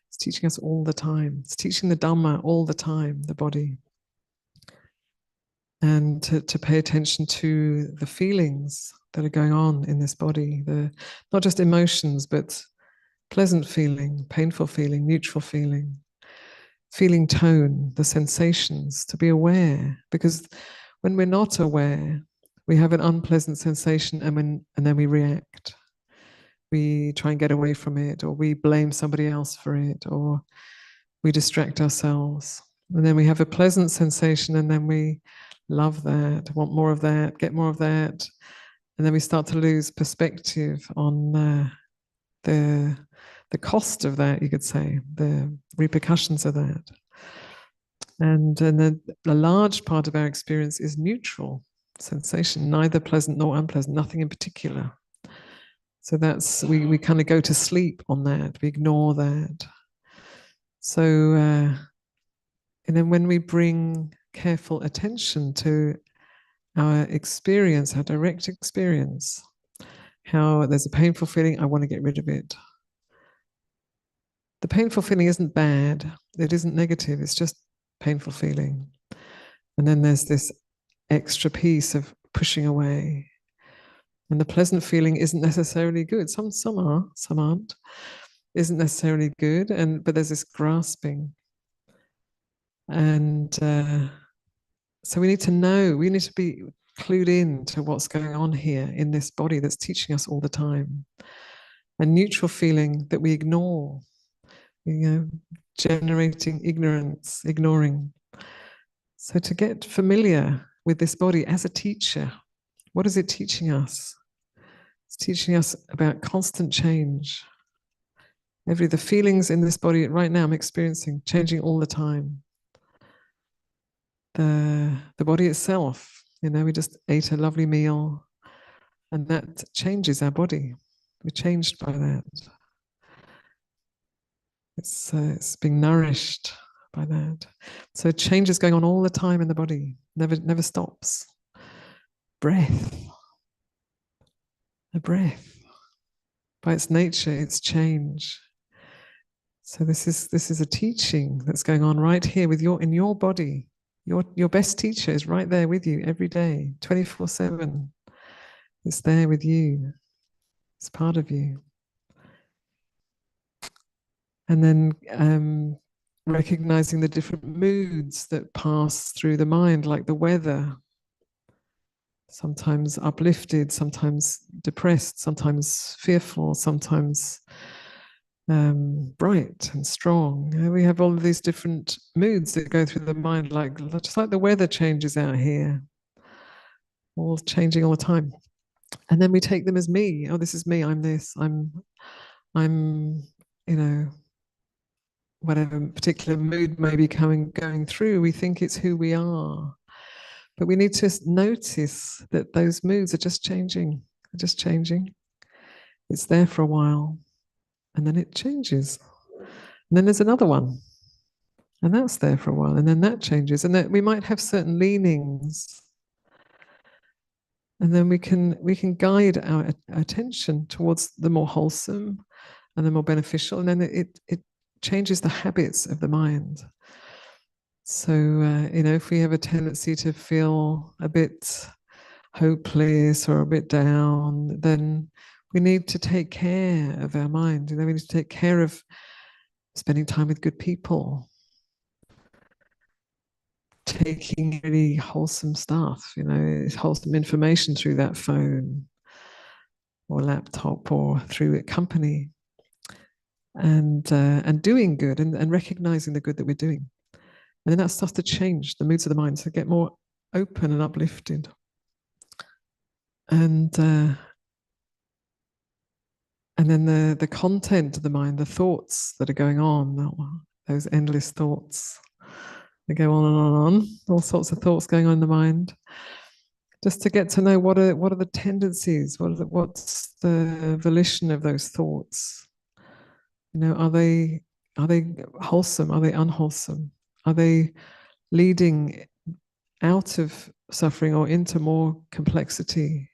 It's teaching us all the time. It's teaching the Dhamma all the time, the body. And to pay attention to the feelings that are going on in this body, not just emotions, but pleasant feeling, painful feeling, neutral feeling, feeling tone, the sensations, to be aware. Because when we're not aware, we have an unpleasant sensation and then we react. We try and get away from it, or we blame somebody else for it, or we distract ourselves. And then we have a pleasant sensation and then we love that, want more of that, get more of that. And then we start to lose perspective on the cost of that, you could say, the repercussions of that. And then a large part of our experience is neutral sensation, neither pleasant nor unpleasant, nothing in particular. So that's, we kind of go to sleep on that, we ignore that. So, and then when we bring careful attention to our experience, our direct experience, how there's a painful feeling, I want to get rid of it. The painful feeling isn't bad, it isn't negative, it's just painful feeling. And then there's this extra piece of pushing away. And the pleasant feeling isn't necessarily good. Some are, some aren't. Isn't necessarily good, but there's this grasping. And so we need to know, we need to be clued in to what's going on here in this body that's teaching us all the time. A neutral feeling that we ignore, generating ignorance, ignoring. So to get familiar with this body as a teacher, what is it teaching us? It's teaching us about constant change. The feelings in this body right now I'm experiencing, changing all the time. The body itself, we just ate a lovely meal and that changes our body. We're changed by that. It's being nourished by that. So change is going on all the time in the body, never stops. Breath. A breath. By its nature, it's change. So this is a teaching that's going on right here in your body. Your best teacher is right there with you every day, 24/7. It's there with you. It's part of you. And then recognizing the different moods that pass through the mind, like the weather. Sometimes uplifted, sometimes depressed, sometimes fearful, sometimes bright and strong. We have all of these different moods that go through the mind, just like the weather changes out here, all changing all the time. And then we take them as me. Oh, this is me. I'm this. I'm whatever particular mood may be going through. We think it's who we are, but we need to notice that those moods are just changing. They're just changing. It's there for a while. And then it changes. And then there's another one. And that's there for a while. And then that changes. And that we might have certain leanings. And then we can guide our attention towards the more wholesome and the more beneficial. And then it changes the habits of the mind. So, if we have a tendency to feel a bit hopeless or a bit down, then we need to take care of our mind. We need to take care of spending time with good people, taking really wholesome stuff, wholesome information through that phone or laptop or through a company, and doing good and recognizing the good that we're doing. And then that starts to change the moods of the mind, so get more open and uplifted. And then the content of the mind, the thoughts that are going on, those endless thoughts, they go on and on and on, all sorts of thoughts going on in the mind. Just to get to know what are the tendencies, what's the volition of those thoughts. Are they wholesome? Are they unwholesome? Are they leading out of suffering or into more complexity?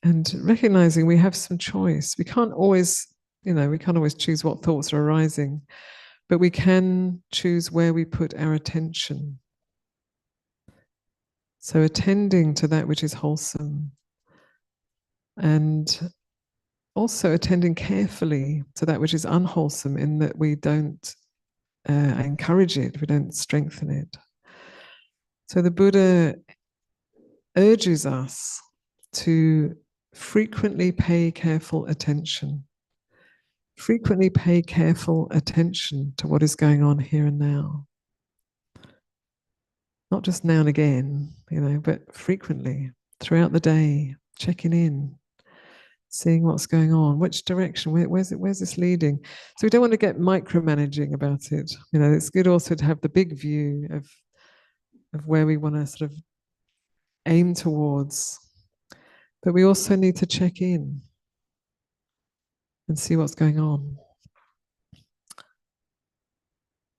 And recognizing we have some choice. We can't always choose what thoughts are arising, but we can choose where we put our attention. So attending to that which is wholesome, and also attending carefully to that which is unwholesome, in that we don't encourage it, we don't strengthen it. So the Buddha urges us to frequently pay careful attention. Frequently pay careful attention to what is going on here and now. Not just now and again, but frequently. throughout the day, checking in, seeing what's going on, which direction, where's this leading? So we don't want to get micromanaging about it. You know, it's good also to have the big view of where we want to sort of aim towards, but we also need to check in and see what's going on.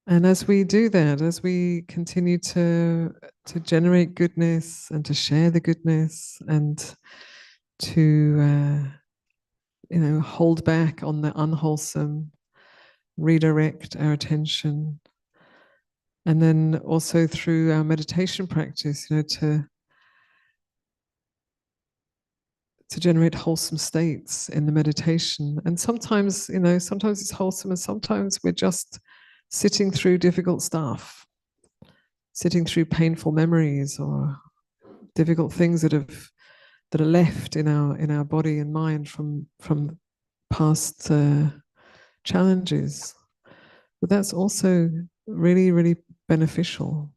And as we do that, as we continue to generate goodness and to share the goodness and to hold back on the unwholesome, redirect our attention, and then also through our meditation practice, to generate wholesome states in the meditation. And sometimes, sometimes it's wholesome, and sometimes we're just sitting through difficult stuff, sitting through painful memories or difficult things that are left in our body and mind from past challenges. But that's also really, really beneficial.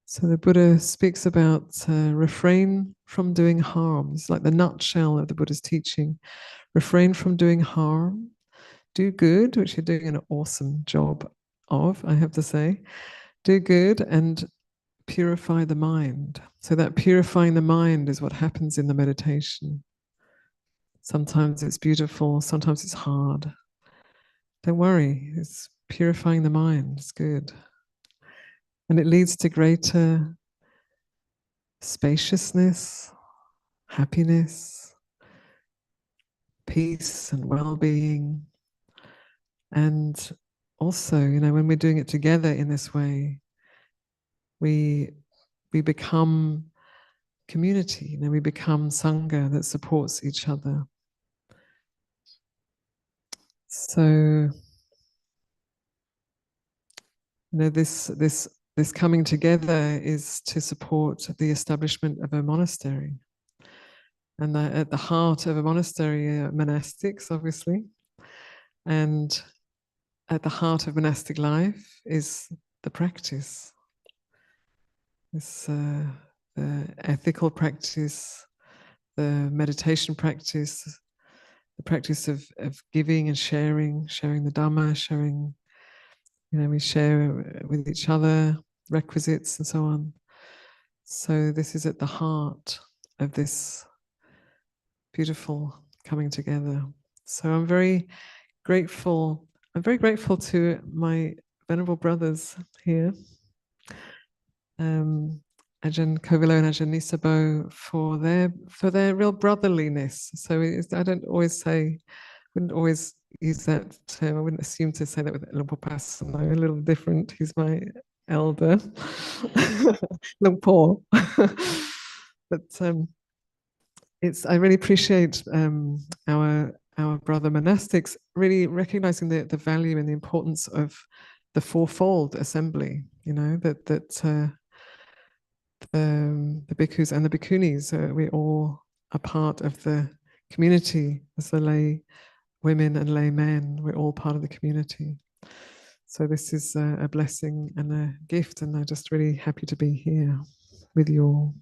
So the Buddha speaks about refrain from doing harm. It's like the nutshell of the Buddha's teaching. Refrain from doing harm, do good, which you're doing an awesome job of, I have to say. Do good and purify the mind. So that purifying the mind is what happens in the meditation. Sometimes it's beautiful, sometimes it's hard. Don't worry, it's purifying the mind, it's good. And it leads to greater spaciousness, happiness, peace and well-being. And also, when we're doing it together in this way, we become community, we become Sangha that supports each other. So, this coming together is to support the establishment of a monastery. And at the heart of a monastery are monastics, obviously. And at the heart of monastic life is the practice. It's the ethical practice, the meditation practice, the practice of giving and sharing the Dhamma, sharing, we share with each other requisites and so on. So this is at the heart of this beautiful coming together. So I'm very grateful. I'm very grateful to my venerable brothers here, Ajahn Kovilo and Ajahn Nisabo, for their real brotherliness. So I wouldn't always use that term. I wouldn't assume to say that with Luang Por Pasanno. A little different. He's my elder, Luang Por. But I really appreciate our brother monastics really recognizing the value and the importance of the fourfold assembly. That the bhikkhus and the bhikkhunis, we all are part of the community as the lay women and lay men. We're all part of the community. So this is a blessing and a gift, and I'm just really happy to be here with you all.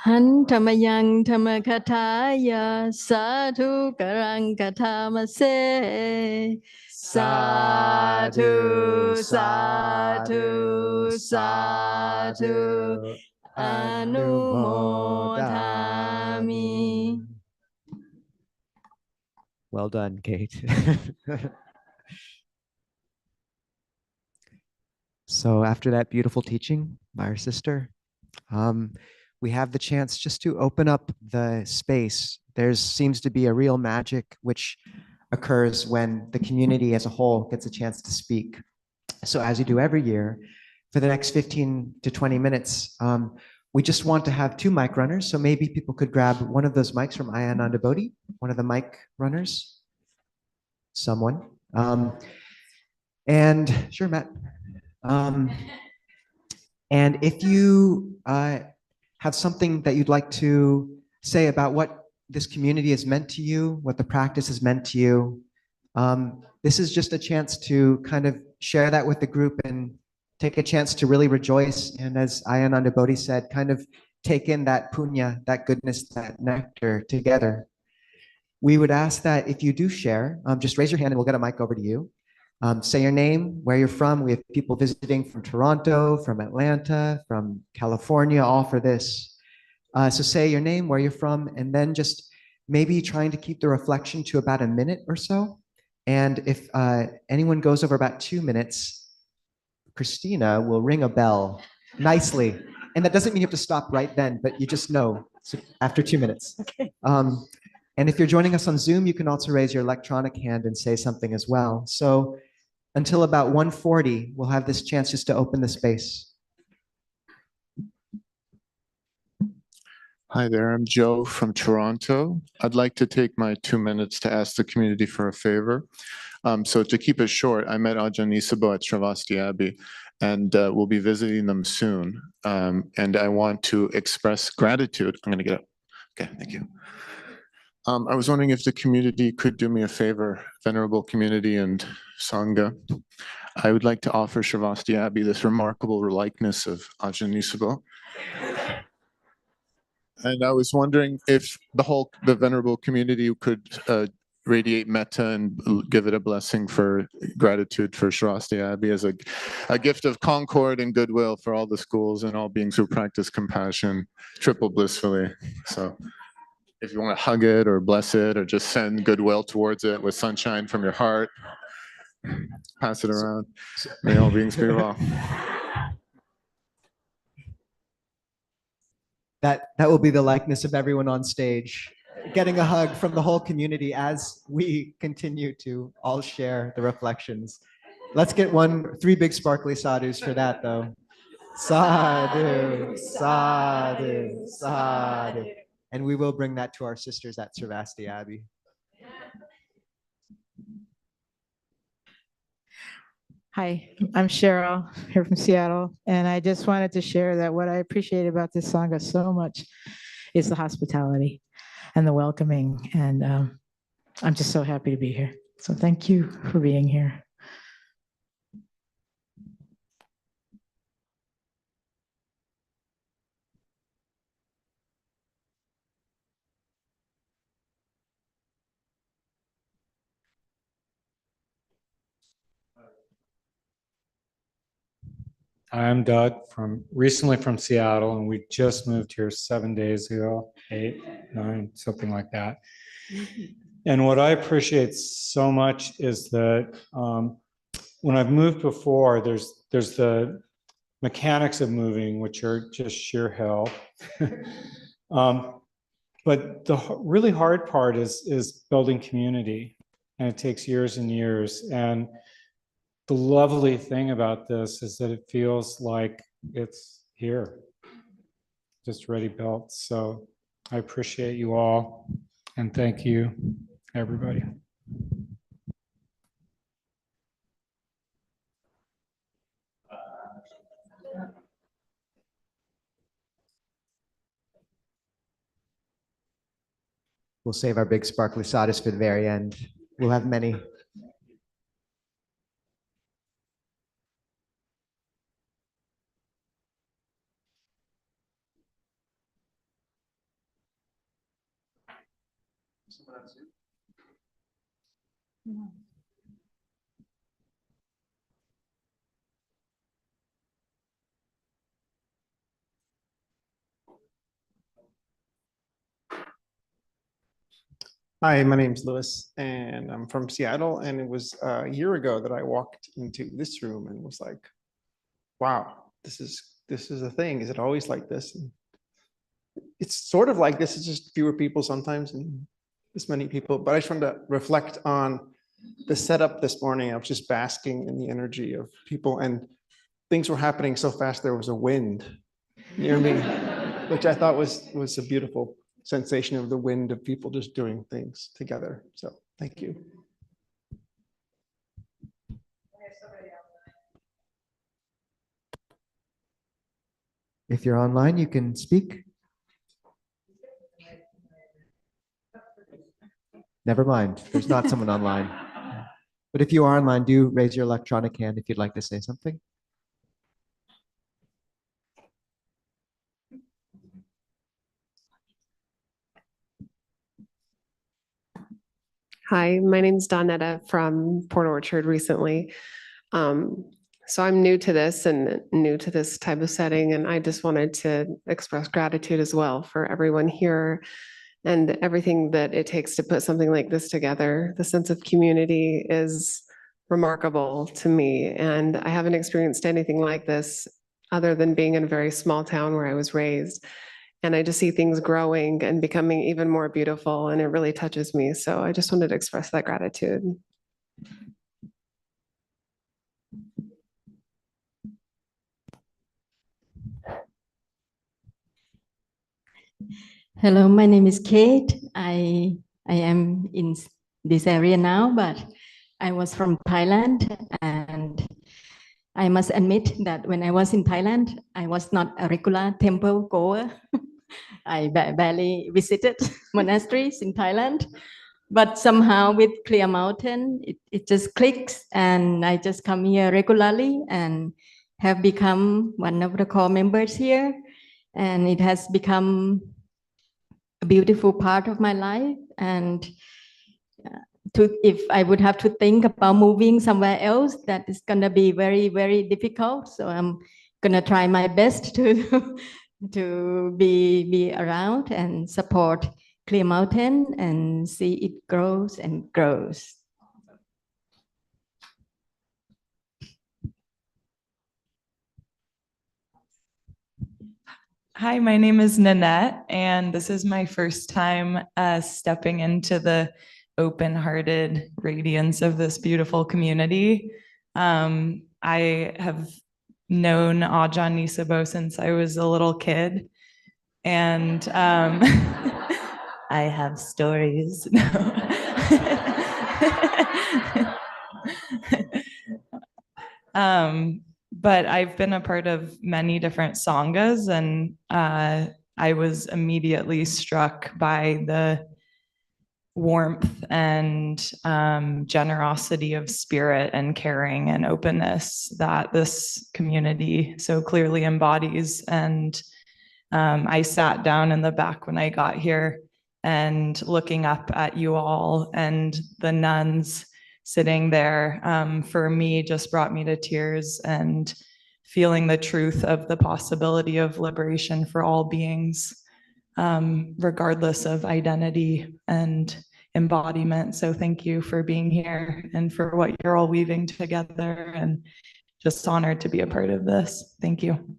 Han tamayang tamakataya sadhu karang katamase sadhu sadhu sadhu anumodhami. Well done, Kate. So after that beautiful teaching by our sister, we have the chance just to open up the space. There seems to be a real magic which occurs when the community as a whole gets a chance to speak. So as you do every year, for the next 15 to 20 minutes, we just want to have 2 mic runners. So maybe people could grab one of those mics from Ayyā Ānandabodhī, one of the mic runners, someone. And sure, Matt. And if you have something that you'd like to say about what this community has meant to you, what the practice has meant to you, this is just a chance to kind of share that with the group and take a chance to really rejoice. And as Ayyā Ānandabodhī said, kind of take in that punya, that goodness, that nectar together. We would ask that if you do share, just raise your hand and we'll get a mic over to you. Say your name, where you're from. We have people visiting from Toronto, from Atlanta, from California, all for this. So say your name, where you're from, and then just maybe trying to keep the reflection to about a minute or so. And if anyone goes over about 2 minutes, Christina will ring a bell nicely. And that doesn't mean you have to stop right then, but you just know after 2 minutes. Okay. And if you're joining us on Zoom, you can also raise your electronic hand and say something as well. So until about 1:40, we'll have this chance just to open the space. Hi there, I'm Joe from Toronto. I'd like to take my 2 minutes to ask the community for a favor. So to keep it short, I met Ayyā Niyyānika at Sravasti Abbey, and we'll be visiting them soon. And I want to express gratitude. I'm going to get up. Okay, thank you. I was wondering if the community could do me a favor, venerable community and Sangha. I would like to offer Sravasti Abbey this remarkable likeness of Ayyā Niyyānika. And I was wondering if the venerable community could radiate metta and give it a blessing for gratitude for Sravasti Abbey as a gift of concord and goodwill for all the schools and all beings who practice compassion triple blissfully. So if you want to hug it or bless it or just send goodwill towards it with sunshine from your heart, pass it around. May all beings be well. That will be the likeness of everyone on stage, getting a hug from the whole community as we continue to all share the reflections. Let's get 3 big sparkly sadhus for that, though. Sadhu, sadhu, sadhu. And we will bring that to our sisters at Sravasti Abbey. Hi, I'm Cheryl here from Seattle, and I just wanted to share that what I appreciate about this Sangha so much is the hospitality and the welcoming, and I'm just so happy to be here. So thank you for being here. I'm Doug recently from Seattle, and we just moved here 7 days ago, 8, 9, something like that. And what I appreciate so much is that when I've moved before, there's the mechanics of moving, which are just sheer hell. But the really hard part is building community, and it takes years and years. And the lovely thing about this is that it feels like it's here, just ready built. So I appreciate you all, and thank you, everybody. We'll save our big sparkly sadhus for the very end. We'll have many. Hi, my name's Lewis, and I'm from Seattle, and it was a year ago that I walked into this room and was like, wow, this is a thing. Is it always like this? And it's sort of like this. It's just fewer people sometimes and this many people, but I just wanted to reflect on the setup this morning. I was just basking in the energy of people, and things were happening so fast there was a wind near me, which I thought was a beautiful sensation of the wind of people just doing things together. So thank you. If you're online, you can speak. Never mind, there's not someone online. But if you are online, do raise your electronic hand if you'd like to say something. Hi, my name's Donetta from Port Orchard recently. So I'm new to this and new to this type of setting, and I just wanted to express gratitude as well for everyone here and everything that it takes to put something like this together. The sense of community is remarkable to me, and I haven't experienced anything like this other than being in a very small town where I was raised. And I just see things growing and becoming even more beautiful, and it really touches me. So I just wanted to express that gratitude. Hello, my name is Kate. I am in this area now, but I was from Thailand, and I must admit that when I was in Thailand, I was not a regular temple goer. I barely visited monasteries in Thailand, but somehow with Clear Mountain, it just clicks, and I just come here regularly and have become one of the core members here, and it has become a beautiful part of my life. And if I would have to think about moving somewhere else, that is going to be very, very difficult. So I'm going to try my best to to be around and support Clear Mountain and see it grows and grows. Hi, my name is Nanette, and this is my first time stepping into the open-hearted radiance of this beautiful community. I have known Ayyā Ānandabodhī since I was a little kid, and I have stories. But I've been a part of many different sanghas, and I was immediately struck by the warmth and generosity of spirit and caring and openness that this community so clearly embodies. And I sat down in the back when I got here, and looking up at you all and the nuns sitting there, for me, just brought me to tears, and feeling the truth of the possibility of liberation for all beings, regardless of identity and embodiment. So thank you for being here and for what you're all weaving together, and just honored to be a part of this. Thank you.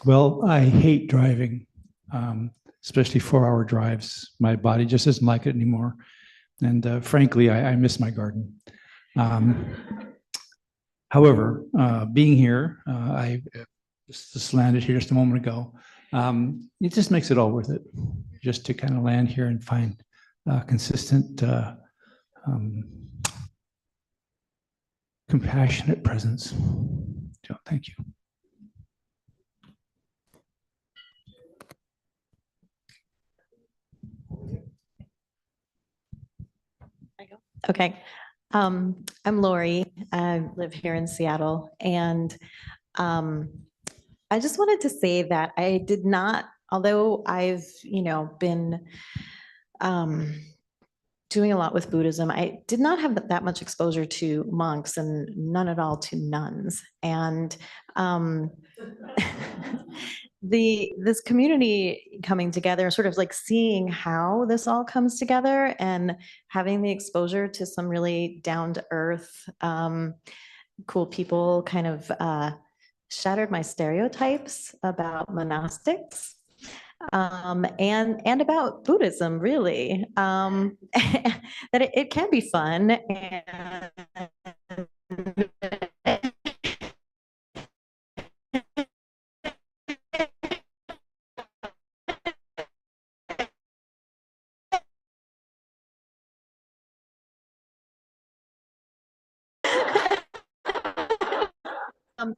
Well, I hate driving, especially 4-hour drives. My body just doesn't like it anymore. And frankly, I miss my garden. However, being here, I just landed here just a moment ago. It just makes it all worth it, just to kind of land here and find consistent, compassionate presence. So thank you. Okay. I'm Lori. I live here in Seattle, and I just wanted to say that I did not, although I've, been doing a lot with Buddhism, I did not have that much exposure to monks and none at all to nuns. And this community coming together, sort of like seeing how this all comes together and having the exposure to some really down to earth, cool people kind of shattered my stereotypes about monastics. And about Buddhism, really, that it can be fun. And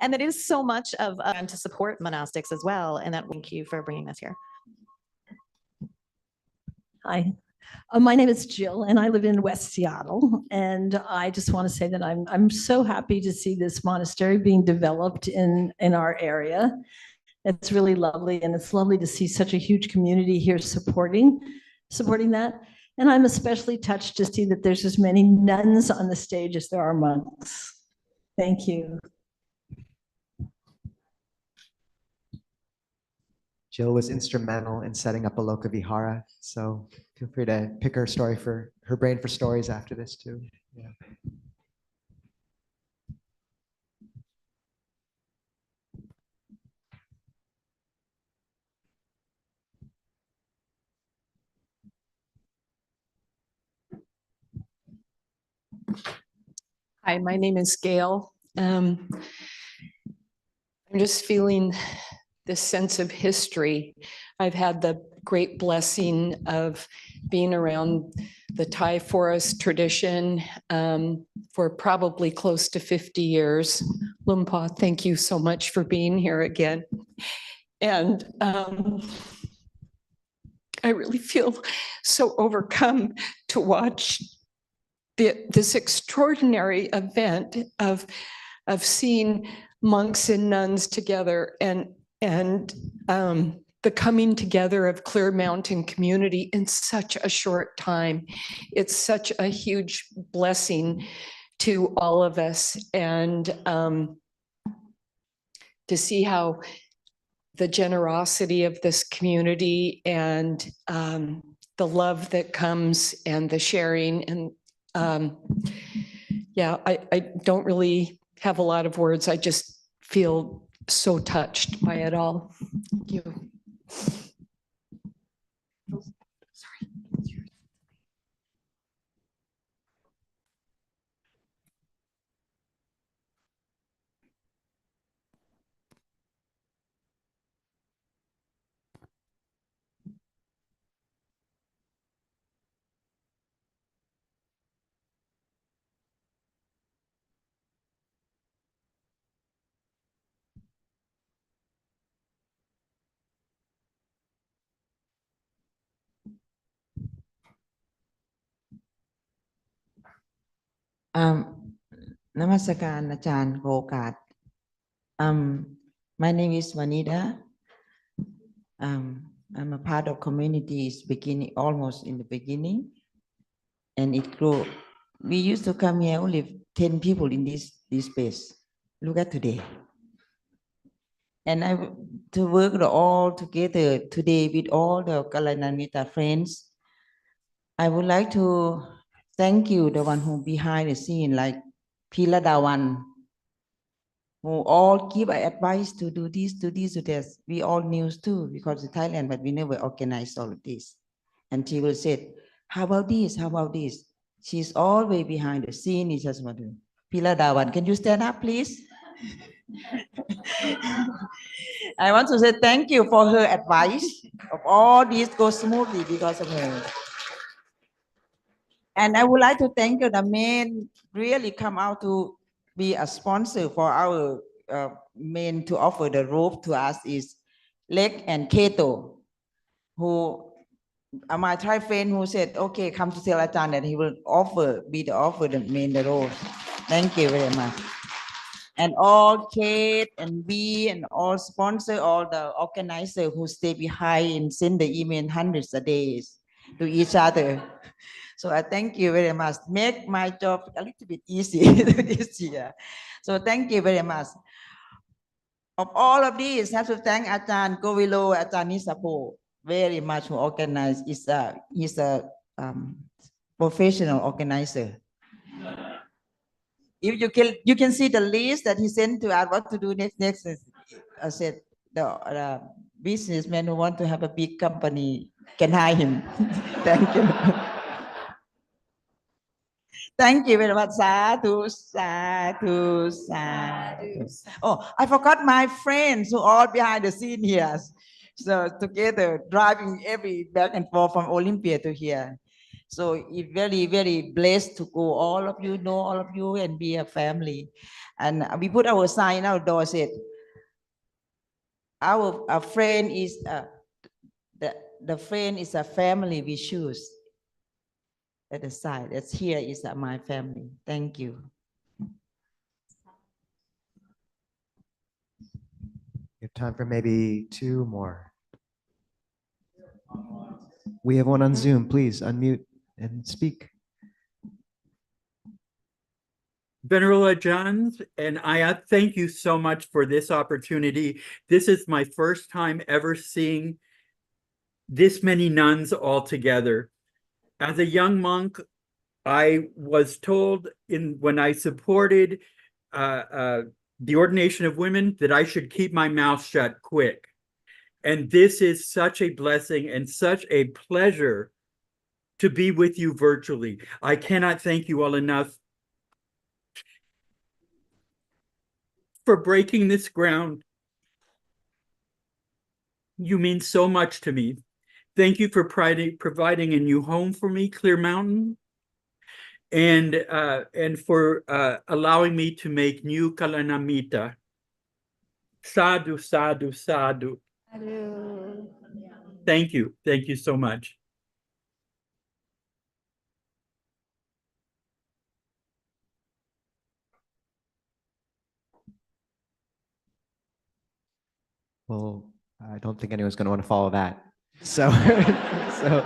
and that is so much of to support monastics as well. And that thank you for bringing this here. Hi, My name is Jill, and I live in West Seattle. And I just want to say that I'm so happy to see this monastery being developed in our area. It's really lovely, and it's lovely to see such a huge community here supporting that. And I'm especially touched to see that there's as many nuns on the stage as there are monks. Thank you. Jill was instrumental in setting up Ayyā Vihara, so feel free to pick her brain for stories after this too. Yeah. Hi, my name is Gail. I'm just feeling this sense of history. I've had the great blessing of being around the Thai forest tradition for probably close to 50 years. Luang Por, thank you so much for being here again. And I really feel so overcome to watch this extraordinary event of seeing monks and nuns together and the coming together of Clear Mountain community in such a short time. It's such a huge blessing to all of us, and to see how the generosity of this community and the love that comes and the sharing and yeah, I don't really have a lot of words. I just feel so touched by it all. Thank you. Namaskaran อาจารย์โอกาส My name is Vanida. I'm a part of communities beginning almost in the beginning, and it grew. We used to come here only 10 people in this space. Look at today. And I to work all together today with all the Kalanamita friends. I would like to thank you, the one who behind the scene, like Piladawan, who all give advice to do this, to this, to this. We all knew too, because in Thailand, but we never organized all of this. And she will say, how about this? How about this? She's always behind the scene. It's just what Piladawan, can you stand up, please? I want to say thank you for her advice. Of all these go smoothly because of her. And I would like to thank you, the main really come out to be a sponsor for our main to offer the robe to us is Lek and Keto, who are my Thai friend who said, okay, come to tell Ajahn that he will be the main the robe. Thank you very much. And all Kate and B and all sponsor, all the organizer who stay behind and send the email hundreds of days to each other. So I thank you very much. Make my job a little bit easy this year. So thank you very much. Of all of these, I have to thank Ajahn Govilo, Ajahn Nisapo very much who organized. He's a professional organizer. If you can see the list that he sent to us what to do next. I said the businessman who want to have a big company can hire him. Thank you. Thank you very much. Sadhu, sadhu, sadhu. Oh, I forgot my friends who are all behind the scene here. So together driving every back and forth from Olympia to here. So it's very, very blessed to go. All of you know all of you and be a family. And we put our sign outdoor, said, our friend is the friend is a family we choose. at the side. It's here is my family. Thank you. We have time for maybe two more. We have one on Zoom. Please unmute and speak. Venerable Johns and Ayyā, thank you so much for this opportunity. This is my first time ever seeing this many nuns all together. As a young monk, I was told when I supported the ordination of women that I should keep my mouth shut quick. And this is such a blessing and such a pleasure to be with you virtually. I cannot thank you all enough for breaking this ground. You mean so much to me. Thank you for providing a new home for me, Clear Mountain, and for allowing me to make new Kalanamita. Sadhu, sadhu, sadhu. Thank you. Thank you so much. Well, I don't think anyone's going to want to follow that. So, so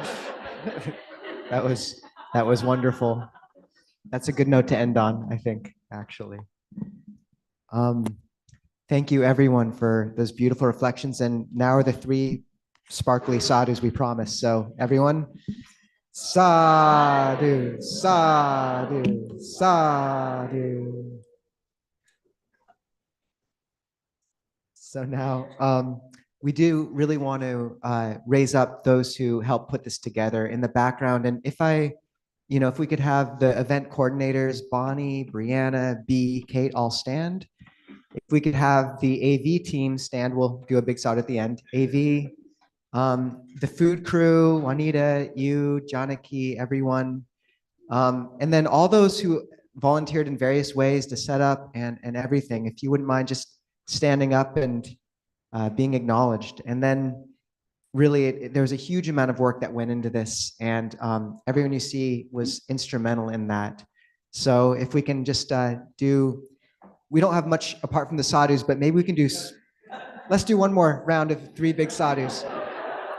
that was wonderful. That's a good note to end on, I think, actually. Thank you, everyone, for those beautiful reflections. And now are the three sparkly sadhus we promised. So, everyone, sadhu, sadhu, sadhu. So now we do really want to raise up those who helped put this together in the background. And if we could have the event coordinators, Bonnie, Brianna, B, Kate, all stand. If we could have the AV team stand, we'll do a big shout at the end. AV, the food crew, Juanita, you, Janaki, everyone. And then all those who volunteered in various ways to set up and everything, if you wouldn't mind just standing up and being acknowledged. And then really, there was a huge amount of work that went into this, and everyone you see was instrumental in that. So if we can just we don't have much apart from the sadhus, but maybe we can let's do one more round of three big sadhus.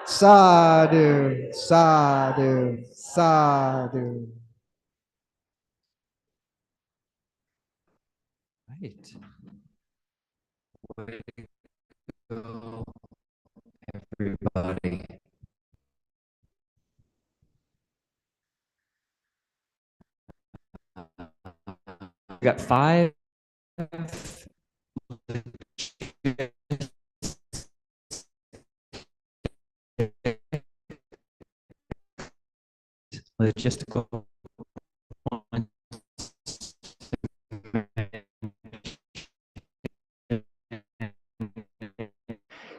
Sadhu, sadhu, sadhu. Right. Way to go, everybody. We got 5 logistical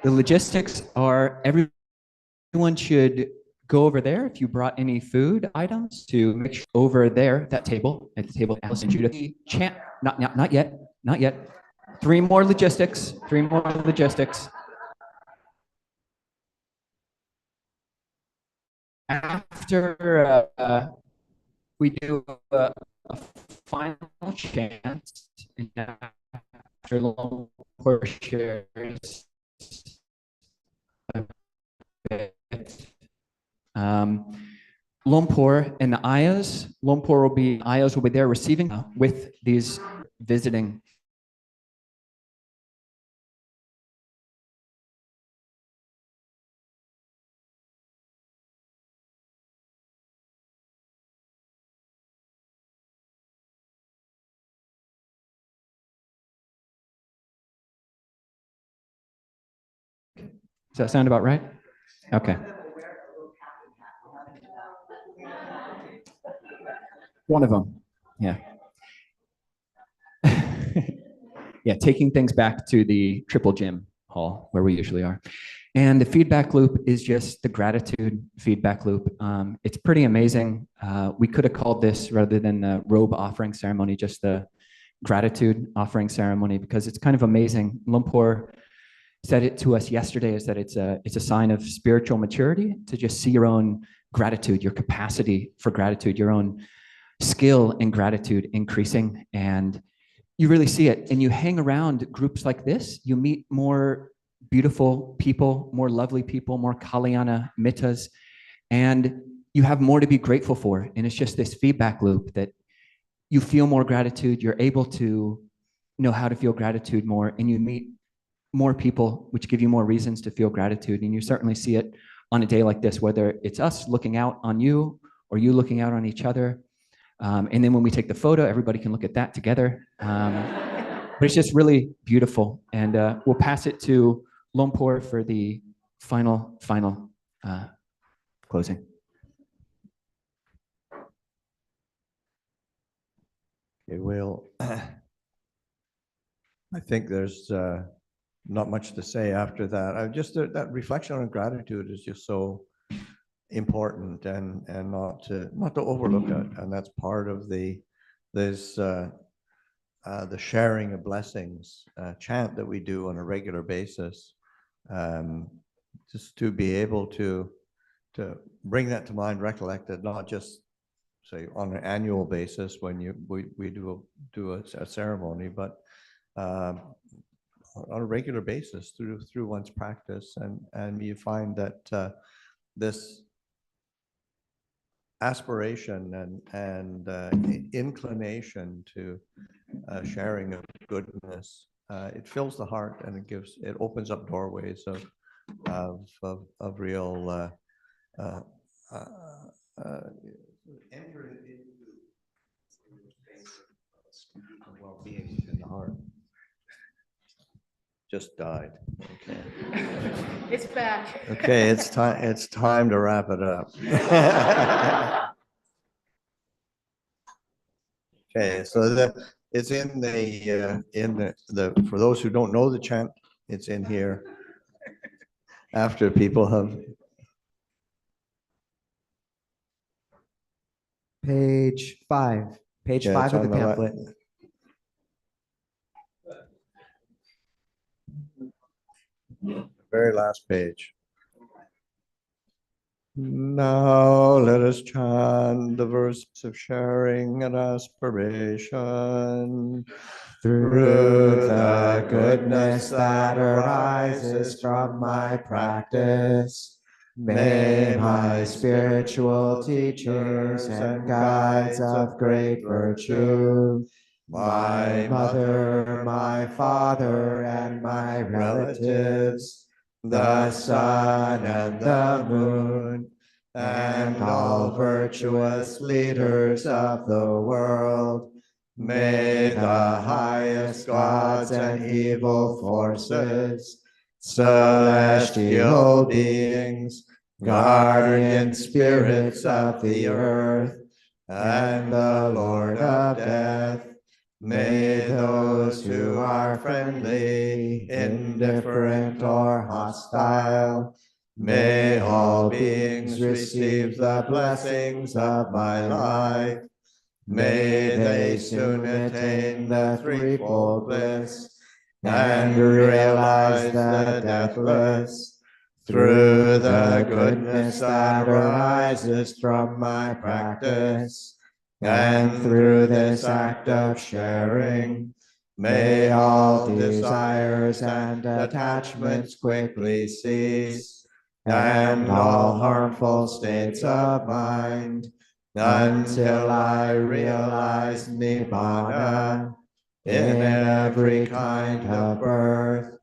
The logistics are everyone should go over there if you brought any food items to make sure over there, that table, at the table, Alice and Judah. Chant, not yet. 3 more logistics. After we do a final chant, and after Luang Por shares Luang Por and the Ayyas. Ayyas will be there receiving with these visiting. Does that sound about right? Okay. One of them, yeah. Yeah, taking things back to the triple gym hall where we usually are. And the feedback loop is just the gratitude feedback loop. It's pretty amazing. We could have called this, rather than the robe offering ceremony, just the gratitude offering ceremony, because it's kind of amazing. Luang Por said it to us yesterday, is that it's a sign of spiritual maturity to just see your own gratitude, your capacity for gratitude, your own skill in gratitude increasing. And you really see it. And you hang around groups like this, you meet more beautiful people, more lovely people, more Kalyana mittas, and you have more to be grateful for. And it's just this feedback loop that you feel more gratitude, you're able to know how to feel gratitude more, and you meet more people, which give you more reasons to feel gratitude. And you certainly see it on a day like this, whether it's us looking out on you or you looking out on each other. And then when we take the photo, everybody can look at that together. But it's just really beautiful. And we'll pass it to Luang Por for the final closing. Okay, well, I think there's not much to say after that. That reflection on gratitude is just so important, and not to overlook it. And that's part of the sharing of blessings chant that we do on a regular basis. Just to be able to bring that to mind, recollect it, not just say on an annual basis when we do a ceremony, but on a regular basis through one's practice, and you find that this aspiration and inclination to sharing of goodness, it fills the heart, and it opens up doorways of real entering into well-being in the heart. Just died. Okay. It's back. Okay, it's time to wrap it up. Okay, so it's in the for those who don't know the chant, it's in here after people have. Page 5. Page 5 of the pamphlet. Very last page. Now let us chant the verse of sharing and aspiration. Through the goodness that arises from my practice, may my spiritual teachers and guides of great virtue, my mother, my father, and my relatives, the sun and the moon, and all virtuous leaders of the world, may the highest gods and evil forces, celestial beings, guardian spirits of the earth, and the Lord of death, may those who are friendly, indifferent, or hostile, may all beings receive the blessings of my life. May they soon attain the threefold bliss and realize the deathless. Through the goodness that arises from my practice, and through this act of sharing, may all desires and attachments quickly cease, and all harmful states of mind, until I realize Nibbana in every kind of birth.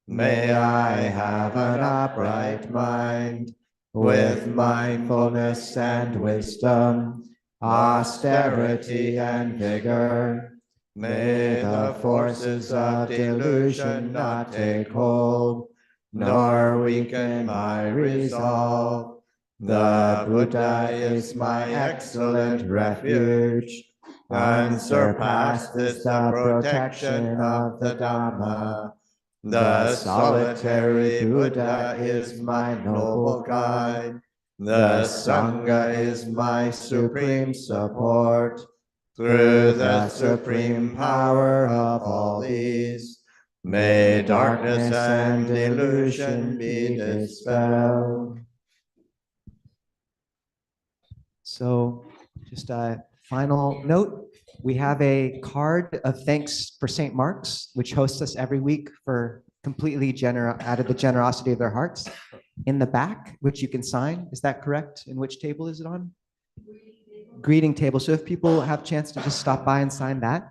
May I have an upright mind, with mindfulness and wisdom, austerity and vigor. May the forces of delusion not take hold, nor weaken my resolve. The Buddha is my excellent refuge. Unsurpassed is the protection of the Dhamma. The solitary Buddha is my noble guide. The Sangha is my supreme support. Through the supreme power of all these, may darkness and delusion be dispelled. So just a final note, we have a card of thanks for St. Mark's, which hosts us every week for completely out of the generosity of their hearts. In the back, which you can sign, is that correct? And which table is it on? Greeting table. So if people have a chance to just stop by and sign that.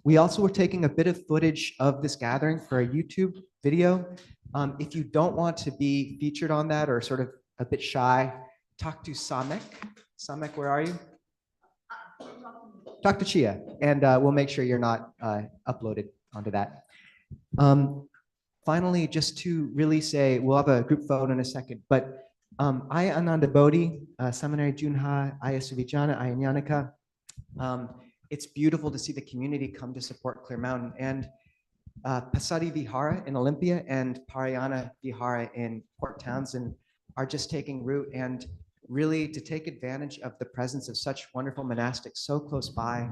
We also were taking a bit of footage of this gathering for a YouTube video. If you don't want to be featured on that or sort of a bit shy, talk to Samek. Samek, where are you? Talk to Chia, and we'll make sure you're not uploaded onto that. Finally, just to really say, we'll have a group photo in a second, but Ayyā Ānandabodhī, Seminary Junha, Ayyā Suvijjāna, Ayyā Niyyānika. It's beautiful to see the community come to support Clear Mountain, and Passaddhi Vihara in Olympia and Pārāyana Vihara in Port Townsend are just taking root, and really to take advantage of the presence of such wonderful monastics so close by,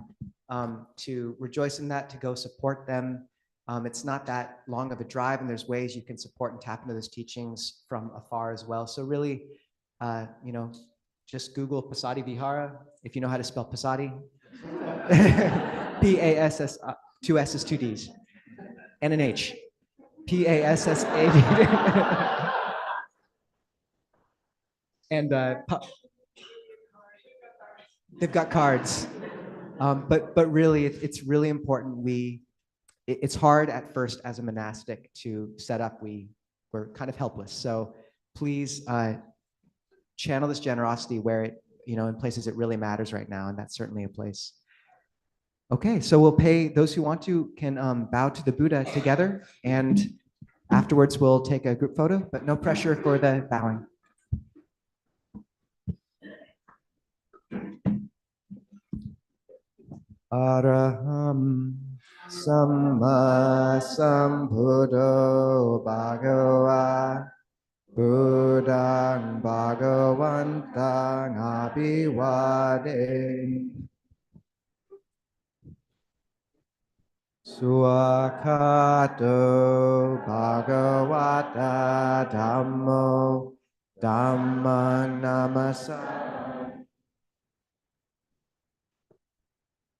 to rejoice in that, to go support them. It's not that long of a drive, and there's ways you can support and tap into those teachings from afar as well. So really, just Google Passaddhi Vihara if you know how to spell Passaddhi. P-A-S-S, two S's, two D's, and an H. P-A-S-S-A-D. And they've got cards. But really, it's really important. It's hard at first as a monastic to set up. We're kind of helpless. So please channel this generosity where it, in places it really matters right now. And that's certainly a place. Okay, so we'll pay, those who want to can bow to the Buddha together. And afterwards, we'll take a group photo, but no pressure for the bowing. Araham Samma Sambuddho Bhagava Buddhaṃ Bhagavaṃ Abhivade Suakato Bhagavata Dhammo Dhamma Namasam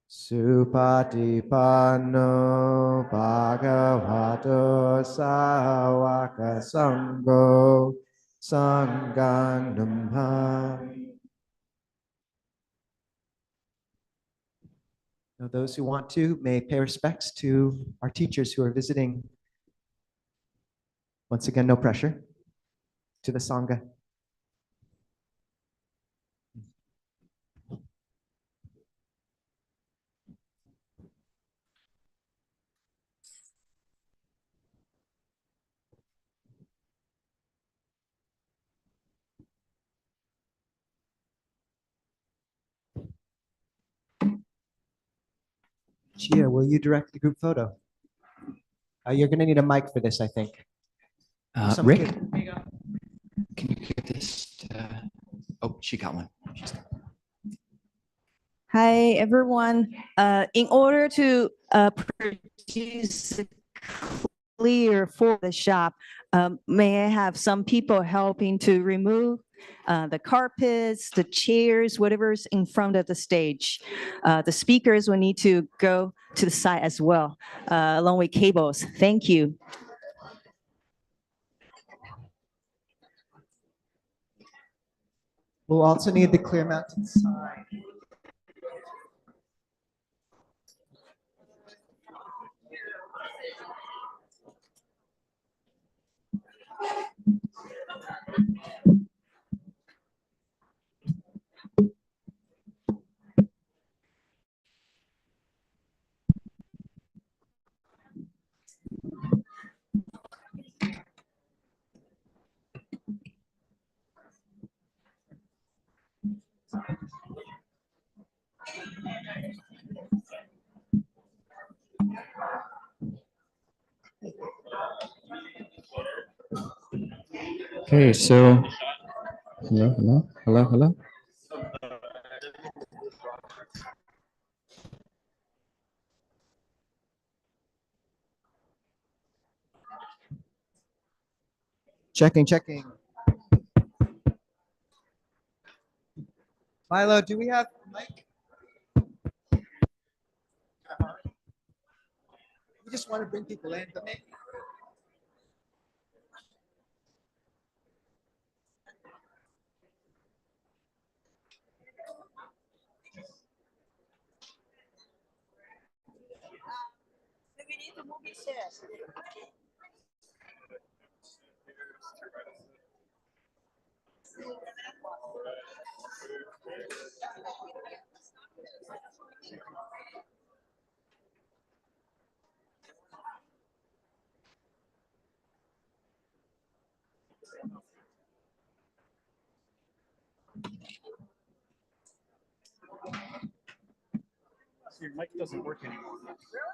Supatipanno Bhagavato Sāvaka Sangho Sanghang Namha. Now, those who want to may pay respects to our teachers who are visiting. Once again, no pressure. To the Sangha. Chia, will you direct the group photo? You're going to need a mic for this, I think. Rick, can you give this? Oh, she got one. Hi, everyone. In order to produce a clear for the shop, may I have some people helping to remove the carpets, the chairs, whatever's in front of the stage. The speakers will need to go to the side as well, along with cables. Thank you. We'll also need the Clear Mountain sign. Okay, so hello. Checking. Milo, do we have Mike? We just want to bring people in. We need to move his chairs. Your mic doesn't work anymore.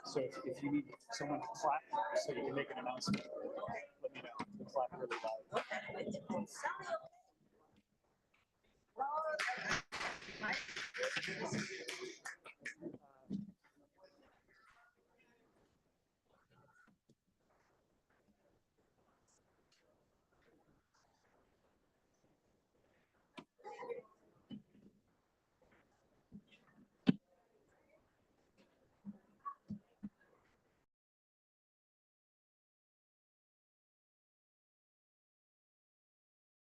So if you need someone to clap so you can make an announcement, let me know. We'll clap really loud.